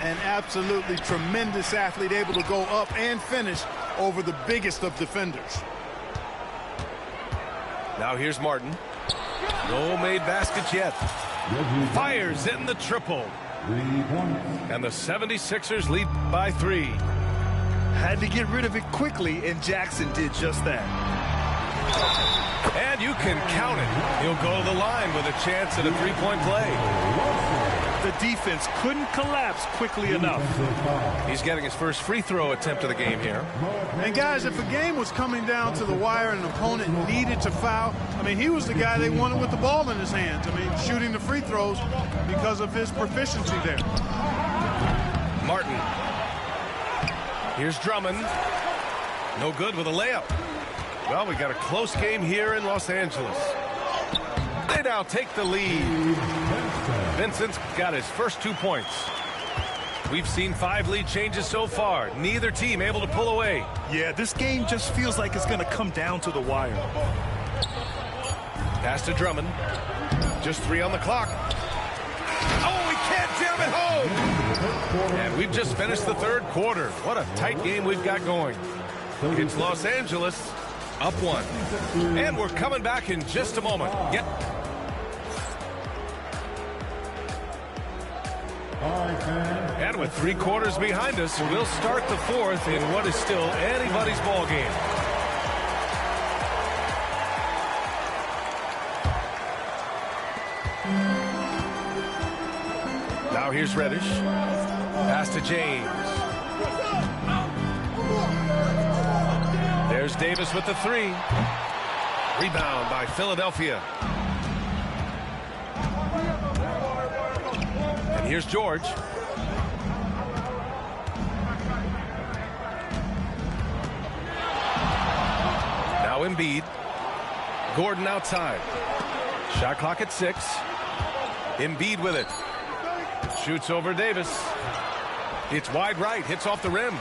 An absolutely tremendous athlete, able to go up and finish over the biggest of defenders. Now here's Martin. No made baskets yet. Fires in the triple. 3 points. And the 76ers lead by 3. Had to get rid of it quickly, and Jackson did just that. And you can count it. He'll go to the line with a chance at a 3-point play. The defense couldn't collapse quickly enough. He's getting his first free throw attempt of the game here. And guys, if a game was coming down to the wire and an opponent needed to foul, I mean, he was the guy they wanted with the ball in his hands. I mean, shooting the free throws because of his proficiency there. Martin. Here's Drummond. No good with a layup. Well, we got a close game here in Los Angeles. They now take the lead. Vincent's got his first 2 points. We've seen 5 lead changes so far. Neither team able to pull away. Yeah, this game just feels like it's going to come down to the wire. Pass to Drummond. Just 3 on the clock. Oh, he can't jam it home. And we've just finished the 3rd quarter. What a tight game we've got going. It's Los Angeles up 1. And we're coming back in just a moment. Yep. And with 3 quarters behind us, we'll start the 4th in what is still anybody's ball game. Now here's Reddish. Pass to James. There's Davis with the 3. Rebound by Philadelphia. And here's George. Now Embiid. Gordon outside. Shot clock at 6. Embiid with it. Shoots over Davis. It's wide right. Hits off the rim.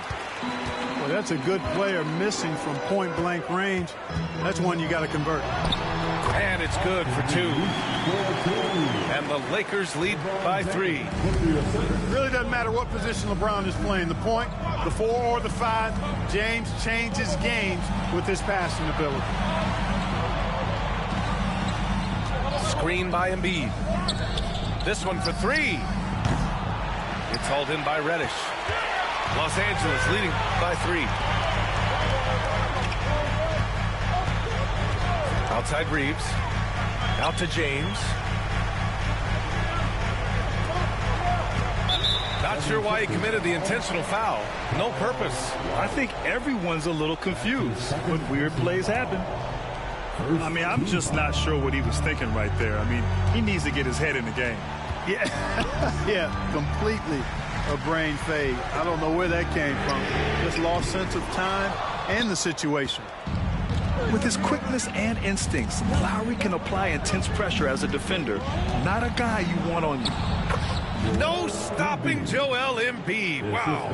Well, that's a good player missing from point-blank range. That's one you got to convert. And it's good for 2. And the Lakers lead by 3. It really doesn't matter what position LeBron is playing. The point, the 4 or the 5. James changes games with his passing ability. Screen by Embiid. This one for 3. It's hauled in by Reddish. Los Angeles leading by 3. Outside Reeves. Out to James. Not sure why he committed the intentional foul. No purpose. I think everyone's a little confused when weird plays happen. I mean, I'm just not sure what he was thinking right there. I mean, he needs to get his head in the game. Yeah, yeah, completely a brain fade. I don't know where that came from. Just lost sense of time and the situation. With his quickness and instincts, Lowry can apply intense pressure as a defender. Not a guy you want on you. No stopping Joel Embiid. Wow.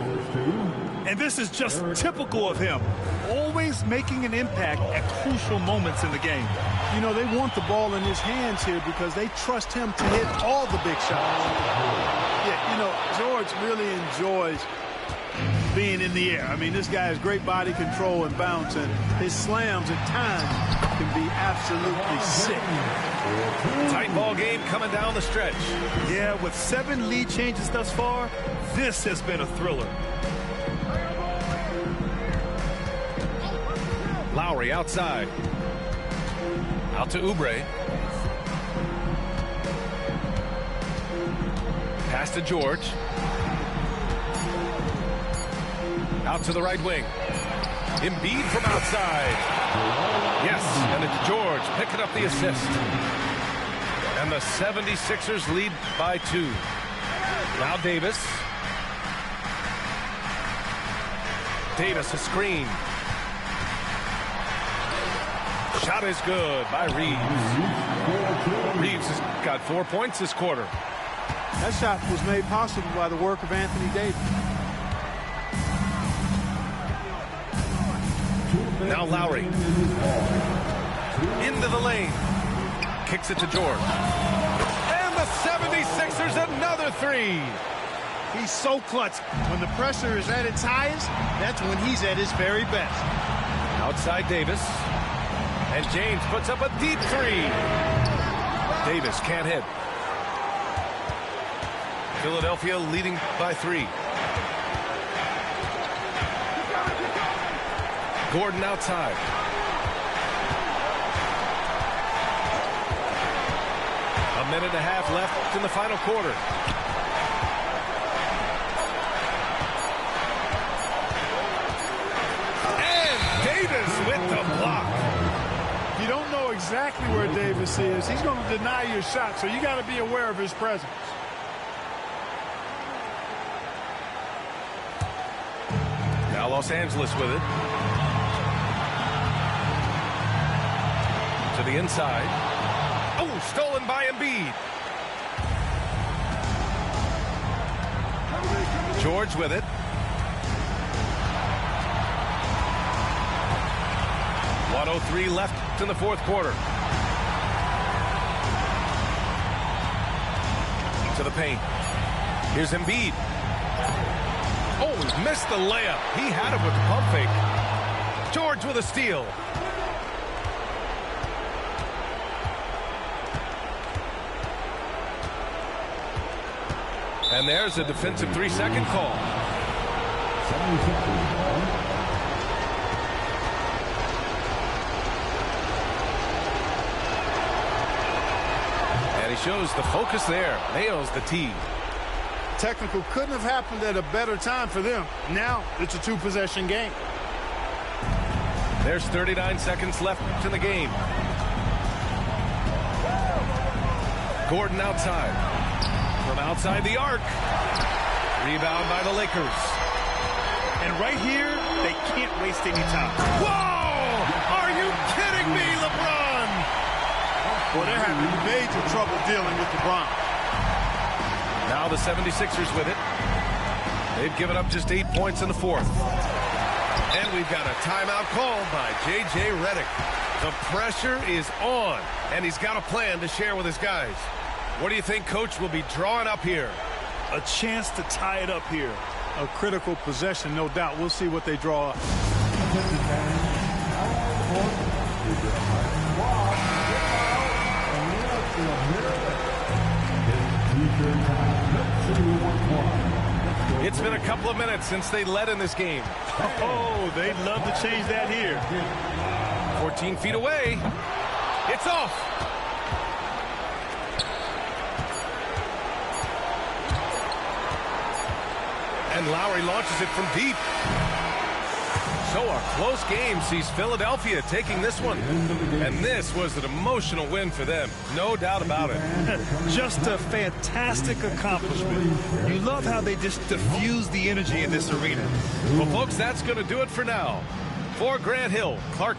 And this is just typical of him. Always making an impact at crucial moments in the game. You know, they want the ball in his hands here because they trust him to hit all the big shots. Yeah, you know, George really enjoys being in the air. I mean, this guy has great body control and bounce, and his slams at times can be absolutely sick. Tight ball game coming down the stretch. Yeah, with 7 lead changes thus far, this has been a thriller. Lowry outside. Out to Oubre. Pass to George. Out to the right wing. Embiid from outside. Yes, and it's George picking up the assist. And the 76ers lead by 2. Now Davis. Davis a screen. Shot is good by Reeves. Reeves has got 4 points this quarter. That shot was made possible by the work of Anthony Davis. Now Lowry. Into the lane. Kicks it to George. And the 76ers another 3. He's so clutch. When the pressure is at its highest, that's when he's at his very best. Outside Davis. And James puts up a deep 3. Davis can't hit. Philadelphia leading by 3. Gordon outside. A minute and a half left in the final quarter. And Davis with the block. You don't know exactly where Davis is. He's going to deny your shot, so you got to be aware of his presence. Now Los Angeles with it. To the inside. Oh, stolen by Embiid. George with it. 1:03 left in the fourth quarter. To the paint. Here's Embiid. Oh, he missed the layup. He had it with the pump fake. George with a steal. And there's a defensive 3-second call. And he shows the focus there. Nails the tee. Technical couldn't have happened at a better time for them. Now it's a 2-possession game. There's 39 seconds left in the game. Gordon outside. From outside the arc. Rebound by the Lakers. And right here, they can't waste any time. Whoa! Are you kidding me, LeBron? Well, they're having major trouble dealing with LeBron. Now the 76ers with it. They've given up just 8 points in the fourth. And we've got a timeout called by J.J. Redick. The pressure is on, and he's got a plan to share with his guys. What do you think Coach will be drawing up here? A chance to tie it up here. A critical possession, no doubt. We'll see what they draw up. It's been a couple of minutes since they led in this game. Oh, they'd love to change that here. 14 feet away. It's off. And Lowry launches it from deep. So a close game sees Philadelphia taking this one. And this was an emotional win for them. No doubt about it. Just a fantastic accomplishment. You love how they just diffuse the energy in this arena. Well, folks, that's going to do it for now. For Grant Hill, Clark